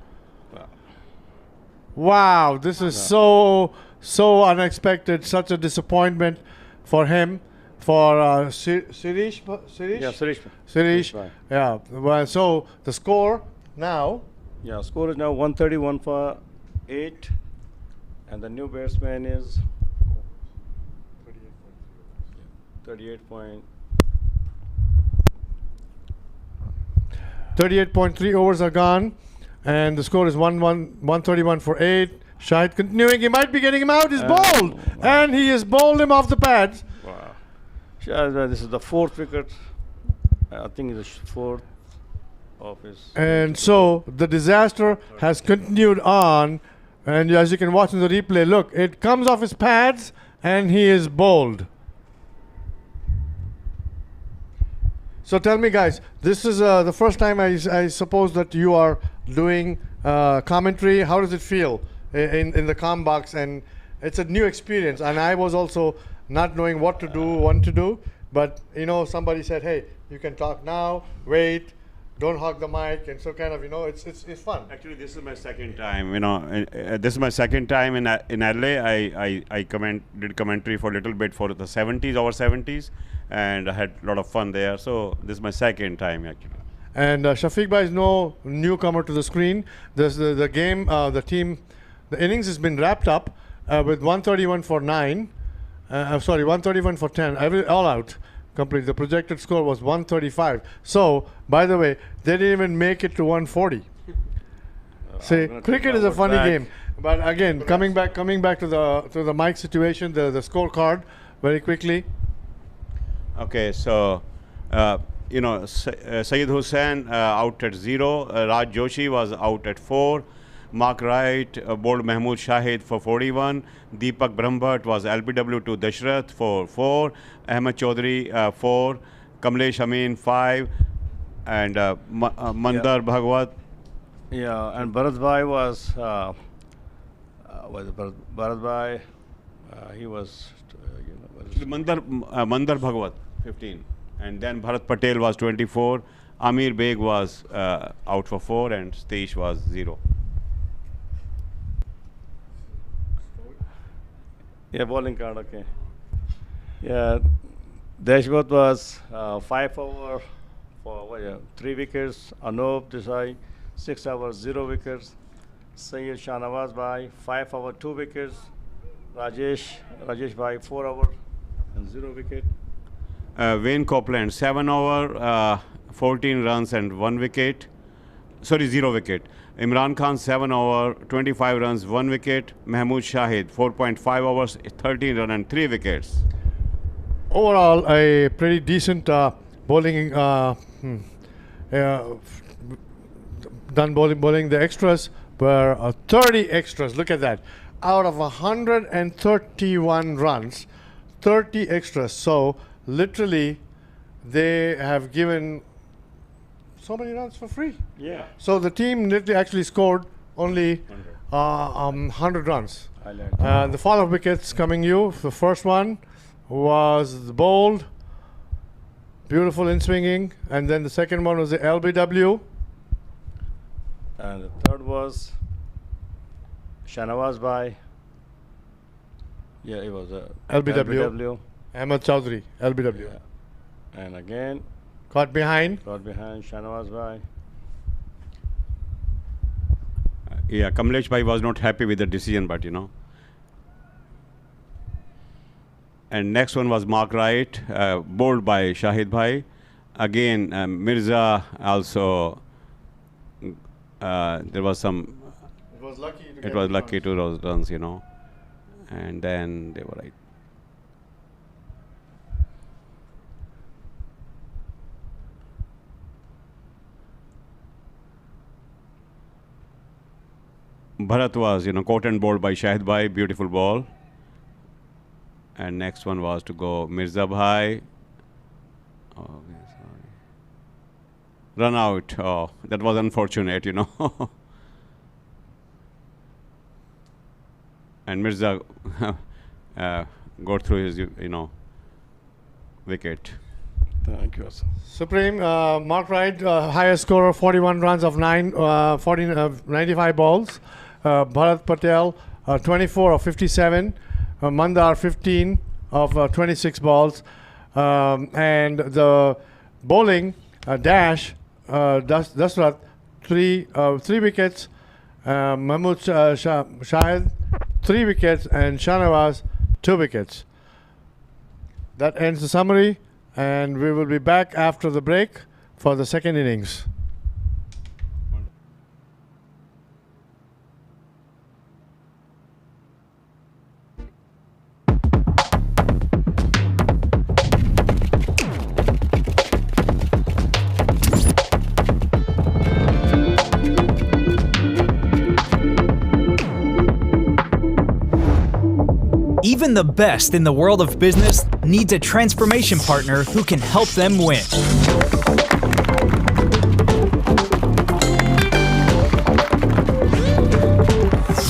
Wow, this is so unexpected, such a disappointment for him, for Sirish? Yeah, Suresh. Sirish, yeah. Well, so the score now? Yeah, score is now 131 for 8, and the new batsman is 38 point. 38.3 overs are gone, and the score is 131 for 8. Shahid continuing, he might be getting him out, he's bowled, and he has bowled him off the pads. Wow. Shahid, this is the 4th wicket. I think it's the 4th of his. And so the disaster has continued on, and as you can watch in the replay, look, it comes off his pads, and he is bowled. So tell me, guys, this is the first time I suppose that you are doing commentary. How does it feel in the comm box? And it's a new experience. And I was also not knowing what to do, when to do. But, somebody said, hey, you can talk now, wait, don't hog the mic. And so kind of, it's fun. Actually, this is my second time. This is my second time in LA. I did commentary for a little bit for the 70s, over 70s. And I had a lot of fun there. So this is my second time actually. And Shafiq Bhai is no newcomer to the screen. The game, the innings has been wrapped up with 131 for 9. 131 for 10. All out complete. The projected score was 135. So, by the way, they didn't even make it to 140. See, cricket is a funny game. But again, coming back to the mic situation, the scorecard very quickly. Okay, so Sayyid Hussain out at 0, Raj Joshi was out at 4, Mark Wright bowled Mahmood Shahid for 41. Deepak Brahmbhatt was LBW to Dashrath for 4. Ahmed Chaudhary 4. Kamlesh Amin 5. And Mandar Bhagwat. Yeah, and Bharat Bhai was Bharat Bhai? He was, Mandar Bhagwat 15. And then Bharat Patel was 24. Amir Beg was out for 4 and Satish was 0. Yeah, bowling card, okay. Yeah, Deshmukh was 5 over for 3 wickets. Anup Desai 6 overs 0 wickets. Sayyid Shanovas Bhai 5 over 2 wickets. Rajesh Bhai 4 over and 0 wicket. Wayne Copeland 7 over 14 runs and 1 wicket. Sorry, 0 wicket. Imran Khan 7 over 25 runs, 1 wicket. Mahmood Shahid 4.5 overs, 13 runs and 3 wickets. Overall, a pretty decent bowling. Done bowling. The extras were 30 extras. Look at that. Out of 131 runs, 30 extras. So literally, they have given so many runs for free. Yeah. So the team literally actually scored only 100 runs. I learned. The follow-up wickets coming you. The first one was the bowled, beautiful in swinging, and then the second one was the LBW. And the third was Shanovas Bhai. Yeah, it was a LBW. Ahmed Chaudhary, LBW. Yeah. And again, Caught behind. Shanovas Bhai. Yeah, Kamlesh Bhai was not happy with the decision, but And next one was Mark Wright, bowled by Shahid Bhai. Again, Mirza also, there was some. It was lucky to those runs, And then they were right. Bharat was, caught and bowled by Shahid Bhai, beautiful ball. And next one was to go Mirza Bhai. Oh, sorry. Run out. Oh, that was unfortunate, And Mirza got through his, wicket. Thank you. Supreme, Mark Wright, highest scorer, 41 runs of 95 balls. Bharat Patel, 24 of 57. Mandar, 15 of 26 balls. And the bowling, Dash, Dashrath, 3 wickets. Mahmood Shahid, 3 wickets. And Shanovas, 2 wickets. That ends the summary. And we will be back after the break for the second innings. Even the best in the world of business needs a transformation partner who can help them win.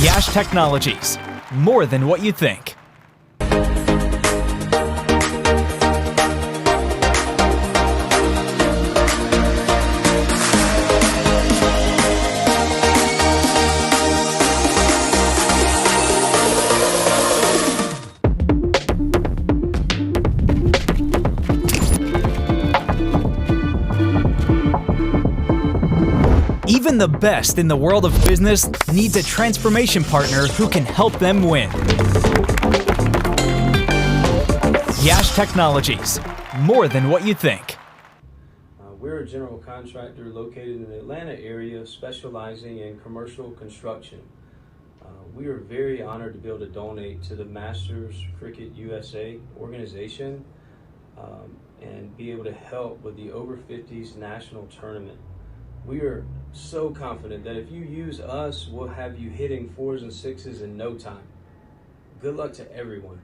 Yash Technologies, more than what you think. Even the best in the world of business needs a transformation partner who can help them win. Yash Technologies, more than what you think. We're a general contractor located in the Atlanta area specializing in commercial construction. We are very honored to be able to donate to the Masters Cricket USA organization and be able to help with the Over 50s national tournament. We are so confident that if you use us, we'll have you hitting 4s and 6s in no time. Good luck to everyone.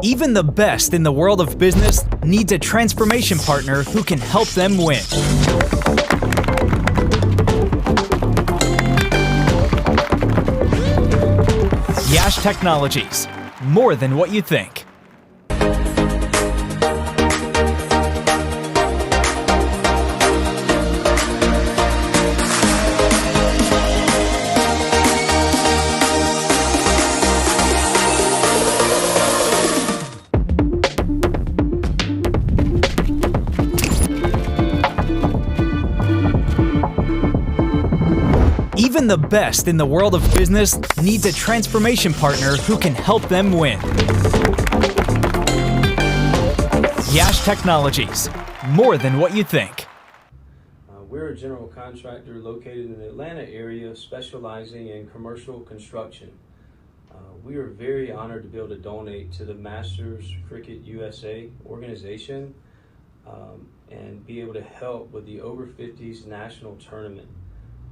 Even the best in the world of business needs a transformation partner who can help them win. Yash Technologies, more than what you think. Even the best in the world of business needs a transformation partner who can help them win. Yash Technologies, more than what you think. We're a general contractor located in the Atlanta area specializing in commercial construction. We are very honored to be able to donate to the Masters Cricket USA organization and be able to help with the Over 50s national tournament.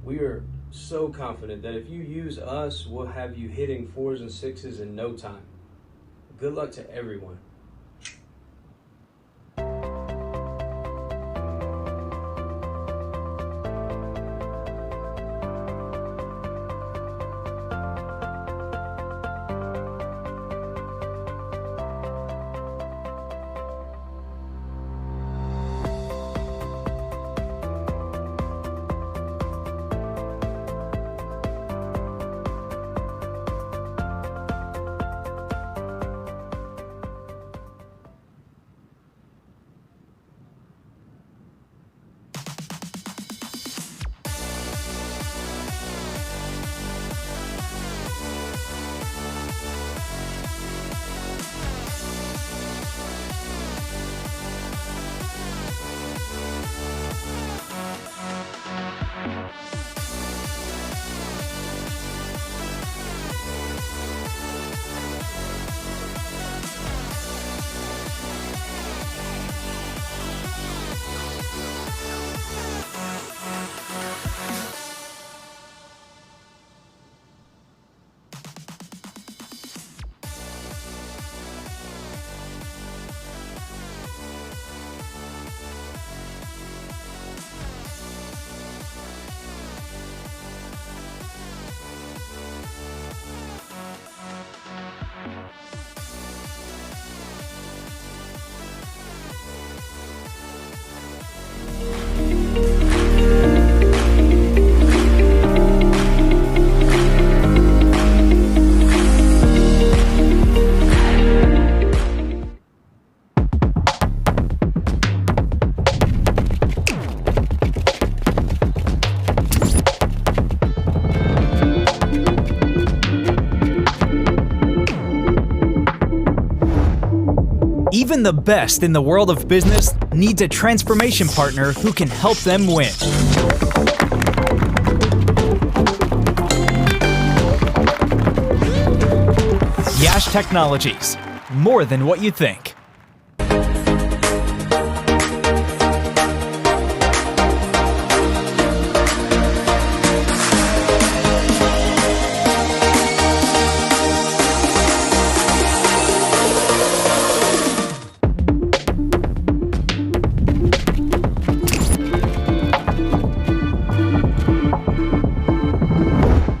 We are so confident that if you use us, we'll have you hitting 4s and 6s in no time. Good luck to everyone. Even the best in the world of business needs a transformation partner who can help them win. Yash Technologies, more than what you think.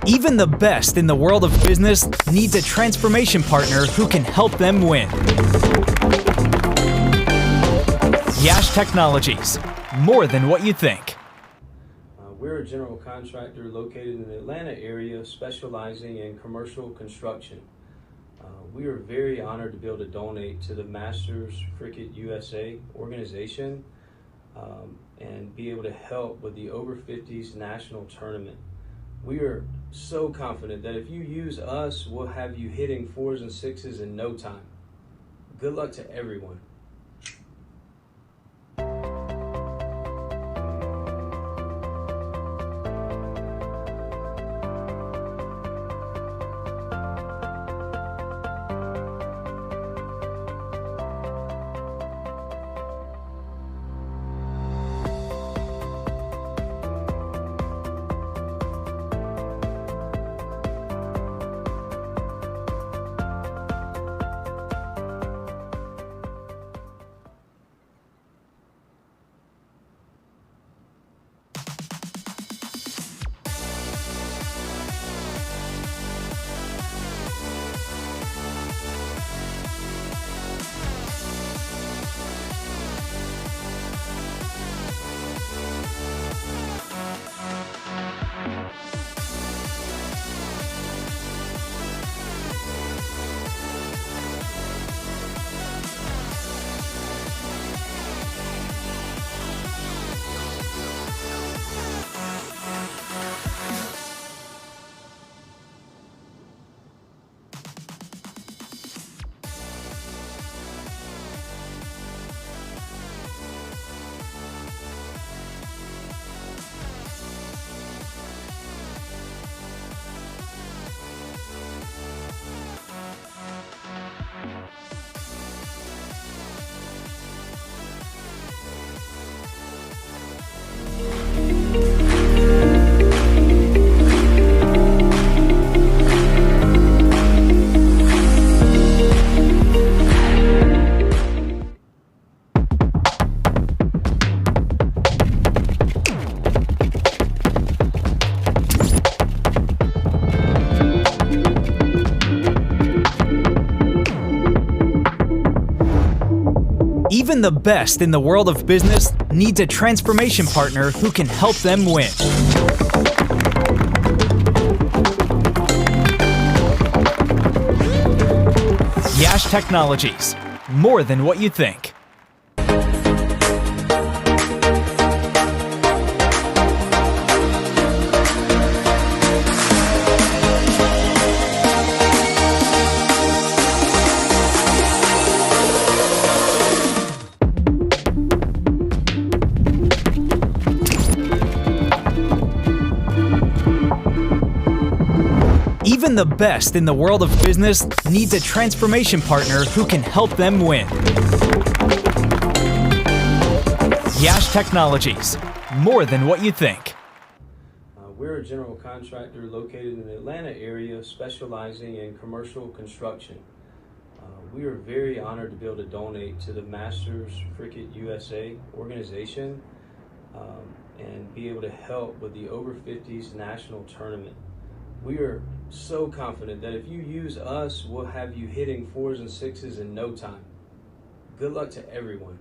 Even the best in the world of business needs a transformation partner who can help them win. Yash Technologies, more than what you think. We're a general contractor located in the Atlanta area specializing in commercial construction. We are very honored to be able to donate to the Masters Cricket USA organization and be able to help with the Over 50s national tournament. We are so confident that if you use us, we'll have you hitting 4s and 6s in no time. Good luck to everyone. Even the best in the world of business needs a transformation partner who can help them win. Yash Technologies, more than what you think. Even the best in the world of business needs a transformation partner who can help them win. Yash Technologies, more than what you think. We're a general contractor located in the Atlanta area specializing in commercial construction. We are very honored to be able to donate to the Masters Cricket USA organization and be able to help with the Over 50s national tournament. We are so confident that if you use us, we'll have you hitting 4s and 6s in no time. Good luck to everyone.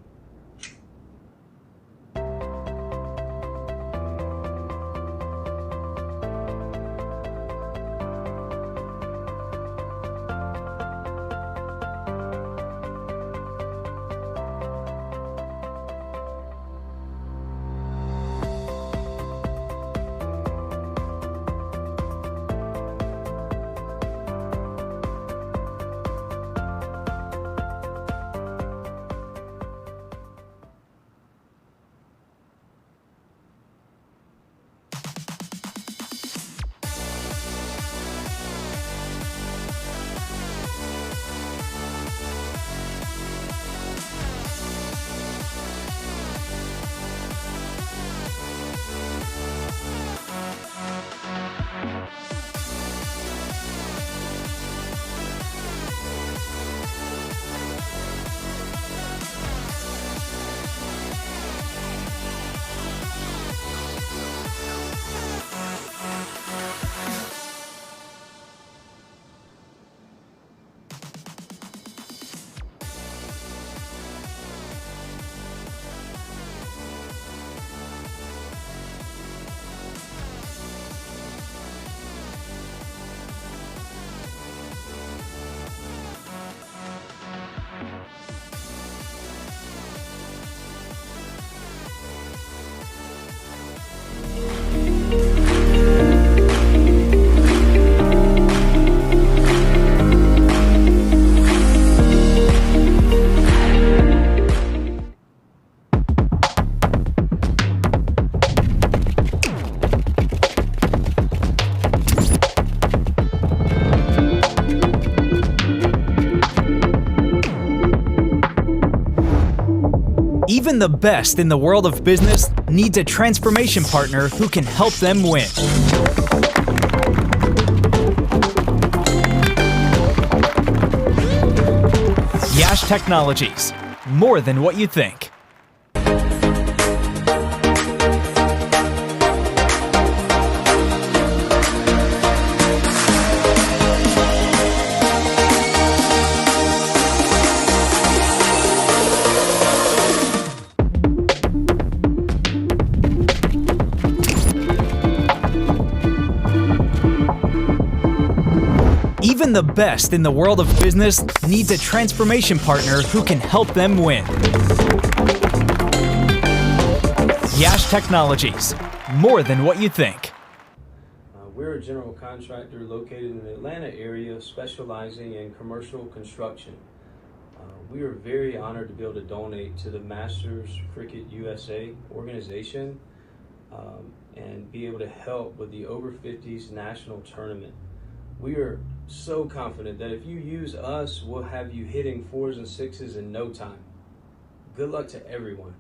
Even the best in the world of business needs a transformation partner who can help them win. Yash Technologies, more than what you think. Even the best in the world of business needs a transformation partner who can help them win. Yash Technologies, more than what you think. We're a general contractor located in the Atlanta area specializing in commercial construction. We are very honored to be able to donate to the Masters Cricket USA organization and be able to help with the Over 50s national tournament. We are so confident that if you use us, we'll have you hitting 4s and 6s in no time. Good luck to everyone.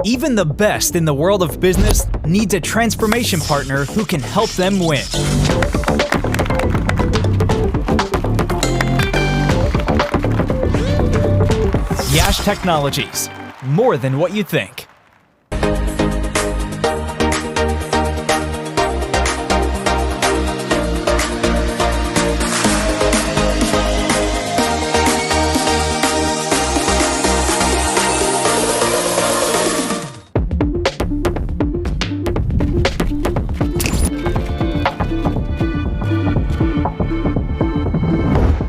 Even the best in the world of business needs a transformation partner who can help them win. Yash Technologies, more than what you think.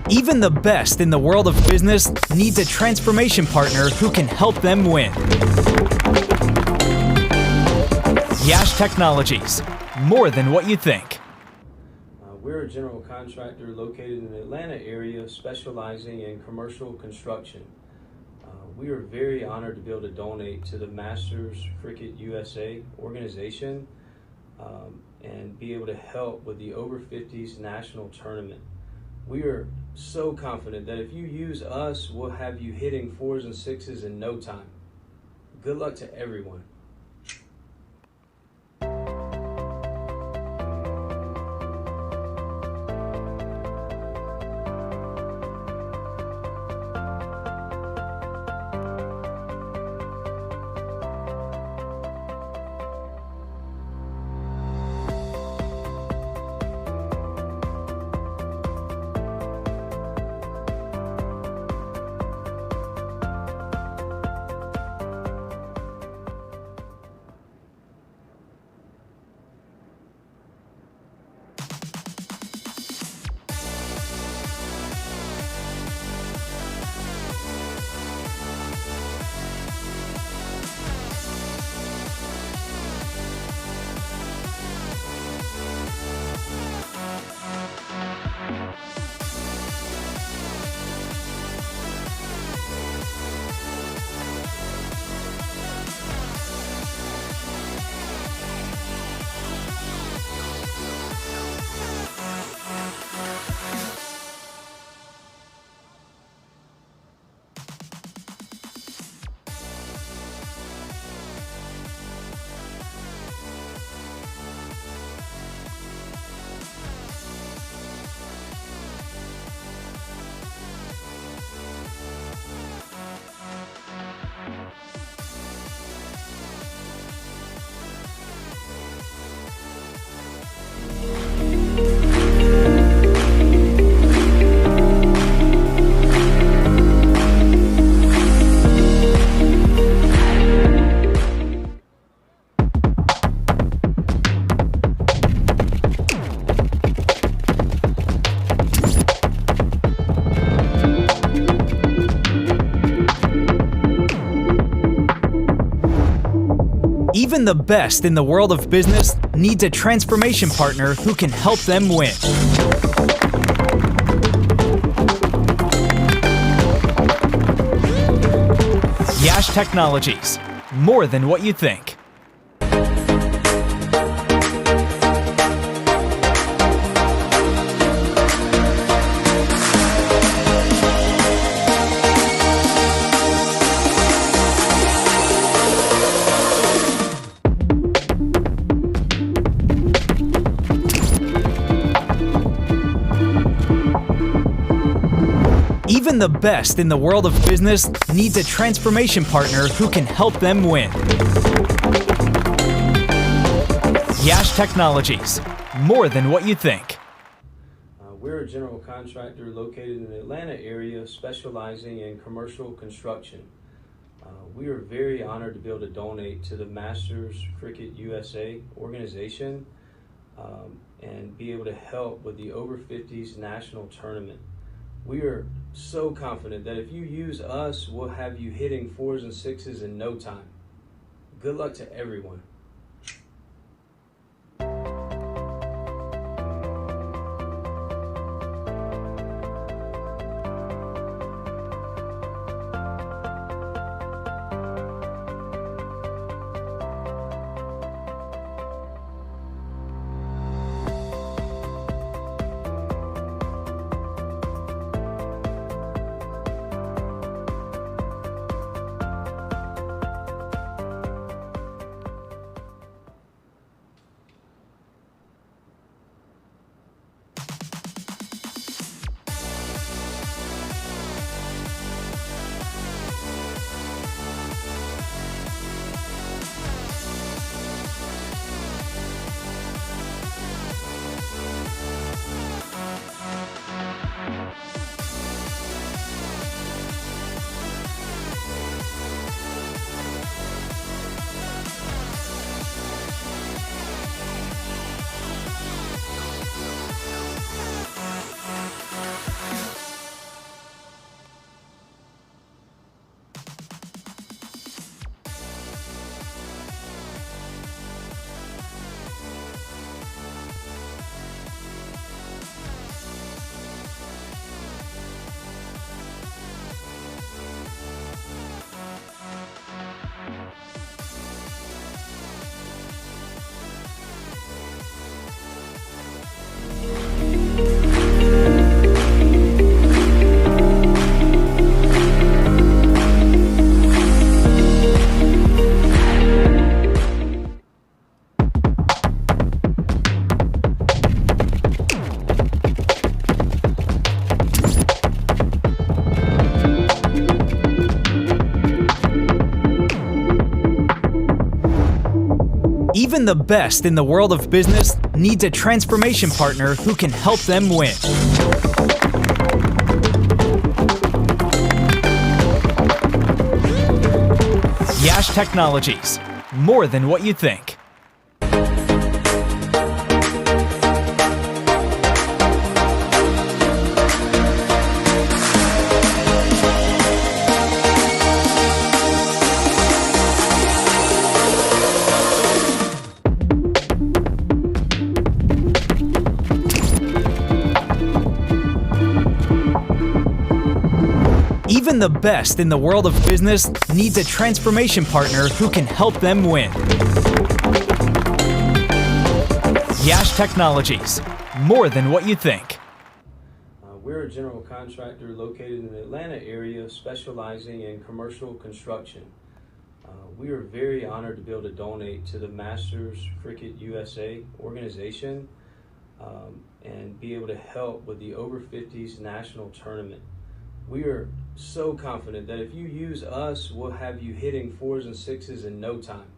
Even the best in the world of business needs a transformation partner who can help them win. Yash Technologies, more than what you think. We're a general contractor located in the Atlanta area specializing in commercial construction. We are very honored to be able to donate to the Masters Cricket USA organization and be able to help with the Over 50s national tournament. We are so confident that if you use us, we'll have you hitting 4s and 6s in no time. Good luck to everyone. Even the best in the world of business needs a transformation partner who can help them win. Yash Technologies, more than what you think. Even the best in the world of business needs a transformation partner who can help them win. Yash Technologies, more than what you think. We're a general contractor located in the Atlanta area specializing in commercial construction. We are very honored to be able to donate to the Masters Cricket USA organization and be able to help with the Over 50s national tournament. We are so confident that if you use us, we'll have you hitting 4s and 6s in no time. Good luck to everyone. Even the best in the world of business needs a transformation partner who can help them win. Yash Technologies, more than what you think. Even the best in the world of business needs a transformation partner who can help them win. Yash Technologies, more than what you think. We're a general contractor located in the Atlanta area specializing in commercial construction. We are very honored to be able to donate to the Masters Cricket USA organization and be able to help with the Over 50s national tournament. We are so confident that if you use us, we'll have you hitting 4s and 6s in no time.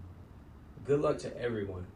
Good luck to everyone.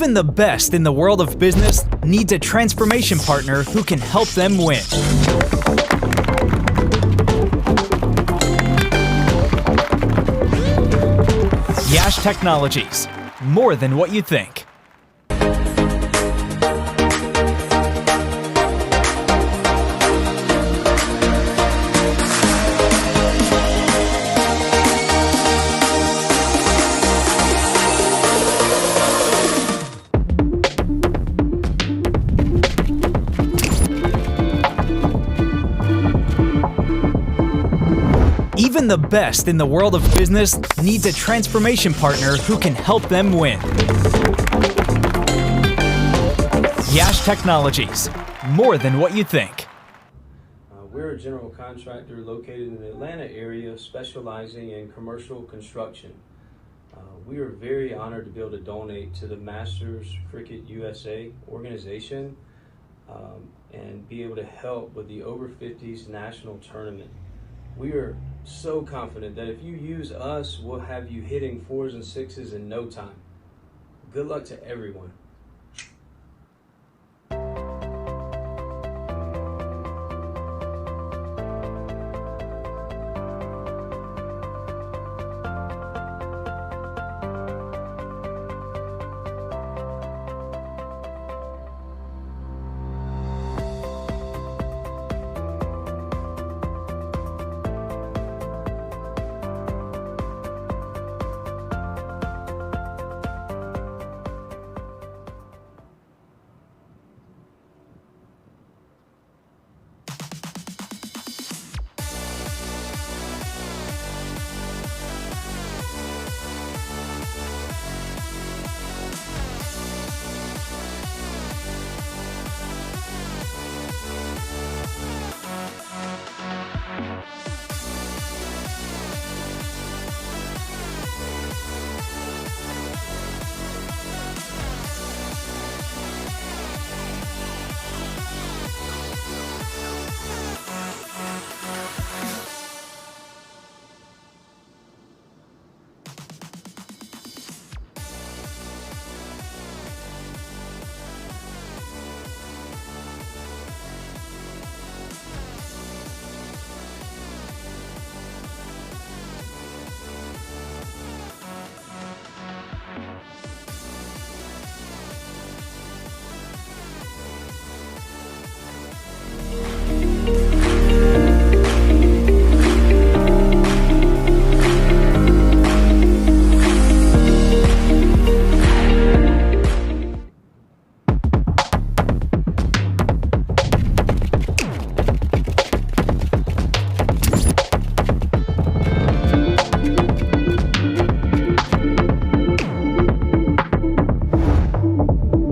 Even the best in the world of business needs a transformation partner who can help them win. Yash Technologies, more than what you think. Even the best in the world of business needs a transformation partner who can help them win. Yash Technologies, more than what you think. We're a general contractor located in the Atlanta area specializing in commercial construction. We are very honored to be able to donate to the Masters Cricket USA organization and be able to help with the Over 50s national tournament. We are so confident that if you use us, we'll have you hitting 4s and 6s in no time. Good luck to everyone.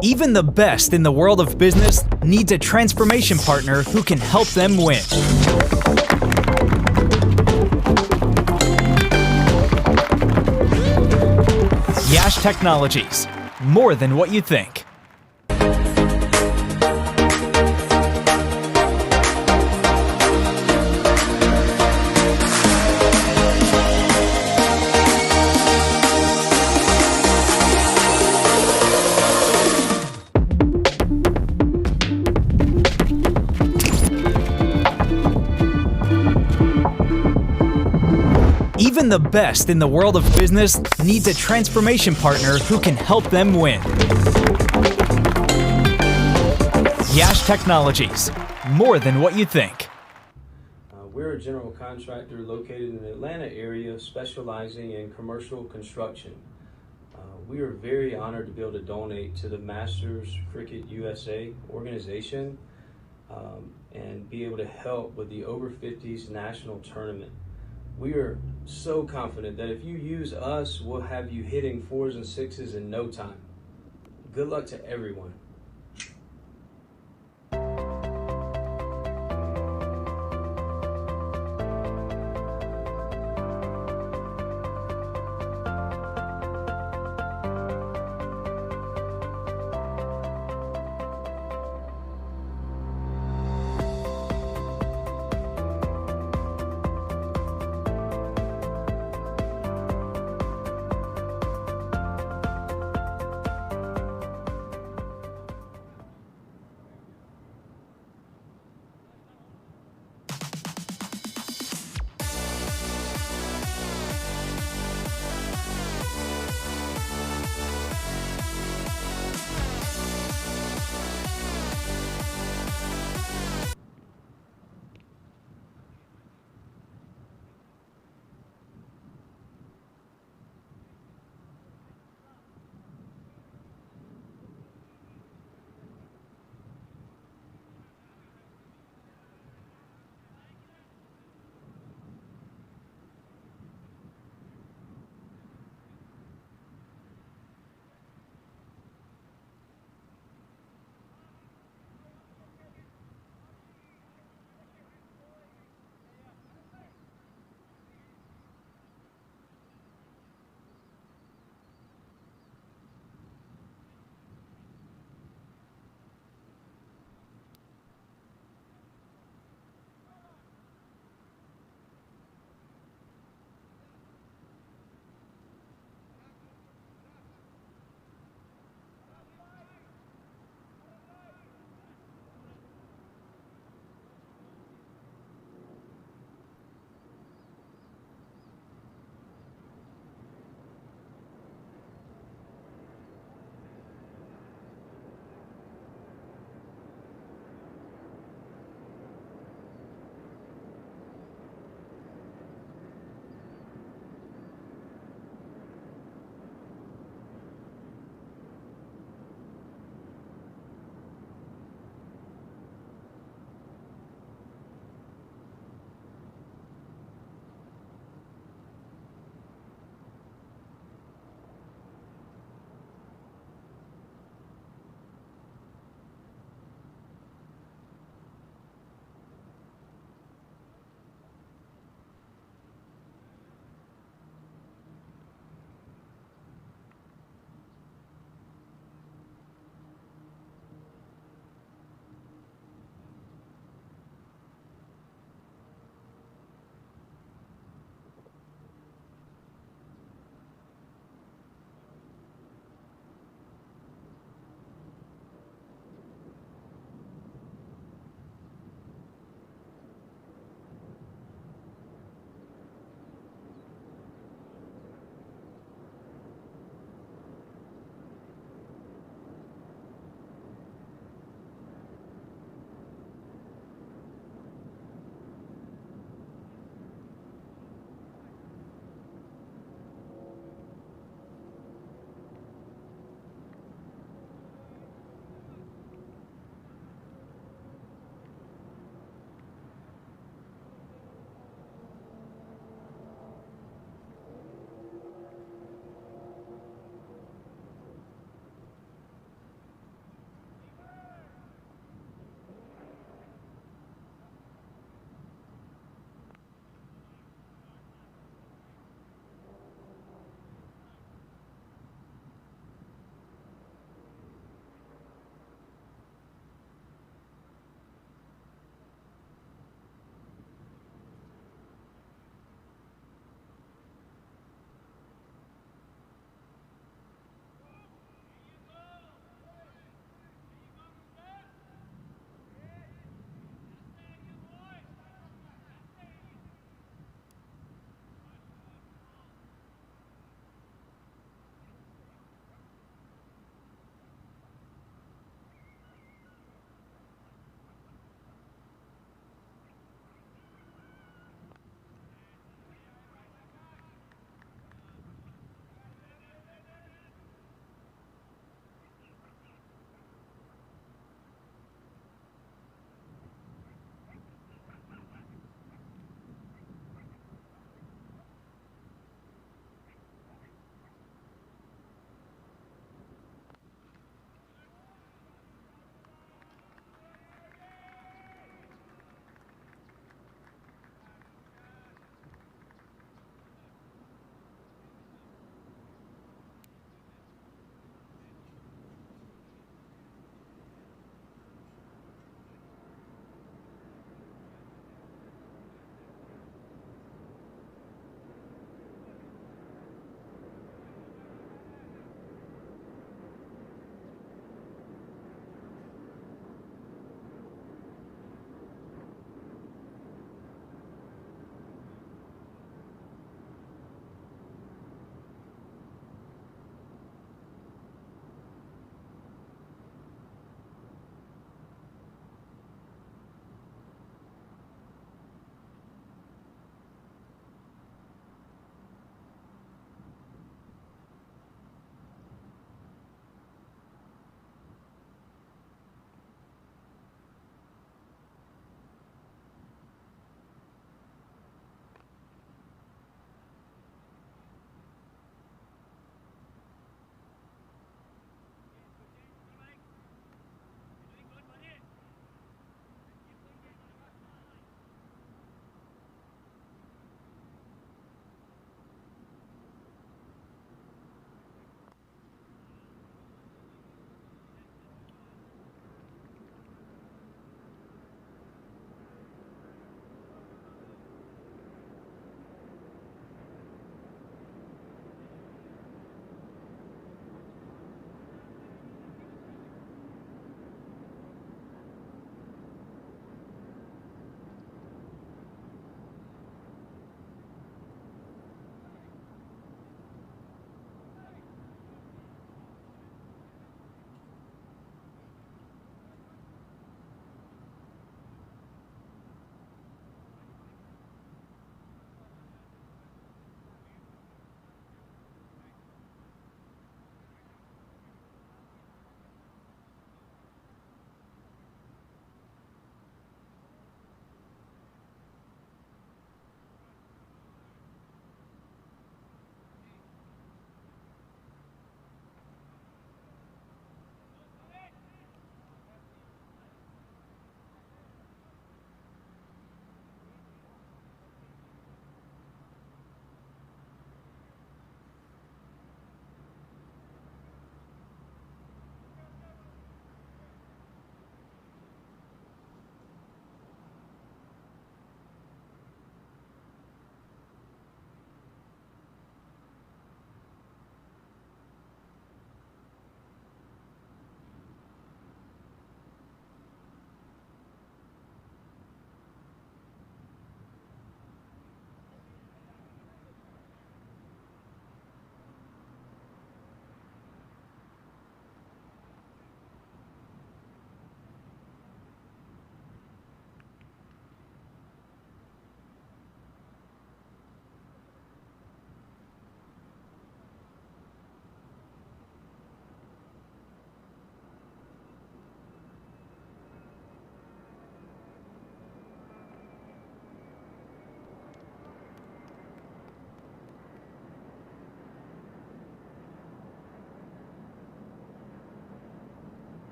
Even the best in the world of business needs a transformation partner who can help them win. Yash Technologies, more than what you think. Even the best in the world of business needs a transformation partner who can help them win. Yash Technologies, more than what you think. We're a general contractor located in the Atlanta area specializing in commercial construction. We are very honored to be able to donate to the Masters Cricket USA organization and be able to help with the Over 50s national tournament. We are so confident that if you use us, we'll have you hitting 4s and 6s in no time. Good luck to everyone.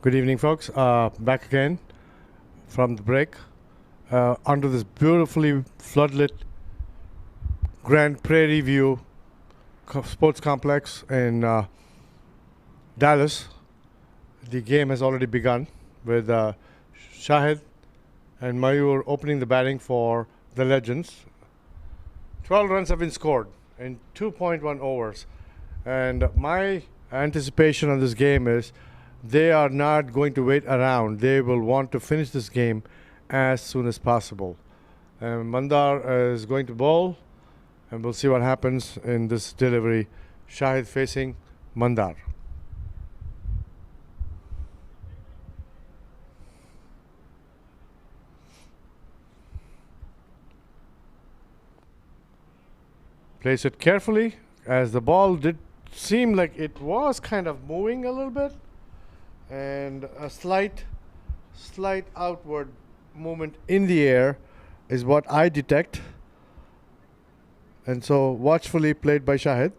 Good evening, folks. Back again from the break onto this beautifully floodlit Grand Prairie View Sports Complex in Dallas. The game has already begun with Shahid and Mayur opening the batting for the Legends. 12 runs have been scored in 2.1 overs. And my anticipation on this game is they are not going to wait around. They will want to finish this game as soon as possible. And Mandar is going to bowl, and we'll see what happens in this delivery. Shahid facing Mandar. Place it carefully, as the ball did seem like it was kind of moving a little bit, and a slight outward movement in the air is what I detect, and so watchfully played by Shahid.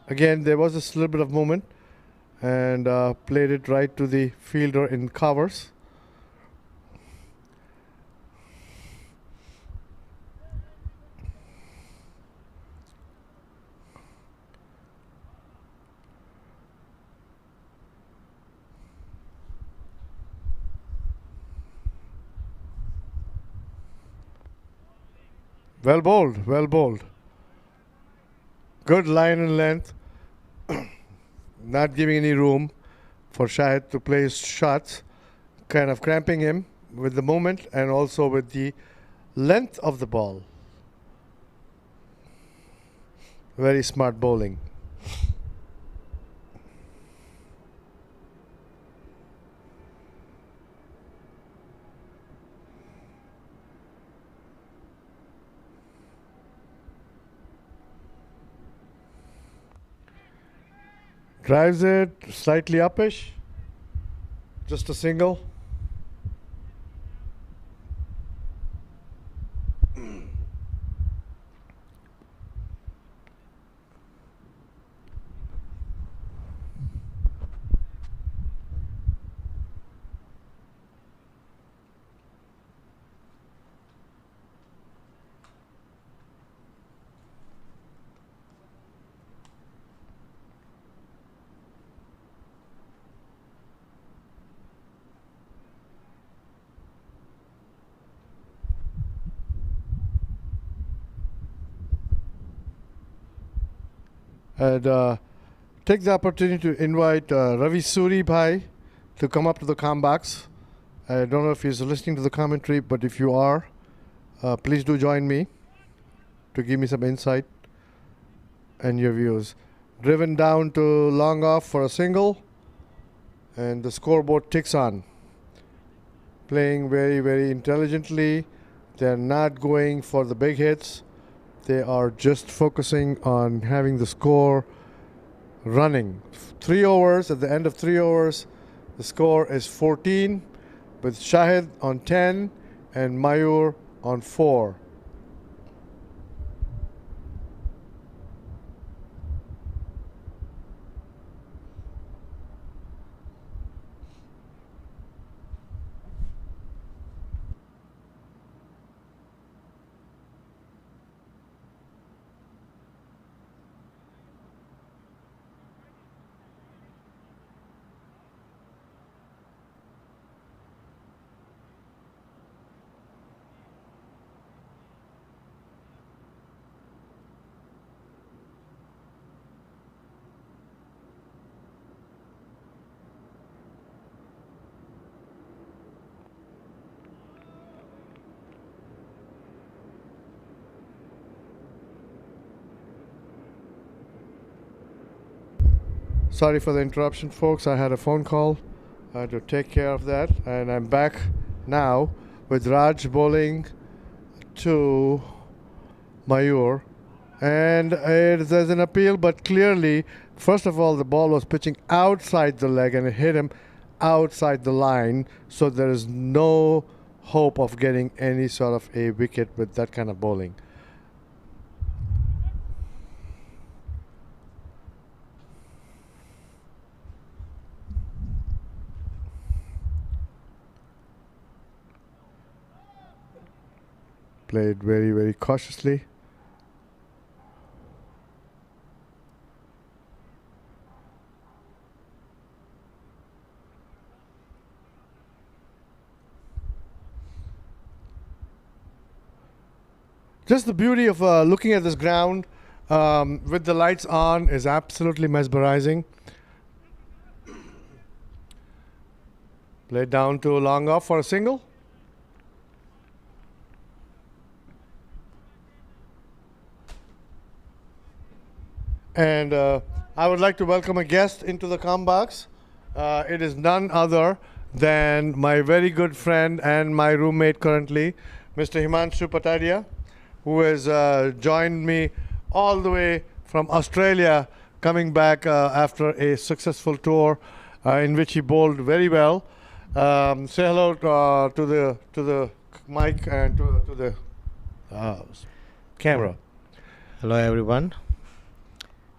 Again, there was a little bit of movement, and played it right to the fielder in covers. Well bowled, well bowled. Good line and length. Not giving any room for Shahid to play his shots. Kind of cramping him with the movement and also with the length of the ball. Very smart bowling. Drives it slightly uppish. Just a single. And take the opportunity to invite Ravi Suri Bhai to come up to the comm box. I don't know if he's listening to the commentary, but if you are, please do join me to give me some insight and your views. Driven down to long off for a single, and the scoreboard ticks on. Playing very, very intelligently. They're not going for the big hits. They are just focusing on having the score running. 3 overs, at the end of 3 overs, the score is 14, with Shahid on 10 and Mayur on 4. Sorry for the interruption, folks. I had a phone call to take care of that, and I'm back now with Raj bowling to Mayur. And there's an appeal, but clearly, first of all, the ball was pitching outside the leg and it hit him outside the line, so there is no hope of getting any sort of a wicket with that kind of bowling. Played very, very cautiously. Just the beauty of looking at this ground with the lights on is absolutely mesmerizing. Played down to long off for a single. And I would like to welcome a guest into the comm box. It is none other than my very good friend and my roommate currently, Mr. Himanshu Patadia, who has joined me all the way from Australia, coming back after a successful tour in which he bowled very well. Say hello to the mic and to the camera. Hello, everyone.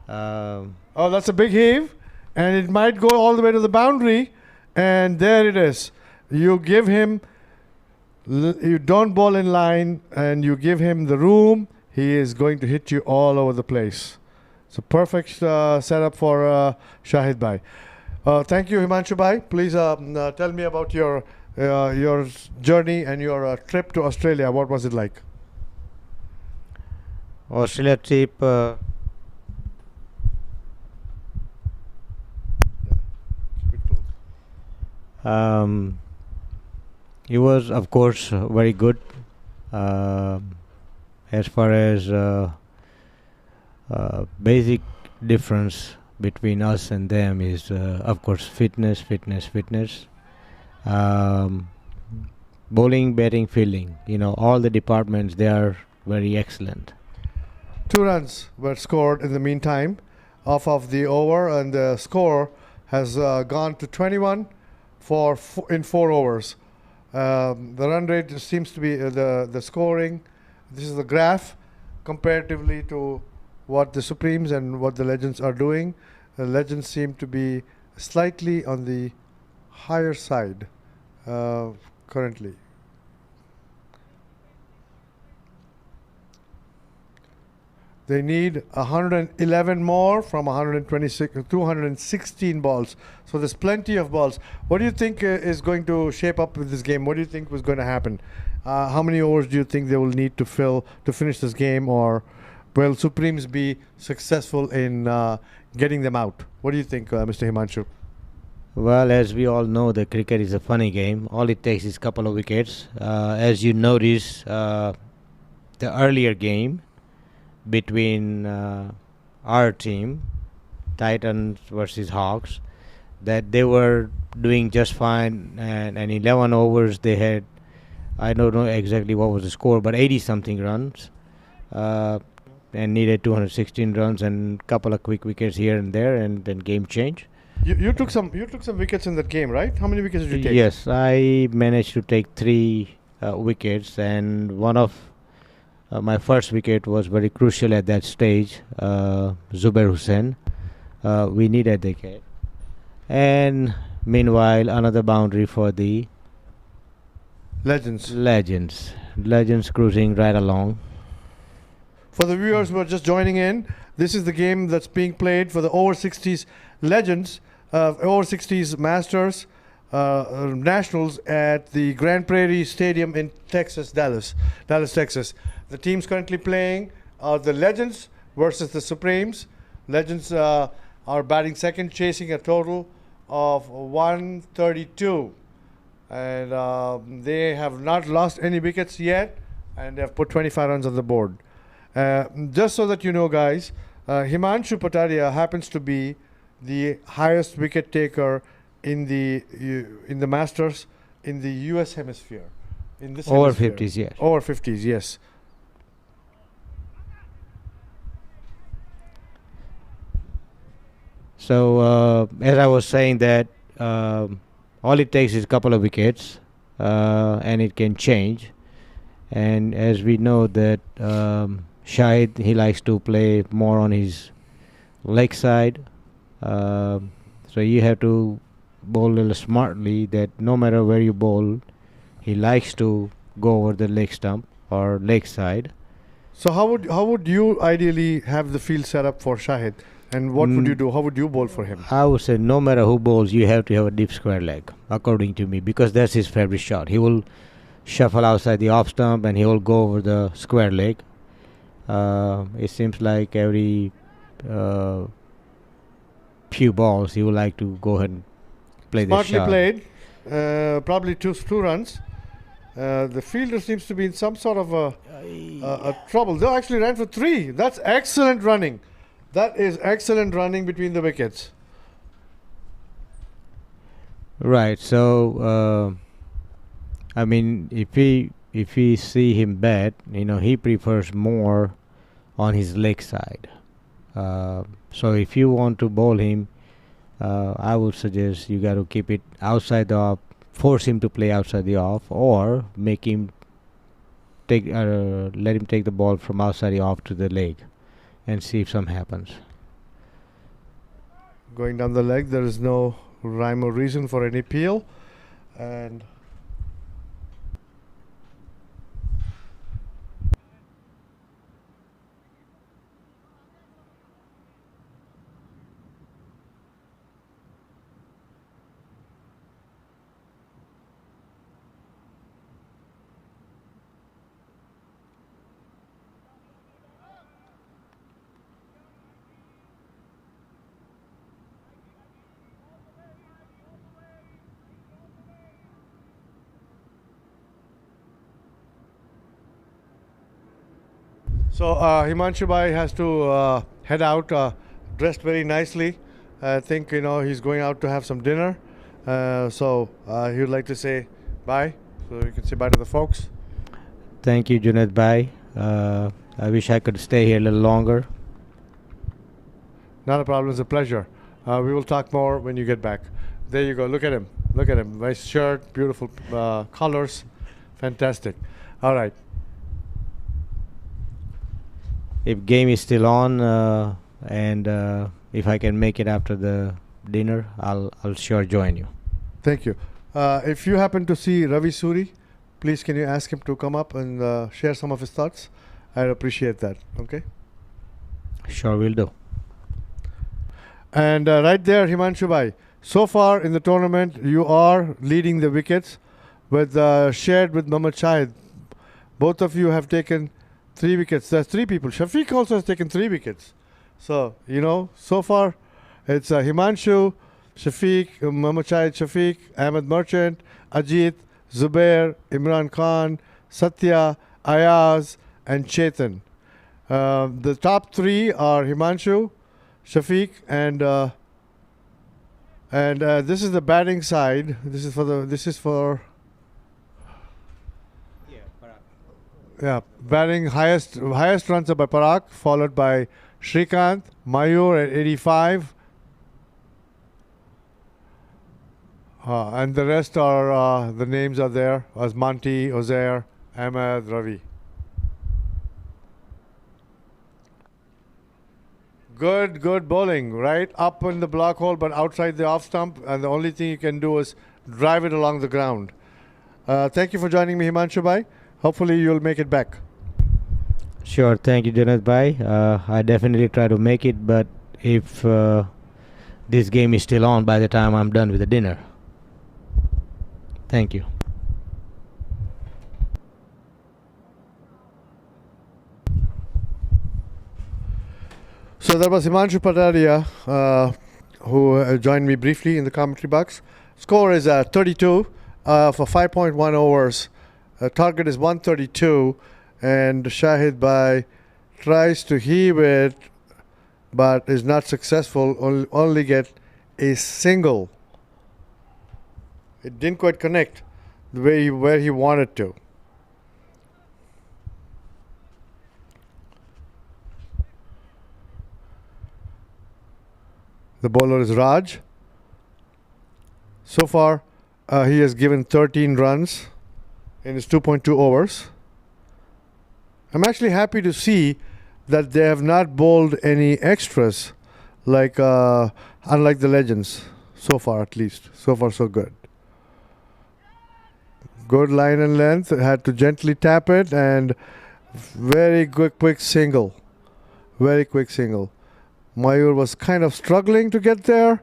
Oh, that's a big heave, and it might go all the way to the boundary, and there it is. You give him, you don't bowl in line, and you give him the room, he is going to hit you all over the place. It's a perfect setup for Shahid Bhai. Thank you, Himanshu Bhai. Please tell me about your journey and your trip to Australia. What was it like? Australia trip. It was, of course, very good. As far as basic difference between us and them is, of course, fitness. Bowling, batting, fielding. All the departments, they are very excellent. 2 runs were scored in the meantime off of the over, and the score has gone to 21 in 4 overs. The run rate seems to be the scoring. This is the graph comparatively to what the Supremes and what the Legends are doing. The Legends seem to be slightly on the higher side currently. They need 111 more from 216 balls. So there's plenty of balls. What do you think is going to shape up with this game? What do you think was going to happen? How many overs do you think they will need to fill to finish this game? Or will Supremes be successful in getting them out? What do you think, Mr. Himanshu? Well, as we all know, the cricket is a funny game. All it takes is a couple of wickets. As you notice, the earlier game between our team, Titans versus Hawks, that they were doing just fine, and 11 overs they had, I don't know exactly what was the score, but 80 something runs, and needed 216 runs and a couple of quick wickets here and there, and then game change. You took some wickets in that game, right? How many wickets did you take? Yes, I managed to take 3 wickets, and one of my first wicket was very crucial at that stage. Zubair Hussain, we needed the wicket, and meanwhile another boundary for the Legends cruising right along. For the viewers who are just joining in, this is the game that's being played for the over 60s Legends, over 60s Masters Nationals at the Grand Prairie Stadium in Dallas, Texas. The teams currently playing are the Legends versus the Supremes. Legends are batting second, chasing a total of 132. And they have not lost any wickets yet, and they have put 25 runs on the board. Just so that you know, guys, Himanshu Patadia happens to be the highest wicket taker in the Masters in the U.S. hemisphere. In this over hemisphere. 50s, yes. Over 50s, yes. So as I was saying that all it takes is a couple of wickets, and it can change. And as we know that Shahid, he likes to play more on his leg side. So you have to bowl a little smartly, that no matter where you bowl, he likes to go over the leg stump. or leg side. So how would you ideally have the field set up for Shahid? And what would you do? How would you bowl for him? I would say no matter who bowls, you have to have a deep square leg, according to me, because that's his favorite shot. He will shuffle outside the off stump and he will go over the square leg. It seems like every few balls he would like to go ahead and play this Smartly shot. played. Probably two runs. The fielder seems to be in some sort of a trouble. They actually ran for 3. That's excellent running. That is excellent running between the wickets. Right. So, I mean, if we see him bat, he prefers more on his leg side. So if you want to bowl him, I would suggest you got to keep it outside the off, force him to play outside the off, or make him let him take the ball from outside the off to the leg, and see if something happens. Going down the leg, there is no rhyme or reason for any peel, and so Himanshu Bhai has to head out, dressed very nicely. I think he's going out to have some dinner. So he would like to say bye. So you can say bye to the folks. Thank you, Junaid Bhai. I wish I could stay here a little longer. Not a problem. It's a pleasure. We will talk more when you get back. There you go. Look at him. Look at him. Nice shirt. Beautiful colors. Fantastic. All right. If game is still on, and if I can make it after the dinner, I'll sure join you. Thank you. If you happen to see Ravi Suri, please can you ask him to come up and share some of his thoughts? I'd appreciate that. Okay. Sure will do. And right there, Himanshu Bhai. So far in the tournament, you are leading the wickets with shared with Mohammad Shahid. Both of you have taken 3 wickets. There's 3 people. Shafiq also has taken 3 wickets. So, so far it's Himanshu, Shafiq, Mohammad Shahid Shafiq, Ahmed Merchant, Ajit, Zubair, Imran Khan, Satya, Ayaz, and Chetan. The top 3 are Himanshu, Shafiq, and this is the batting side. This is for batting highest runs are by Parag, followed by Shrikant, Mayur at 85. And the rest are, the names are there, as Manti, Ozair, Ahmed, Ravi. Good bowling, right up in the block hole, but outside the off stump, and the only thing you can do is drive it along the ground. Thank you for joining me, Himanshu Bhai. Hopefully you'll make it back. Sure, thank you, Junaid Bhai. I definitely try to make it, but if this game is still on by the time I'm done with the dinner. Thank you. So that was Himanshu Pataria, who joined me briefly in the commentary box. Score is 32 for 5.1 overs. Target is 132, and Shahid Bhai tries to heave it, but is not successful. Only get a single. It didn't quite connect the way where he wanted to. The bowler is Raj. So far, he has given 13 runs in his 2.2 overs. I'm actually happy to see that they have not bowled any extras, like unlike the legends so far, at least. So far, so good. Good line and length. Had to gently tap it, and very quick single. Very quick single. Mayur was kind of struggling to get there,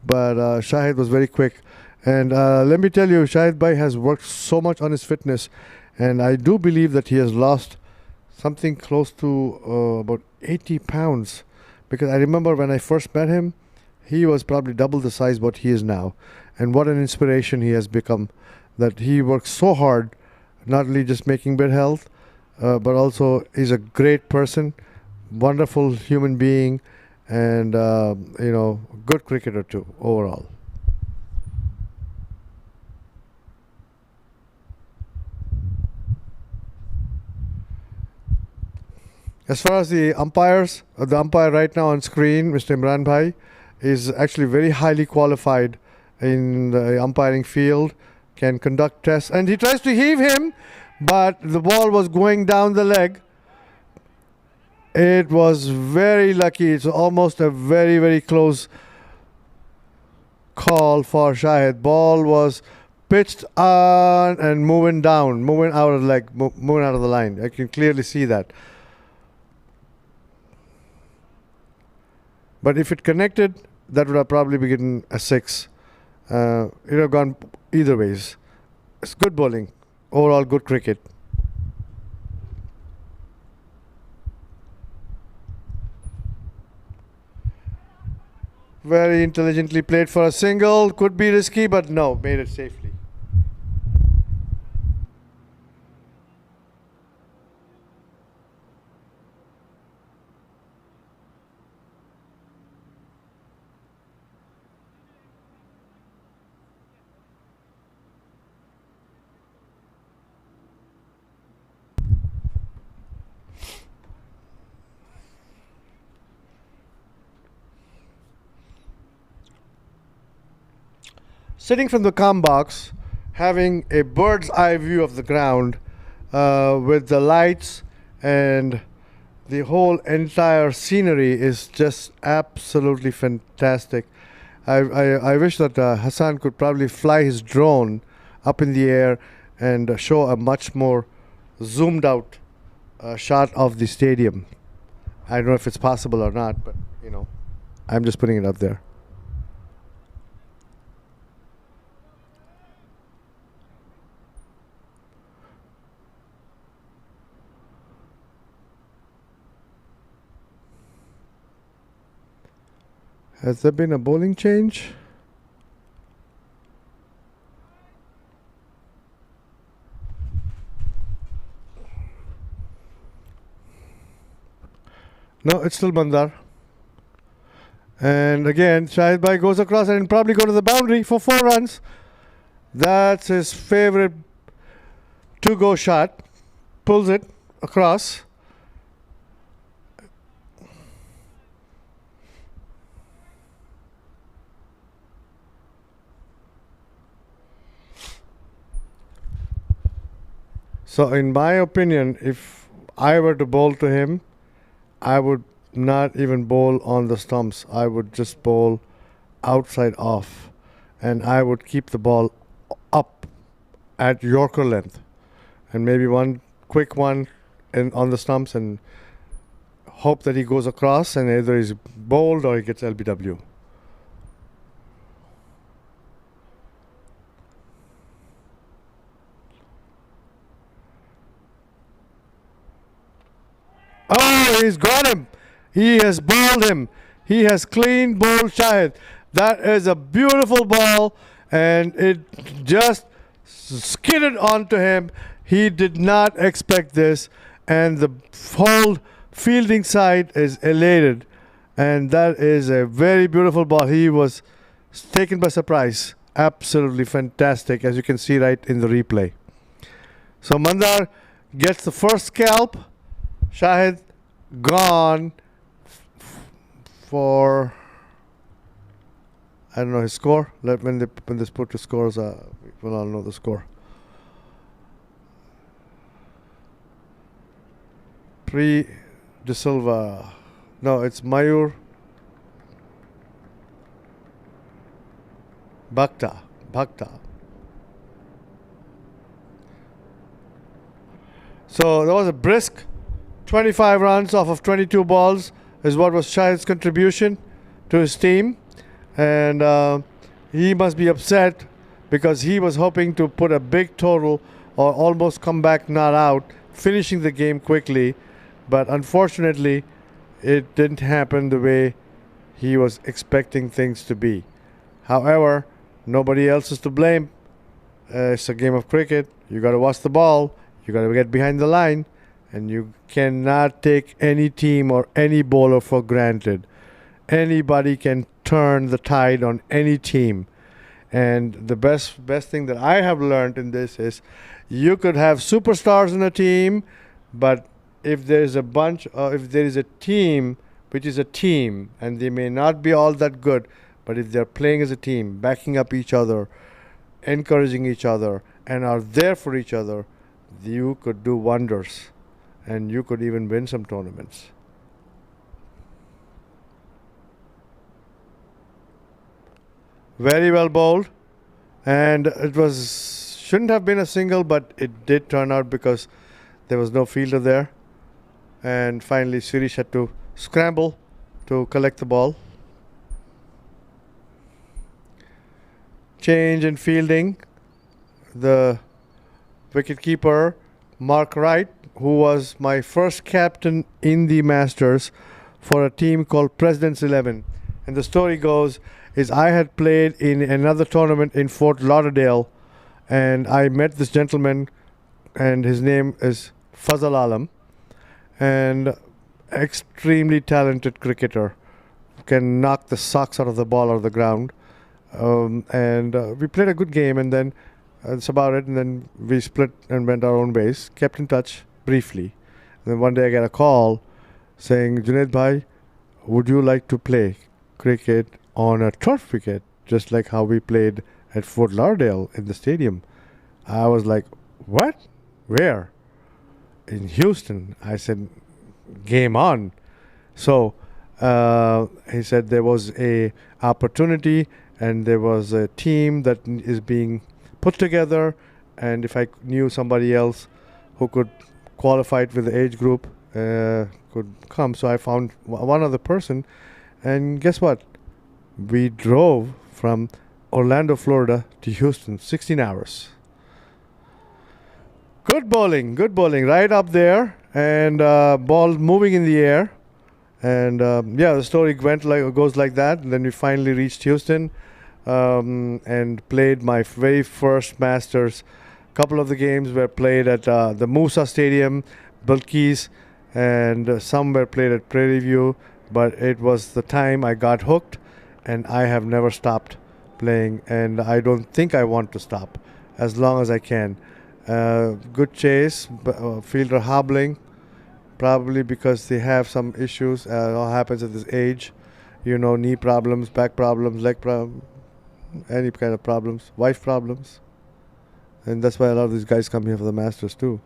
but Shahid was very quick. And let me tell you, Shahid Bhai has worked so much on his fitness, and I do believe that he has lost something close to about 80 pounds. Because I remember when I first met him, he was probably double the size what he is now. And what an inspiration he has become. That he works so hard, not only just making good health, but also he's a great person, wonderful human being, and good cricketer too overall. As far as the umpires, the umpire right now on screen, Mr. Imran Bhai, is actually very highly qualified in the umpiring field, can conduct tests, and he tries to heave him, but the ball was going down the leg. It was very lucky. It's almost a very, very close call for Shahid. Ball was pitched on and moving down, moving out of the leg, moving out of the line. I can clearly see that. But if it connected, that would have probably been a 6. It would have gone either ways. It's good bowling. Overall, good cricket. Very intelligently played for a single. Could be risky, but no, made it safely. Sitting from the calm box, having a bird's eye view of the ground with the lights and the whole entire scenery is just absolutely fantastic. I wish that Hassan could probably fly his drone up in the air and show a much more zoomed out shot of the stadium. I don't know if it's possible or not, but I'm just putting it up there. Has there been a bowling change? No, it's still Mandar. And again, Shahid Bhai goes across and probably go to the boundary for 4 runs. That's his favorite to-go shot. Pulls it across. So in my opinion, if I were to bowl to him, I would not even bowl on the stumps. I would just bowl outside off, and I would keep the ball up at Yorker length, and maybe one quick one on the stumps, and hope that he goes across and either he's bowled or he gets LBW. Oh, he's got him. He has bowled him. He has clean bowled Shahid. That is a beautiful ball, and it just skidded onto him. He did not expect this, and the whole fielding side is elated, and that is a very beautiful ball. He was taken by surprise. Absolutely fantastic, as you can see right in the replay. So Mandar gets the first scalp. Shahid gone for, I don't know his score. When they put the scores, we'll all know the score. De Silva. No, it's Mayur Bhakta. So there was a brisk 25 runs off of 22 balls is what was Shahid's contribution to his team. And he must be upset because he was hoping to put a big total or almost come back not out, finishing the game quickly. But unfortunately, it didn't happen the way he was expecting things to be. However, nobody else is to blame. It's a game of cricket. You got to watch the ball. You got to get behind the line. And you cannot take any team or any bowler for granted. Anybody can turn the tide on any team. And the best thing that I have learned in this is you could have superstars in a team, but if there is a team which is a team, and they may not be all that good, but if they're playing as a team, backing up each other, encouraging each other, and are there for each other, you could do wonders. And you could even win some tournaments. Very well bowled. And it shouldn't have been a single, but it did turn out because there was no fielder there. And finally, Sirish had to scramble to collect the ball. Change in fielding. The wicketkeeper, Mark Wright, who was my first captain in the Masters for a team called President's 11. And the story goes is I had played in another tournament in Fort Lauderdale, and I met this gentleman, and his name is Fazal Alam, and extremely talented cricketer, can knock the socks out of the ball or the ground. And we played a good game, and then that's about it. And then we split and went our own ways. Kept in touch briefly. And then one day I get a call saying, Junaid bhai, would you like to play cricket on a turf wicket, just like how we played at Fort Lauderdale in the stadium? I was like, what? Where? In Houston. I said, game on. So he said there was a opportunity and there was a team that is being put together, and if I knew somebody else who could qualify it with the age group, could come. So I found one other person, and guess what? We drove from Orlando, Florida to Houston, 16 hours. Good bowling, right up there, and ball moving in the air. And the story goes like that. And then we finally reached Houston and played my very first Masters. A couple of the games were played at the MCUSA Stadium, Bilkis, and some were played at Prairie View. But it was the time I got hooked, and I have never stopped playing, and I don't think I want to stop as long as I can. Good chase, fielder hobbling, probably because they have some issues. It all happens at this age, knee problems, back problems, leg problems, any kind of problems, wife problems. And that's why a lot of these guys come here for the Masters too.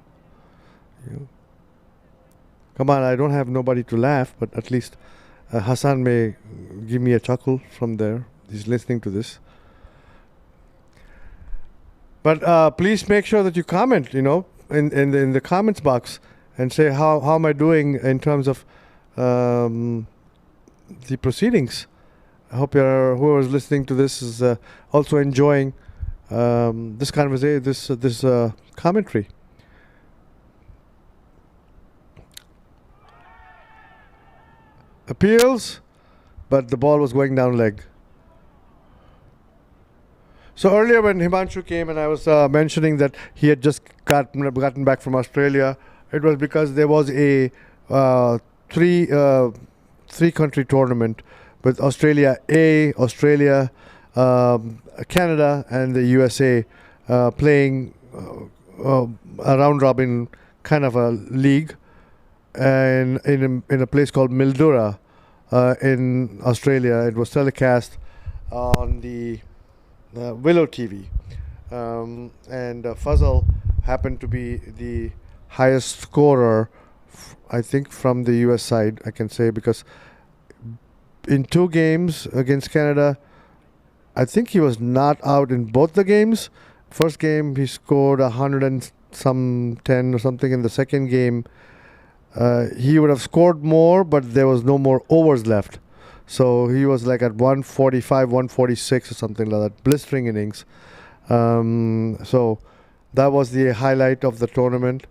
Come on, I don't have nobody to laugh, but at least Hassan may give me a chuckle from there. He's listening to this. But please make sure that you comment, in the comments box, and say how am I doing in terms of the proceedings. I hope whoever's listening to this is also enjoying this conversation, this commentary. Appeals, but the ball was going down leg. So earlier when Himanshu came and I was mentioning that he had just gotten back from Australia, it was because there was a three-country tournament with Australia, Canada, and the USA playing a round-robin kind of a league, and in a place called Mildura in Australia. It was telecast on the Willow TV, and Fazal happened to be the highest scorer, I think, from the US side, I can say, because in 2 games against Canada, I think he was not out in both the games. First game he scored 110 some 10 or something in the second game, he would have scored more, but there was no more overs left. So he was like at 145, 146 or something like that, blistering innings. So that was the highlight of the tournament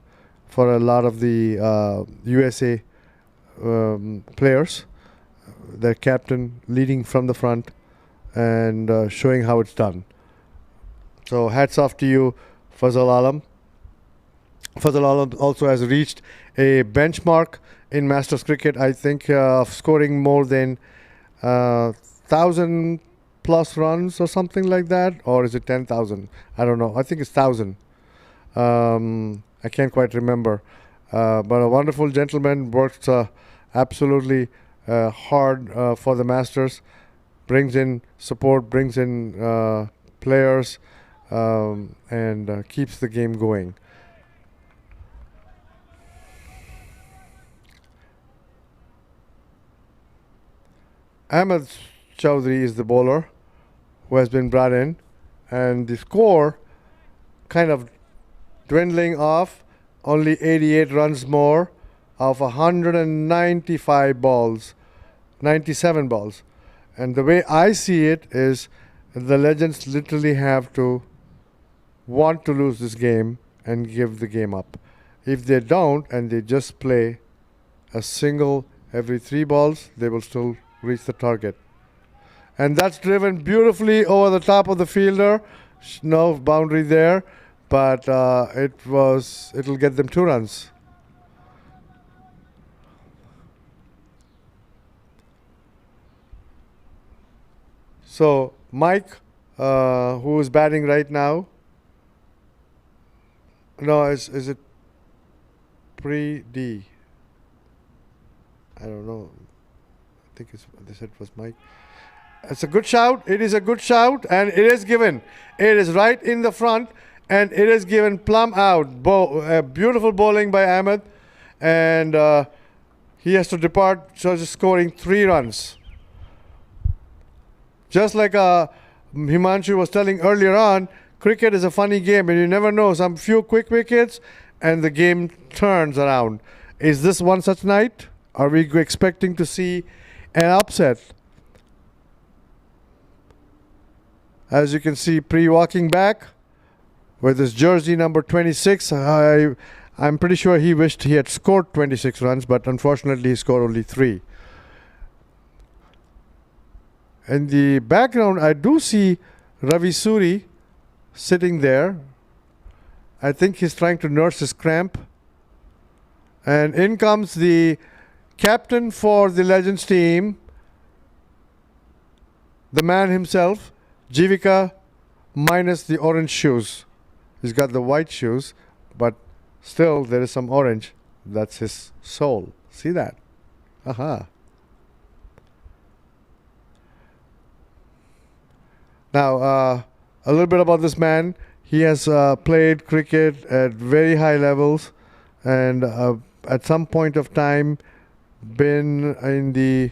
for a lot of the USA players. Their captain leading from the front and showing how it's done. So hats off to you, Fazal Alam. Fazal Alam also has reached a benchmark in Masters cricket, I think, of scoring more than 1,000 plus runs or something like that. Or is it 10,000? I don't know. I think it's 1,000. I can't quite remember. But a wonderful gentleman, works absolutely hard for the Masters, brings in support, brings in players, and keeps the game going. Ahmed Chowdhury is the bowler who has been brought in, and the score kind of dwindling off, only 88 runs more of 195 balls, 97 balls. And the way I see it is the Legends literally have to want to lose this game and give the game up. If they don't and they just play a single every 3 balls, they will still reach the target. And that's driven beautifully over the top of the fielder. No boundary there, but it'll get them 2 runs. So Mike, who is batting right now, no, is it pre-D? I don't know. I think they said it was Mike. It's a good shout. It is a good shout, and it is given. It is right in the front, and it is given plumb out. Beautiful bowling by Ahmed, and he has to depart, so just scoring 3 runs. Just like Himanshu was telling earlier on, cricket is a funny game, and you never know. Some few quick wickets, and the game turns around. Is this one such night? Are we expecting to see an upset? As you can see, walking back with his jersey number 26. I'm pretty sure he wished he had scored 26 runs, but unfortunately he scored only 3. In the background, I do see Ravi Suri sitting there. I think he's trying to nurse his cramp. And in comes the captain for the Legends team, the man himself, Jivika, minus the orange shoes. He's got the white shoes, but still there is some orange. That's his soul. See that? Aha. Now, a little bit about this man. He has played cricket at very high levels, and at some point of time been in the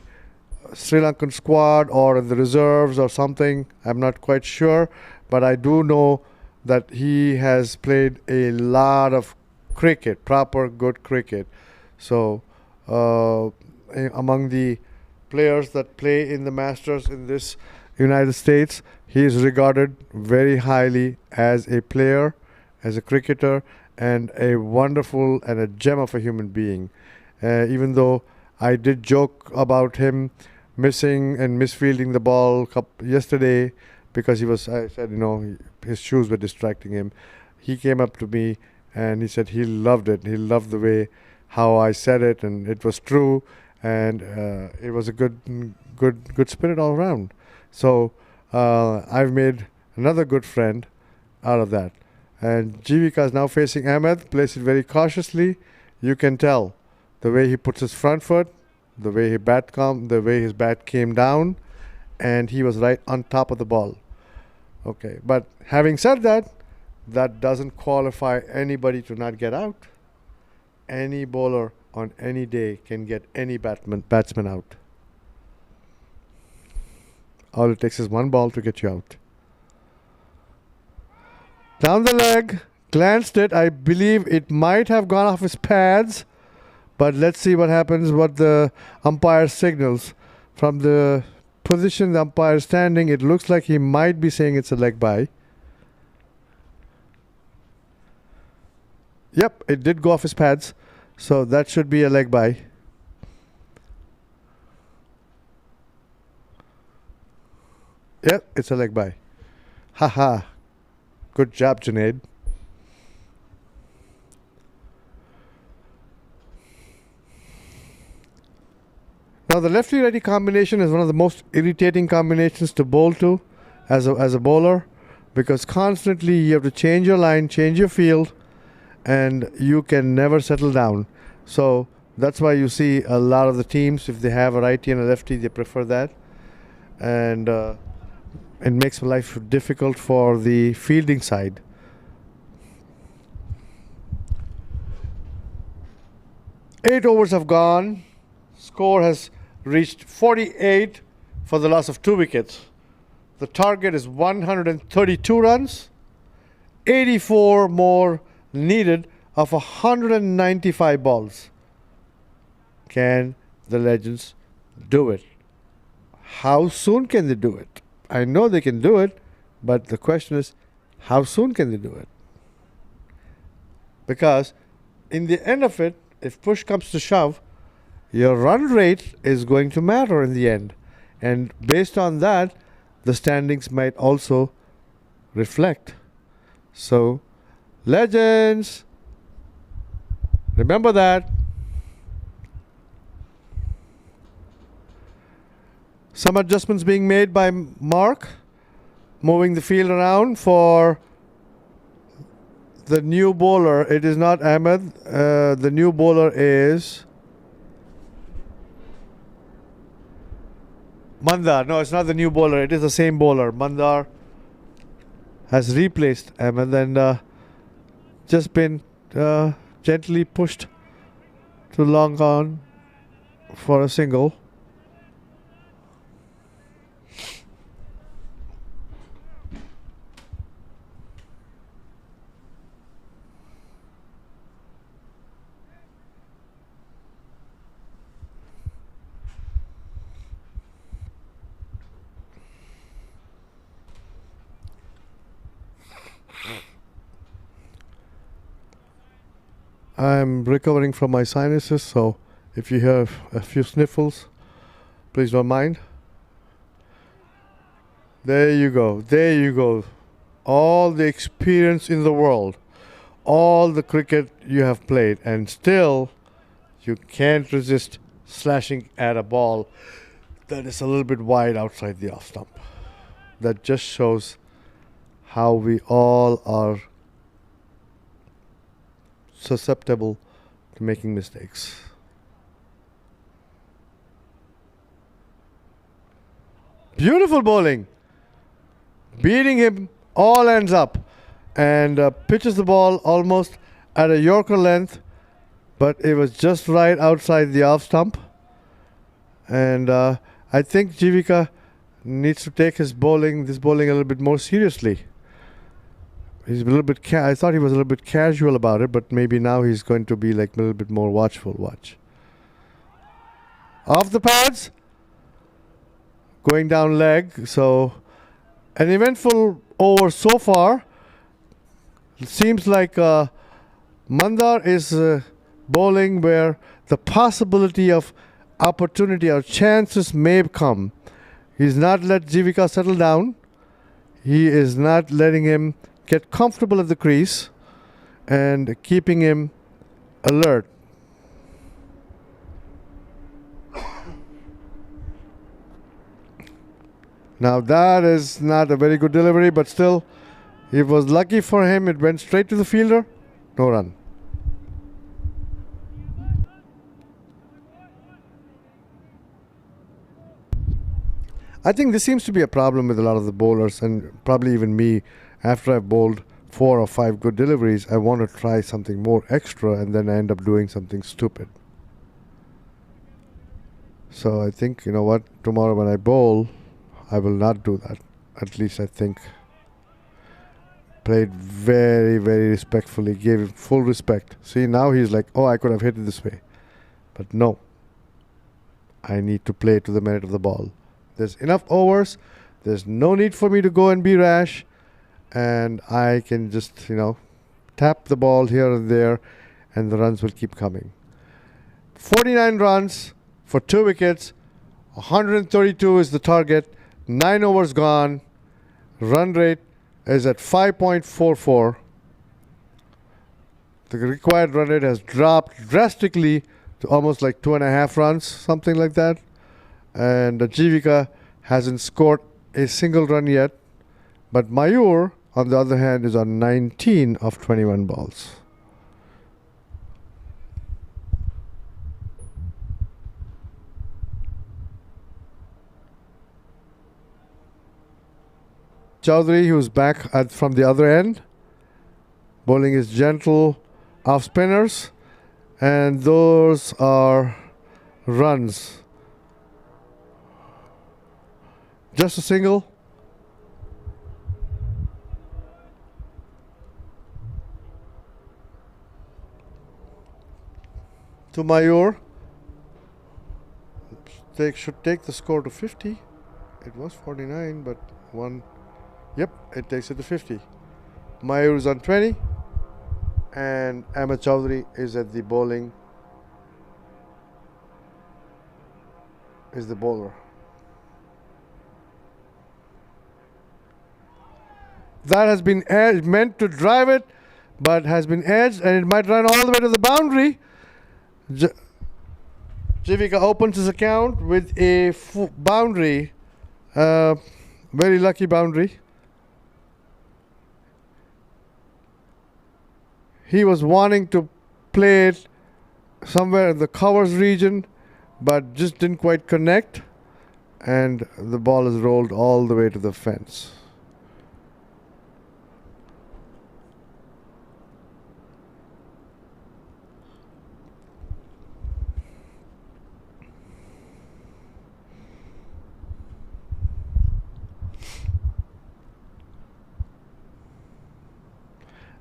Sri Lankan squad or in the reserves or something. I'm not quite sure, but I do know that he has played a lot of cricket, proper good cricket. So among the players that play in the Masters in this United States, he is regarded very highly as a player, as a cricketer, and a wonderful and a gem of a human being. Even though I did joke about him missing and misfielding the ball yesterday because I said, his shoes were distracting him. He came up to me and he said he loved it. He loved the way how I said it, and it was true, and it was a good spirit all around. So I've made another good friend out of that. And Jivika is now facing Ahmed, plays it very cautiously. You can tell the way he puts his front foot, the way his bat came down, and he was right on top of the ball. Okay, but having said that, that doesn't qualify anybody to not get out. Any bowler on any day can get any batsman out. All it takes is one ball to get you out. Down the leg, glanced it. I believe it might have gone off his pads, but let's see what happens, what the umpire signals. From the position the umpire is standing, it looks like he might be saying it's a leg bye. Yep, it did go off his pads, so that should be a leg bye. Yep, it's a leg bye. Haha. Good job, Junaid. Now the lefty-righty combination is one of the most irritating combinations to bowl to as a bowler, because constantly you have to change your line, change your field, and you can never settle down. So that's why you see a lot of the teams, if they have a righty and a lefty, they prefer that. And it makes life difficult for the fielding side. Eight overs have gone. Score has reached 48 for the loss of 2 wickets. The target is 132 runs. 84 more needed of 195 balls. Can the Legends do it? How soon can they do it? I know they can do it, but the question is, how soon can they do it? Because in the end of it, if push comes to shove, your run rate is going to matter in the end. And based on that, the standings might also reflect. So, Legends, remember that. Some adjustments being made by Mark, moving the field around for the new bowler. It is not Ahmed. The new bowler is Mandar. No, it's not the new bowler. It is the same bowler. Mandar has replaced Ahmed and just been gently pushed to long on for a single. I'm recovering from my sinuses, so if you hear a few sniffles, please don't mind. There you go. There you go. All the experience in the world, all the cricket you have played, and still you can't resist slashing at a ball that is a little bit wide outside the off stump. That just shows how we all are susceptible to making mistakes. Beautiful bowling. Beating him all ends up, and pitches the ball almost at a Yorker length, but it was just right outside the off stump. And I think Jivika needs to take this bowling a little bit more seriously. He's a little bit. I thought he was a little bit casual about it, but maybe now he's going to be like a little bit more watchful. Watch. Off the pads. Going down leg. So, an eventful over so far. It seems like Mandar is bowling where the possibility of opportunity or chances may come. He's not let Jivika settle down. He is not letting him get comfortable at the crease and keeping him alert. Now that is not a very good delivery, but still, it was lucky for him. It went straight to the fielder. No run. I think this seems to be a problem with a lot of the bowlers, and probably even me. After I've bowled 4 or 5 good deliveries, I want to try something more extra, and then I end up doing something stupid. So I think, you know what, tomorrow when I bowl, I will not do that. At least I think. Played very, very respectfully, gave him full respect. See, now he's like, oh, I could have hit it this way. But no. I need to play to the merit of the ball. There's enough overs. There's no need for me to go and be rash. And I can just, tap the ball here and there, and the runs will keep coming. 49 runs for 2 wickets. 132 is the target. 9 overs gone. Run rate is at 5.44. The required run rate has dropped drastically to almost like 2.5 runs, something like that. And Jivika hasn't scored a single run yet. But Mayur, on the other hand, is on 19 of 21 balls. Chaudhary, who's back from the other end. Bowling is gentle off spinners. And those are runs. Just a single. To Mayur. Should take the score to 50. It was 49, but one. Yep, it takes it to 50. Mayur is on 20. And Ahmed Chaudhary is at the bowling. Is the bowler. That has been meant to drive it, but has been edged, and it might run all the way to the boundary. Jivika opens his account with a boundary. Very lucky boundary. He was wanting to play it somewhere in the covers region, but just didn't quite connect, and the ball is rolled all the way to the fence.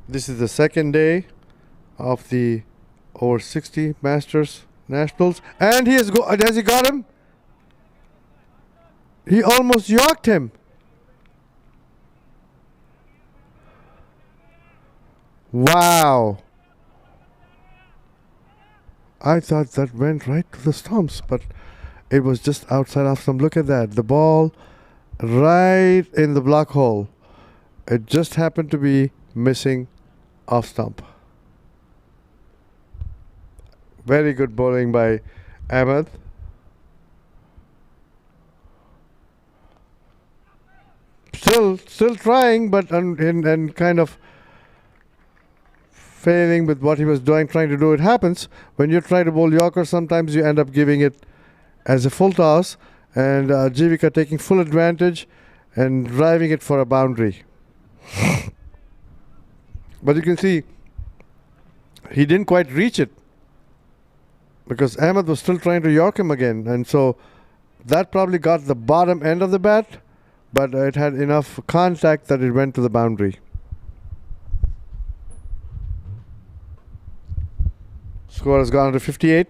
This is the second day of the over 60 Masters Nationals, and has he got him? He almost yorked him. Wow. I thought that went right to the stumps, but it was just outside off stump. Look at that. The ball right in the block hole. It just happened to be missing off stump. Very good bowling by Ahmed. Still trying, but and kind of failing with what he was trying to do. It happens when you try to bowl Yorker. Sometimes you end up giving it as a full toss, and Jivika taking full advantage and driving it for a boundary. But you can see he didn't quite reach it because Ahmed was still trying to york him again, and so that probably got the bottom end of the bat, but it had enough contact that it went to the boundary. Score has gone to 58.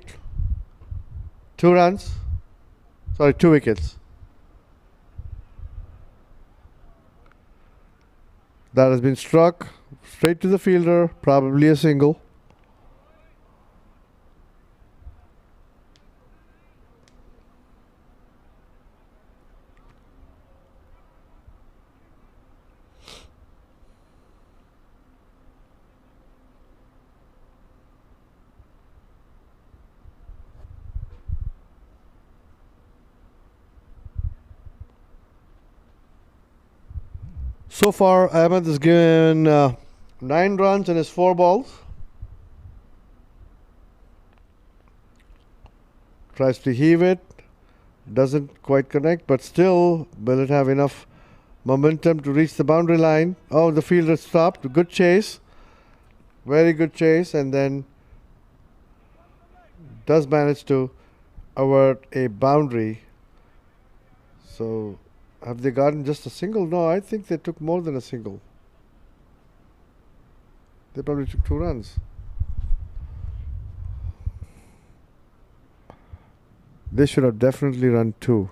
2 runs. Sorry, 2 wickets. That has been struck straight to the fielder, probably a single. So far, Ahmed has given 9 runs in his 4 balls. Tries to heave it. Doesn't quite connect, but still, will it have enough momentum to reach the boundary line? Oh, the fielder stopped. Good chase. Very good chase, and then does manage to avert a boundary. So, have they gotten just a single? No, I think they took more than a single. They probably took 2 runs. They should have definitely run 2.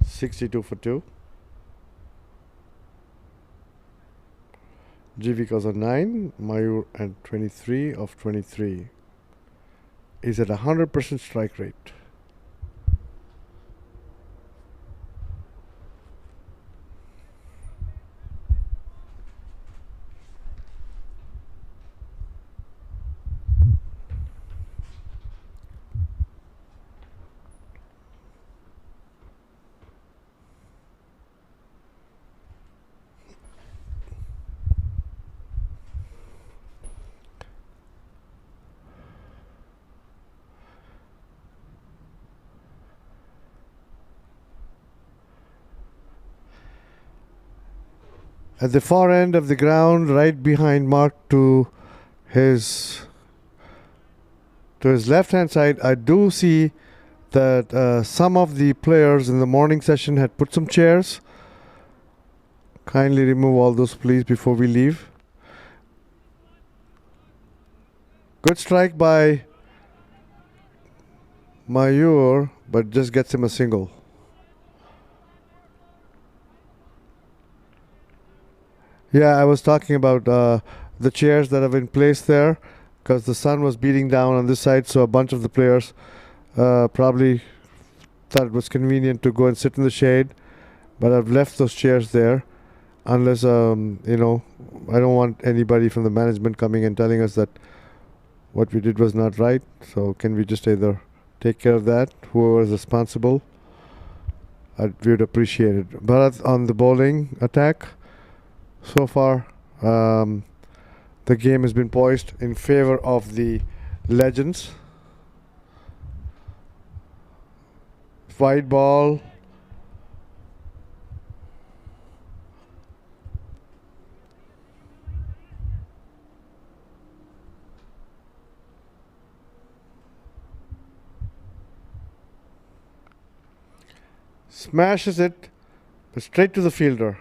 $62 for 2. GV goes on 9. Mayur at 23 of 23. Is at 100% strike rate. At the far end of the ground, right behind Mark to his left hand side, I do see that some of the players in the morning session had put some chairs. Kindly remove all those, please, before we leave. Good strike by Mayur, but just gets him a single. Yeah, I was talking about the chairs that have been placed there because the sun was beating down on this side, so a bunch of the players probably thought it was convenient to go and sit in the shade, but I've left those chairs there unless, you know, I don't want anybody from the management coming and telling us that what we did was not right. So can we just either take care of that, whoever is responsible? We would appreciate it. But on the bowling attack, so far, the game has been poised in favor of the legends. Wide ball. Smashes it, but straight to the fielder.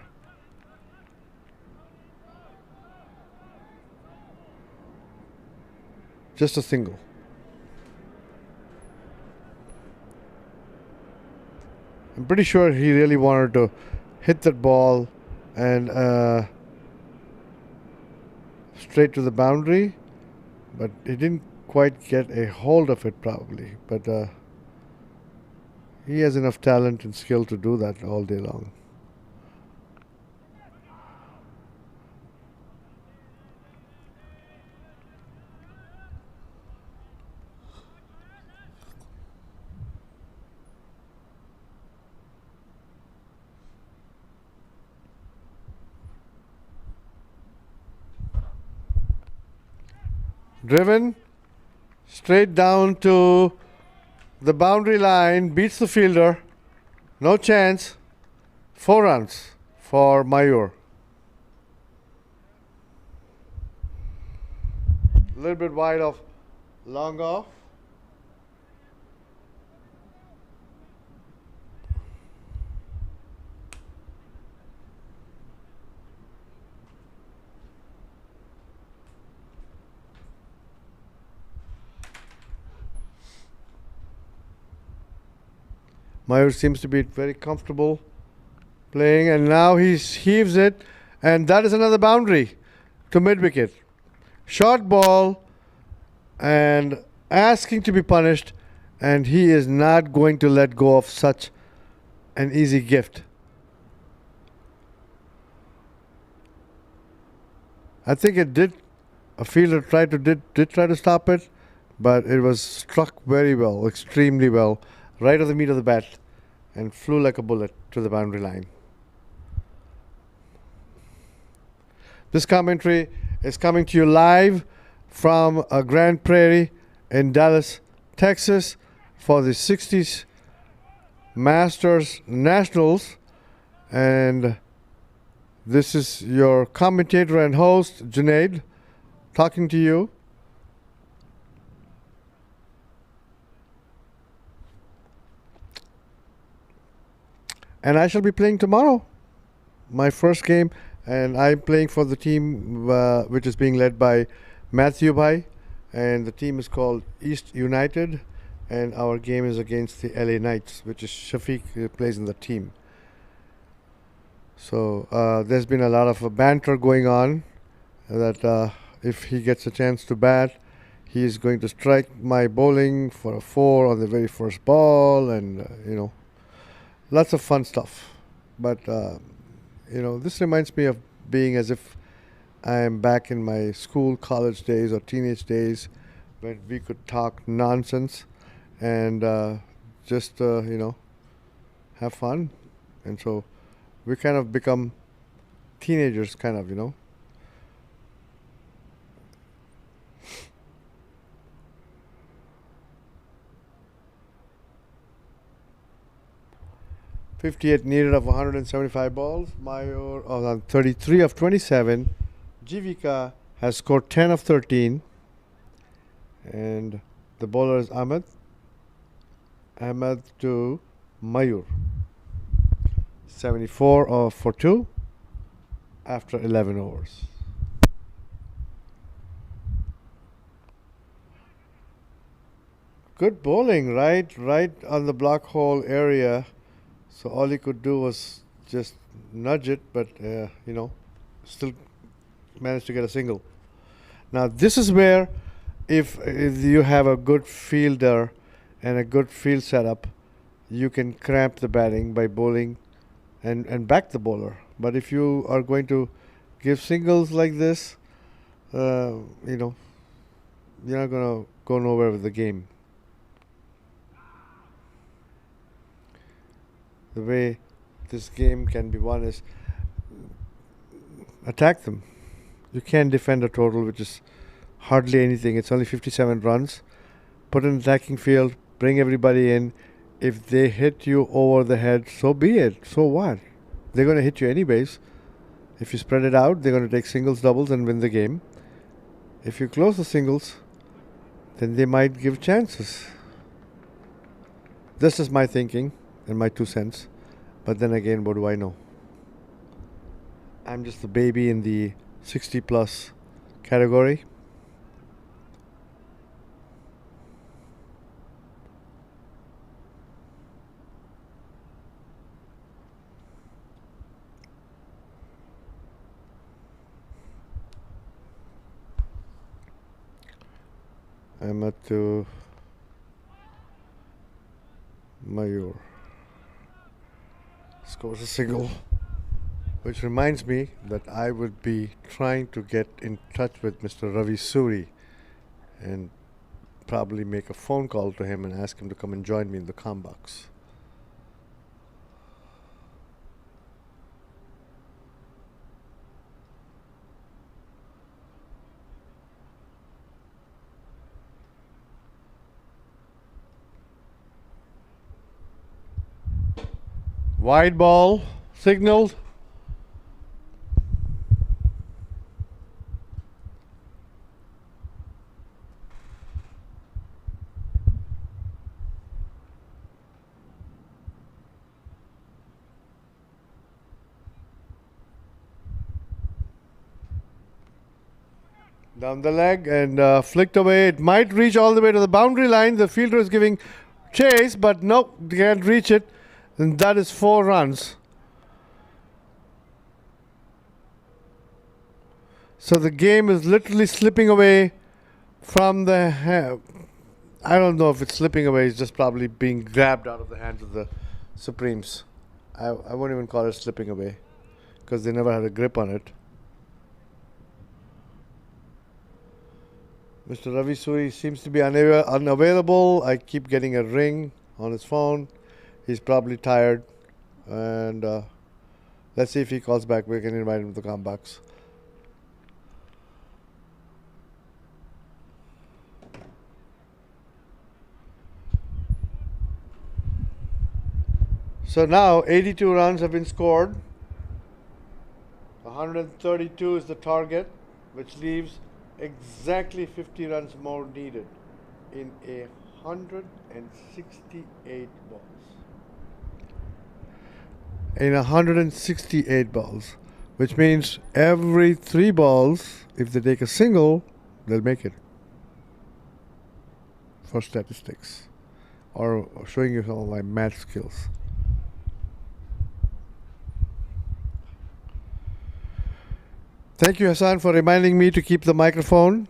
Just a single. I'm pretty sure he really wanted to hit that ball and straight to the boundary, but he didn't quite get a hold of it probably. But he has enough talent and skill to do that all day long. Driven straight down to the boundary line, beats the fielder, no chance. 4 runs for Mayur. A little bit wide of long off. Mayur seems to be very comfortable playing, and now he heaves it, and that is another boundary to mid-wicket. Short ball and asking to be punished, and he is not going to let go of such an easy gift. I think it did. A fielder did try to stop it, but it was struck very well, extremely well, right of the meat of the bat, and flew like a bullet to the boundary line. This commentary is coming to you live from Grand Prairie in Dallas, Texas, for the 60s Masters Nationals, and This is your commentator and host, Junaid, talking to you. And I shall be playing tomorrow, my first game, and I'm playing for the team which is being led by Matthew Bhai, and the team is called East United, and our game is against the LA Knights, which is Shafiq who plays in the team. So there's been a lot of banter going on that if he gets a chance to bat, he is going to strike my bowling for a 4 on the very first ball, and lots of fun stuff. But this reminds me of being as if I am back in my school, college days or teenage days when we could talk nonsense and just have fun. And so we kind of become teenagers, kind of, 58 needed of 175 balls. Mayor on 33 of 27. Jivika has scored 10 of 13. And the bowler is Ahmed. Ahmed to Mayur. 74 for 2 after 11 overs. Good bowling, right on the block hole area. So all he could do was just nudge it, but still managed to get a single. Now this is where if you have a good fielder and a good field setup, you can cramp the batting by bowling and back the bowler. But if you are going to give singles like this, you're not going to go nowhere with the game. The way this game can be won is attack them. You can't defend a total which is hardly anything. It's only 57 runs. Put an attacking field, bring everybody in. If they hit you over the head, so be it. So what? They're going to hit you anyways. If you spread it out, they're going to take singles, doubles and win the game. If you close the singles, then they might give chances. This is my thinking and my 2 cents. But then again, what do I know? I'm just the baby in the 60 plus category. I'm at to Mayur. Scores a single, which reminds me that I would be trying to get in touch with Mr. Ravi Suri and probably make a phone call to him and ask him to come and join me in the comm box. Wide ball signaled. Down the leg and flicked away. It might reach all the way to the boundary line. The fielder is giving chase, but nope, can't reach it. And that is 4 runs. So the game is literally slipping away from the I don't know if it's slipping away. It's just probably being grabbed out of the hands of the Supremes. I won't even call it slipping away because they never had a grip on it. Mr. Ravi Suri seems to be unavailable. I keep getting a ring on his phone. He's probably tired. And let's see if he calls back. We can invite him to the comm box. So now 82 runs have been scored 132 is the target, which leaves exactly 50 runs more needed in 168 balls. In 168 balls, which means every 3 balls, if they take a single, they'll make it. For statistics, or showing you some of my math skills. Thank you, Hassan, for reminding me to keep the microphone.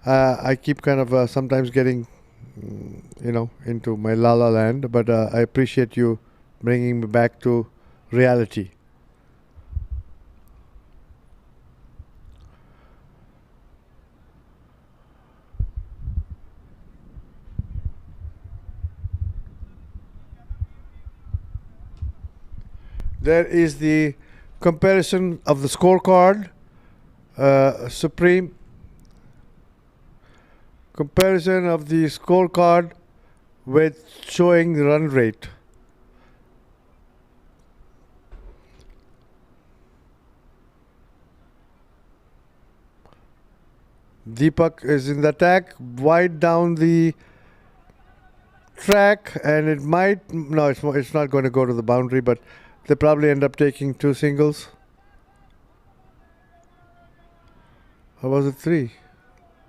I keep kind of sometimes getting, into my la la land, but I appreciate you bringing me back to reality. There is the comparison of the scorecard. Supreme comparison of the scorecard with showing the run rate. Deepak is in the attack, wide down the track, and it might, no, it's not going to go to the boundary, but they probably end up taking 2 singles. Or was it 3?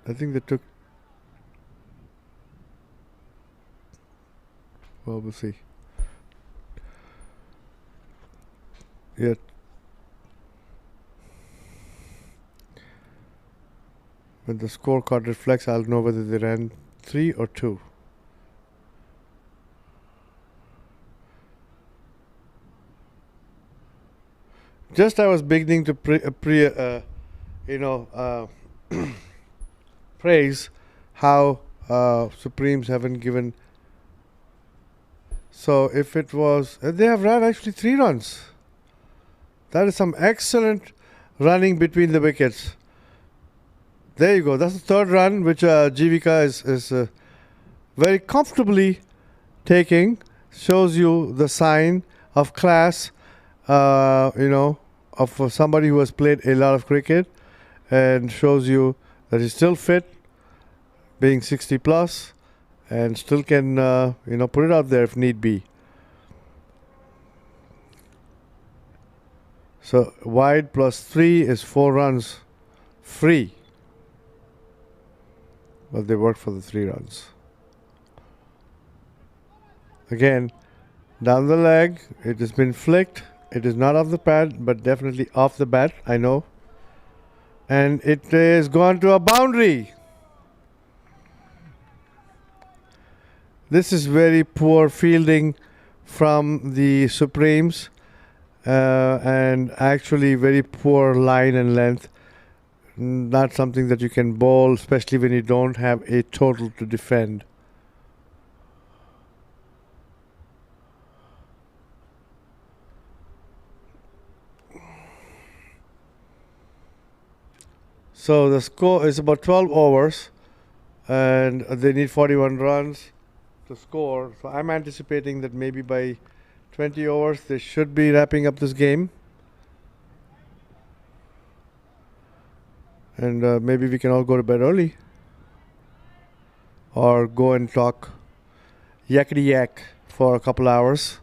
I think they took. Well, we'll see. Yeah. When the scorecard reflects, I'll know whether they ran 3 or 2. Just I was beginning to praise how Supremes haven't given. So if it was, they have run actually 3 runs. That is some excellent running between the wickets. There you go. That's the 3rd run, which Jivika is very comfortably taking. Shows you the sign of class, of somebody who has played a lot of cricket, and shows you that he's still fit, being 60 plus, and still can, put it out there if need be. So wide plus 3 is 4 runs free. But they worked for the 3 runs. Again, down the leg, it has been flicked. It is not off the pad, but definitely off the bat, I know. And it is gone to a boundary. This is very poor fielding from the Supremes, and actually very poor line and length. Not something that you can bowl, especially when you don't have a total to defend. So the score is about 12 overs, and they need 41 runs to score. So I'm anticipating that maybe by 20 overs they should be wrapping up this game. And maybe we can all go to bed early. Or go and talk yakety yak for a couple hours.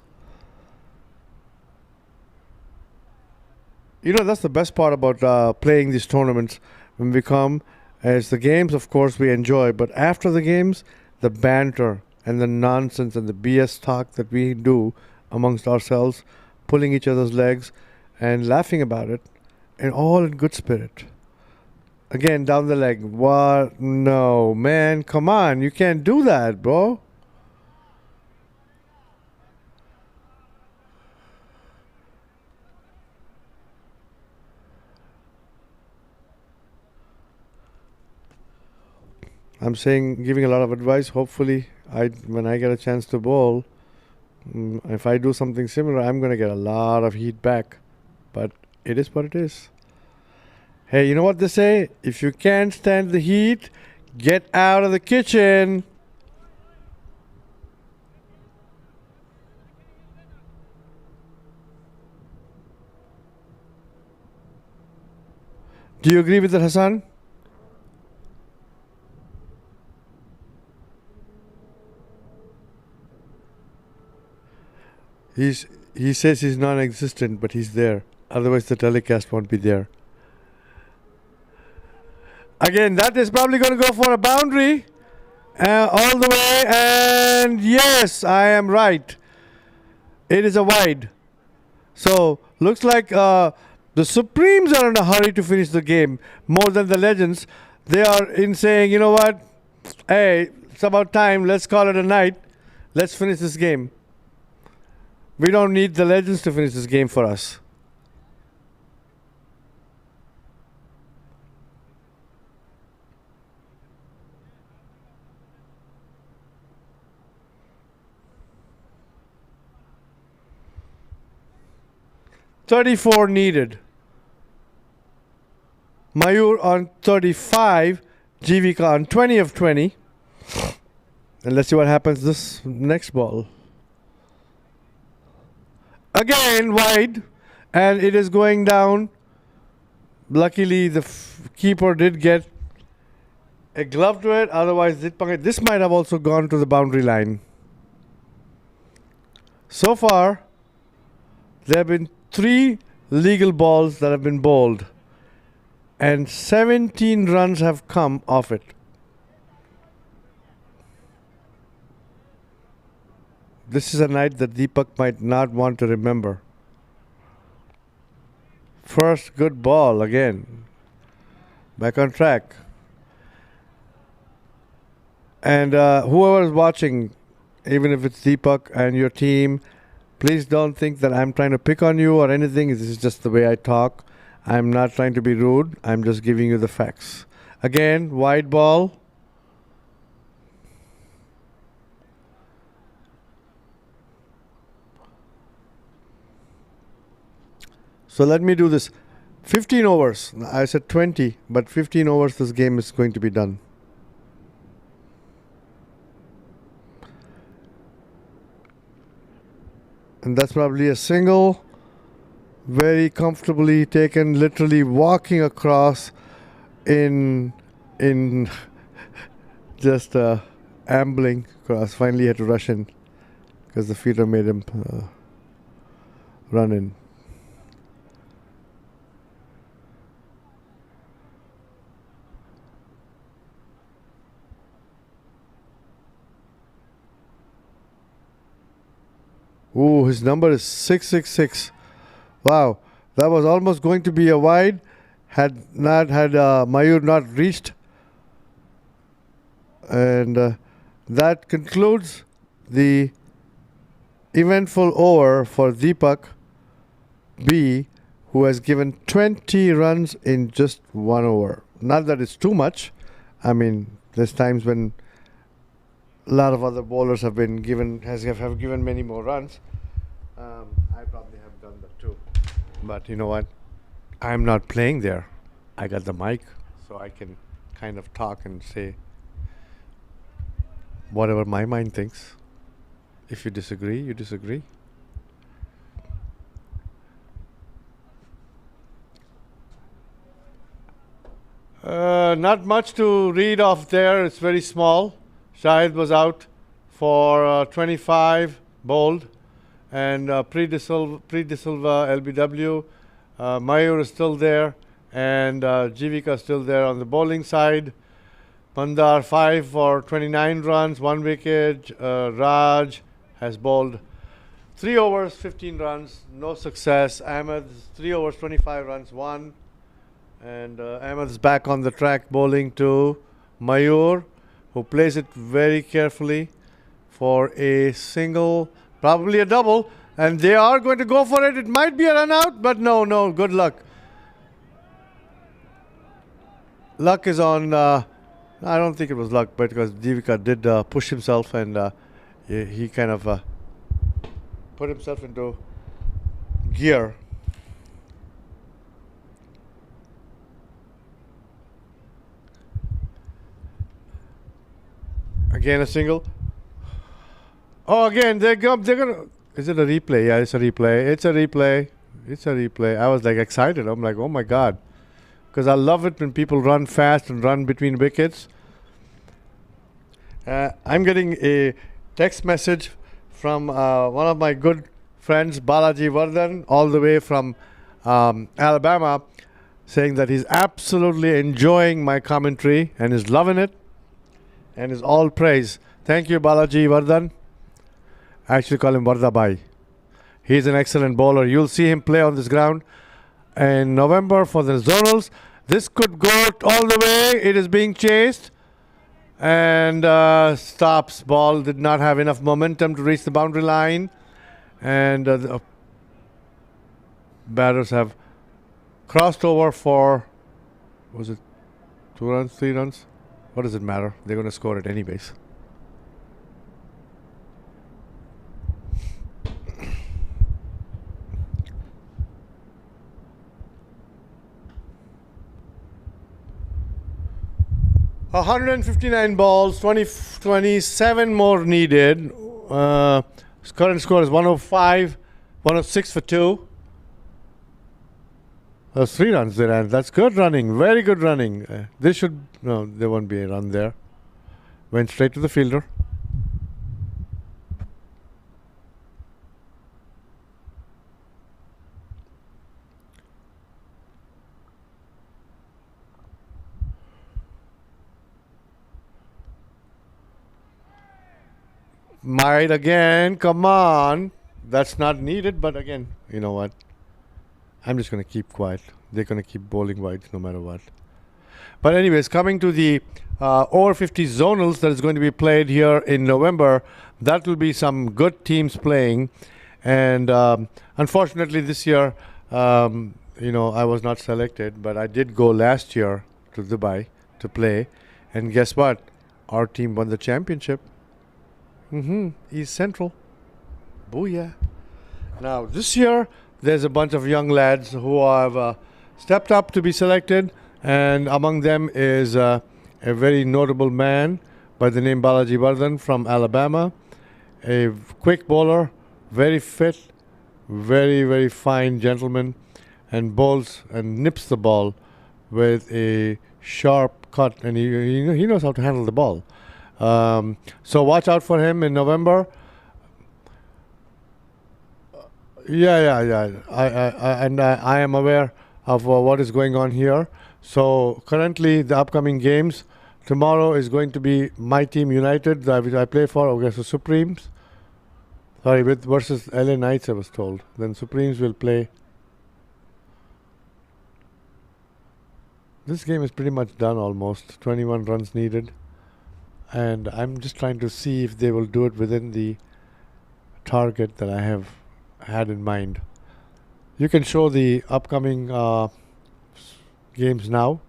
That's the best part about playing these tournaments. When we come, as the games, of course, we enjoy. But after the games, the banter and the nonsense and the BS talk that we do amongst ourselves, pulling each other's legs and laughing about it, and all in good spirit. Again, down the leg. What? No, man, come on. You can't do that, bro. I'm giving a lot of advice. Hopefully, when I get a chance to bowl, if I do something similar, I'm going to get a lot of heat back. But it is what it is. Hey, you know what they say? If you can't stand the heat, get out of the kitchen. Do you agree with that, Hassan? He says he's non-existent, but he's there. Otherwise, the telecast won't be there. Again, that is probably going to go for a boundary all the way. And yes, I am right. It is a wide. So, looks like the Supremes are in a hurry to finish the game more than the Legends. They are in saying, you know what? Hey, it's about time. Let's call it a night. Let's finish this game. We don't need the Legends to finish this game for us. $34 needed. Mayur on 35, Jivika on 20 of 20. And let's see what happens this next ball. Again, wide, and it is going down. Luckily, the keeper did get a glove to it. Otherwise, this might have also gone to the boundary line. So far, there have been 3 legal balls that have been bowled, and 17 runs have come off it. This is a night that Deepak might not want to remember. First good ball again. Back on track. And whoever is watching, even if it's Deepak and your team, please don't think that I'm trying to pick on you or anything. This is just the way I talk. I'm not trying to be rude. I'm just giving you the facts. Again, wide ball. So let me do this. 15 overs. I said 20, but 15 overs this game is going to be done. And that's probably a single. Very comfortably taken, literally walking across in just ambling across. Finally had to rush in because the fielder made him run in. Ooh, his number is 666. Wow, that was almost going to be a wide had Mayur not reached. And that concludes the eventful over for Deepak B, who has given 20 runs in just 1 over. Not that it's too much. I mean, there's times when a lot of other bowlers have been given have given many more runs. I probably have done that too. But you know what? I'm not playing there. I got the mic, so I can kind of talk and say whatever my mind thinks. If you disagree, you disagree. Not much to read off there. It's very small. Shahid was out for 25, bowled, and Pre De Silva LBW. Mayur is still there, and Jivika still there on the bowling side. Mandar 5 for 29 runs, 1 wicket. Raj has bowled 3 overs, 15 runs, no success. Ahmed 3 overs, 25 runs, 1. And Ahmed's back on the track bowling to Mayur, who plays it very carefully for a single, probably a double. And they are going to go for it. It might be a run out, but no, good luck. Luck is on, I don't think it was luck, but because Jivika did push himself, and he kind of put himself into gear. Again a single. Oh, again they're gonna. Is it a replay? Yeah, it's a replay. It's a replay. I was like excited. I'm like, oh my god, because I love it when people run fast and run between wickets. I'm getting a text message from one of my good friends, Balaji Vardhan, all the way from Alabama, saying that he's absolutely enjoying my commentary and is loving it and is all praise. Thank you, Balaji Vardhan. I actually call him Vardhabai. He's an excellent bowler. You'll see him play on this ground in November for the zonals. This could go all the way. It is being chased. And stops. Ball did not have enough momentum to reach the boundary line. And the batters have crossed over for, was it 2 runs, 3 runs? What does it matter? They're going to score it anyways. A 159 balls, 27 more needed. Current score is 105, 106 for 2. Those 3 runs there, and that's good running, very good running. No, there won't be a run there. Went straight to the fielder. Might again, come on. That's not needed, but again, you know what? I'm just going to keep quiet. They're going to keep bowling wides no matter what. But anyways, coming to the over 50 zonals that is going to be played here in November, that will be some good teams playing. And unfortunately this year, I was not selected, but I did go last year to Dubai to play. And guess what? Our team won the championship. East Central. Booyah. Now, this year, there's a bunch of young lads who have stepped up to be selected, and among them is a very notable man by the name Balaji Vardhan from Alabama, a quick bowler, very fit, very, very fine gentleman, and bowls and nips the ball with a sharp cut, and he knows how to handle the ball. So watch out for him in November. Yeah. I am aware of what is going on here. So currently the upcoming games, tomorrow is going to be my team United, which I play for. Okay, so Supremes. Sorry, versus LA Knights, I was told. Then Supremes will play. This game is pretty much done almost. 21 runs needed. And I'm just trying to see if they will do it within the target that I have had in mind. You can show the upcoming games now.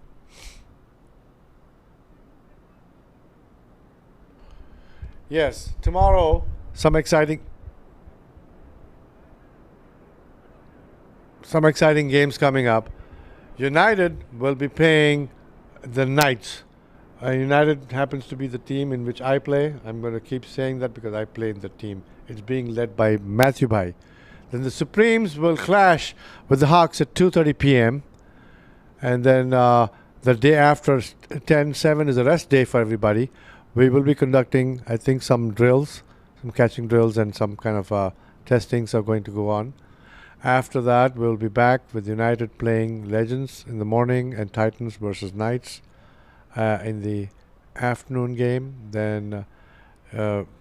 Yes, tomorrow some exciting games coming up. United will be playing the Knights. United happens to be the team in which I play. I'm going to keep saying that because I play in the team. It's being led by Matthew Bhai. Then the Supremes will clash with the Hawks at 2:30 p.m. And then the day after, 10/7 is a rest day for everybody. We will be conducting, I think, some drills, some catching drills, and some kind of testings are going to go on. After that, we'll be back with United playing Legends in the morning and Titans versus Knights in the afternoon game. Then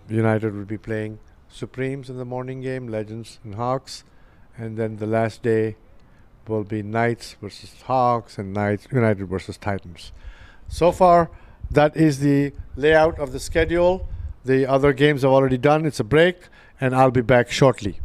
United will be playing Supremes in the morning game, Legends and Hawks. And then the last day will be Knights versus Hawks and United versus Titans. So far, that is the layout of the schedule. The other games I've already done. It's a break, and I'll be back shortly.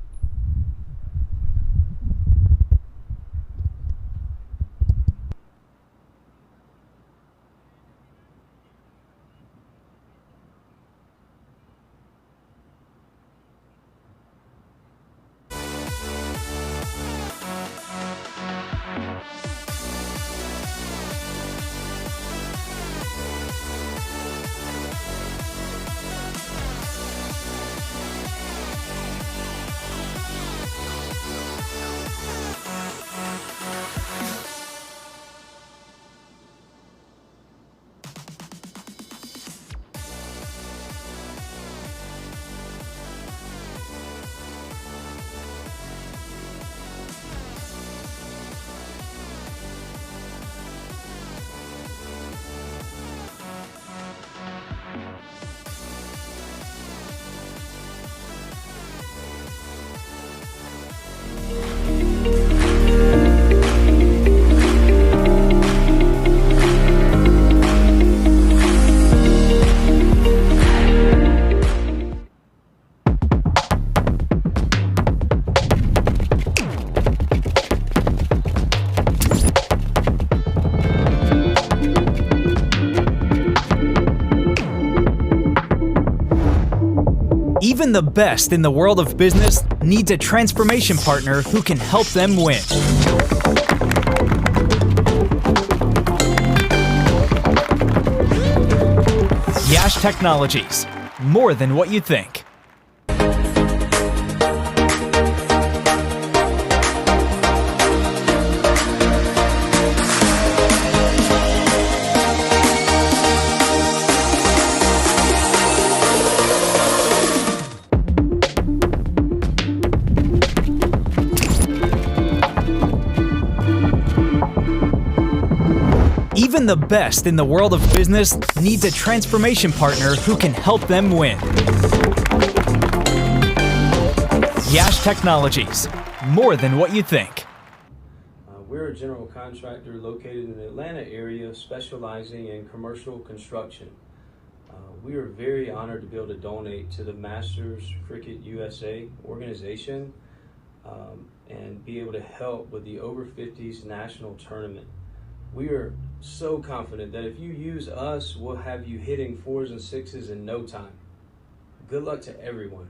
Even the best in the world of business needs a transformation partner who can help them win. Yash Technologies, more than what you think. Even the best in the world of business needs a transformation partner who can help them win. Yash Technologies, more than what you think. We're a general contractor located in the Atlanta area specializing in commercial construction. We are very honored to be able to donate to the Masters Cricket USA organization and be able to help with the Over 50s national tournament. We are so confident that if you use us, we'll have you hitting 4s and 6s in no time. Good luck to everyone.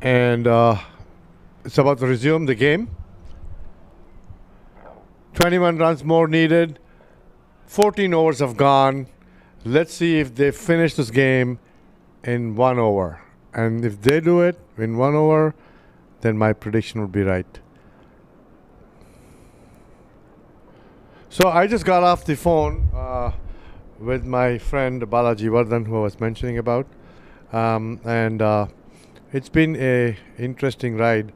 And it's about to resume the game. 21 runs more needed. 14 overs have gone. Let's see if they finish this game in 1 over. And if they do it in 1 over, then my prediction would be right. So I just got off the phone with my friend Balaji Vardhan, who I was mentioning about. It's been a interesting ride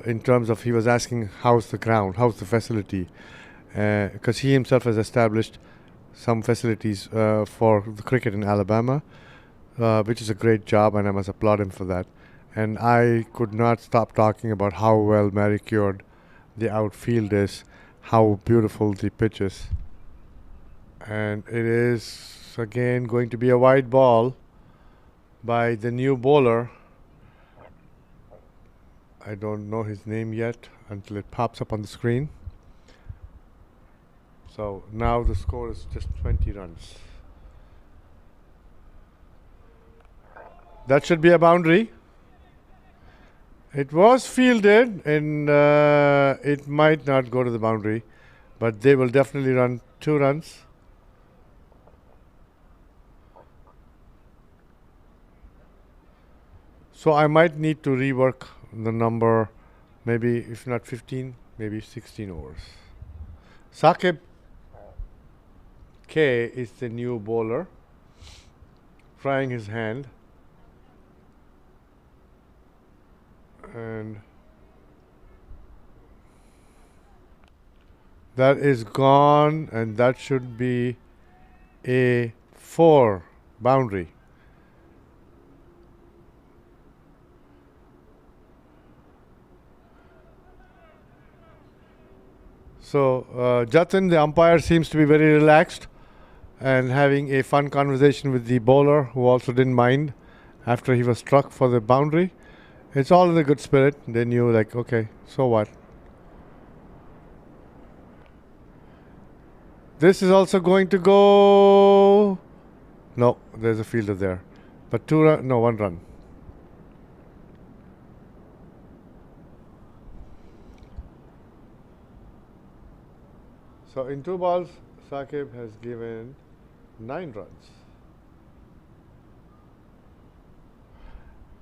in terms of he was asking how's the ground, how's the facility, because he himself has established some facilities for the cricket in Alabama, which is a great job, and I must applaud him for that. And I could not stop talking about how well manicured the outfield is, how beautiful the pitch is. And it is again going to be a wide ball by the new bowler. I don't know his name yet until it pops up on the screen. So now the score is just 20 runs. That should be a boundary. It was fielded, and it might not go to the boundary, but they will definitely run 2 runs. So I might need to rework the number, maybe if not 15, maybe 16 overs. Saqib K is the new bowler, trying his hand. And that is gone, and that should be a 4 boundary. So Jatin, the umpire, seems to be very relaxed and having a fun conversation with the bowler, who also didn't mind after he was struck for the boundary. It's all in a good spirit. They knew, like, okay, so what? This is also going to go. No, there's a fielder there, but 1 run. So in 2 balls, Saqib has given 9 runs.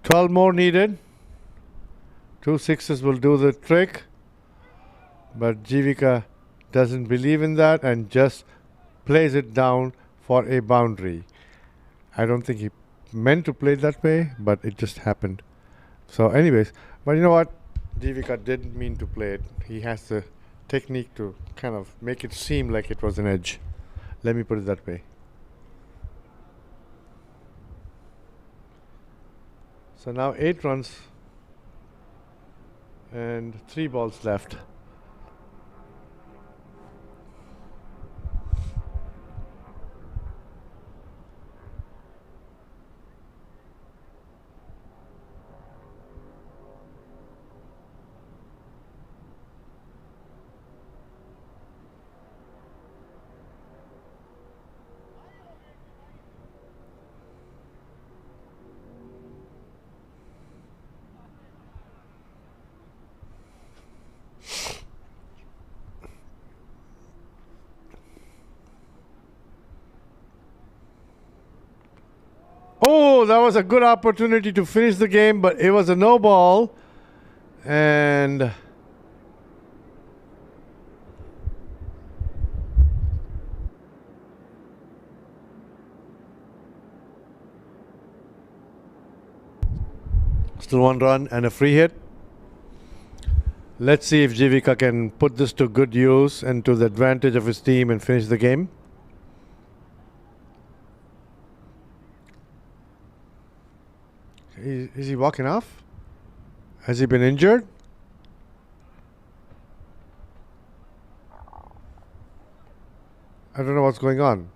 12 more needed. 2 sixes will do the trick, but Jivika doesn't believe in that and just plays it down for a boundary. I don't think he meant to play it that way, but it just happened. So anyways, but you know what? Jivika didn't mean to play it. He has the technique to kind of make it seem like it was an edge. Let me put it that way. So now 8 runs and 3 balls left. Oh, that was a good opportunity to finish the game, but it was a no ball. And still 1 run and a free hit. Let's see if Jivika can put this to good use and to the advantage of his team and finish the game. Is he walking off? Has he been injured? I don't know what's going on.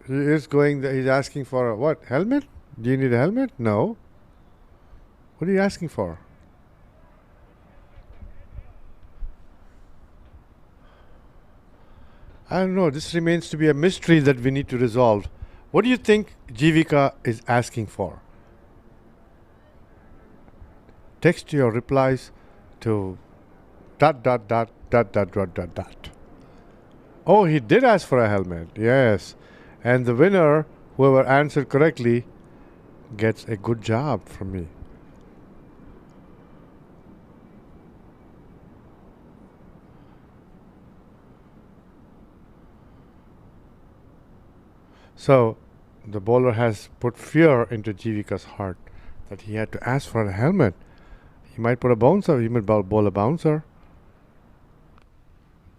He is going. He's asking for a what? Helmet? Do you need a helmet? No. What are you asking for? I don't know. This remains to be a mystery that we need to resolve. What do you think Jivika is asking for? Text your replies to ... Oh, he did ask for a helmet. Yes. And the winner, whoever answered correctly, gets a good job from me. So the bowler has put fear into Jivika's heart that he had to ask for a helmet. He might put a bouncer. He might bowl a bouncer.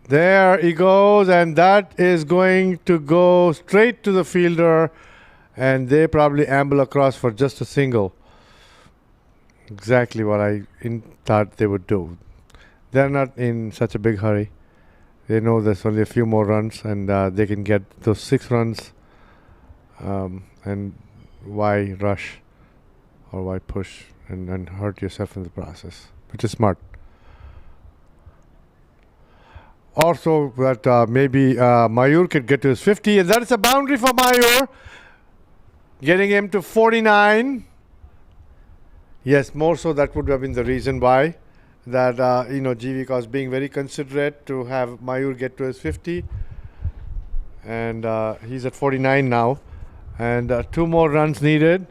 There he goes, and that is going to go straight to the fielder, and they probably amble across for just a single. Exactly what I thought they would do. They're not in such a big hurry. They know there's only a few more runs, and they can get those 6 runs. And why rush or why push and hurt yourself in the process, which is smart. Also, that maybe Mayur could get to his 50, and that is a boundary for Mayur, getting him to 49. Yes, more so that would have been the reason why. That Jivika was being very considerate to have Mayur get to his 50, and he's at 49 now, and 2 more runs needed,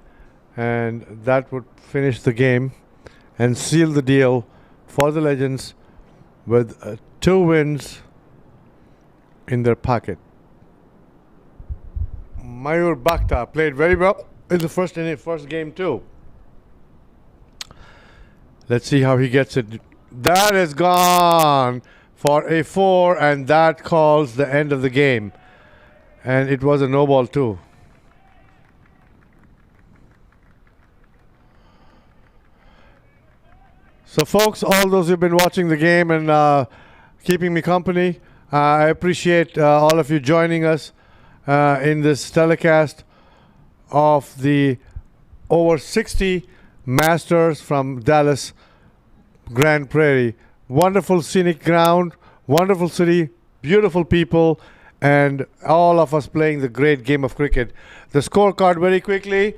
and that would finish the game and seal the deal for the Legends with 2 wins in their pocket. Mayur Bhakta played very well in the first game too. Let's see how he gets it. That is gone for a 4, and that calls the end of the game. And it was a no ball too. So folks, all those who've been watching the game and keeping me company, I appreciate all of you joining us in this telecast of the over 60 Masters from Dallas Grand Prairie. Wonderful scenic ground, wonderful city, beautiful people, and all of us playing the great game of cricket. The scorecard very quickly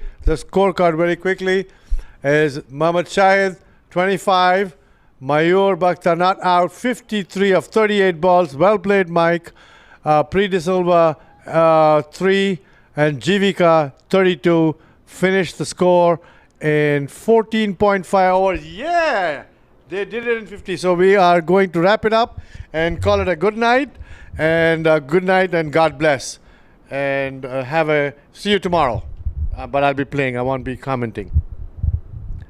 is Mohammad Shahid 25, Mayur Bhakta not out, 53 of 38 balls. Well played, Mike. Pre De Silva 3 and Jivika 32 finished the score in 14.5 overs. Yeah, they did it in 50. So we are going to wrap it up and call it a good night. And good night and God bless. And see you tomorrow. But I'll be playing. I won't be commenting.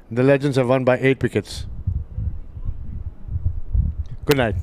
The Legends have won by 8 wickets. Good night.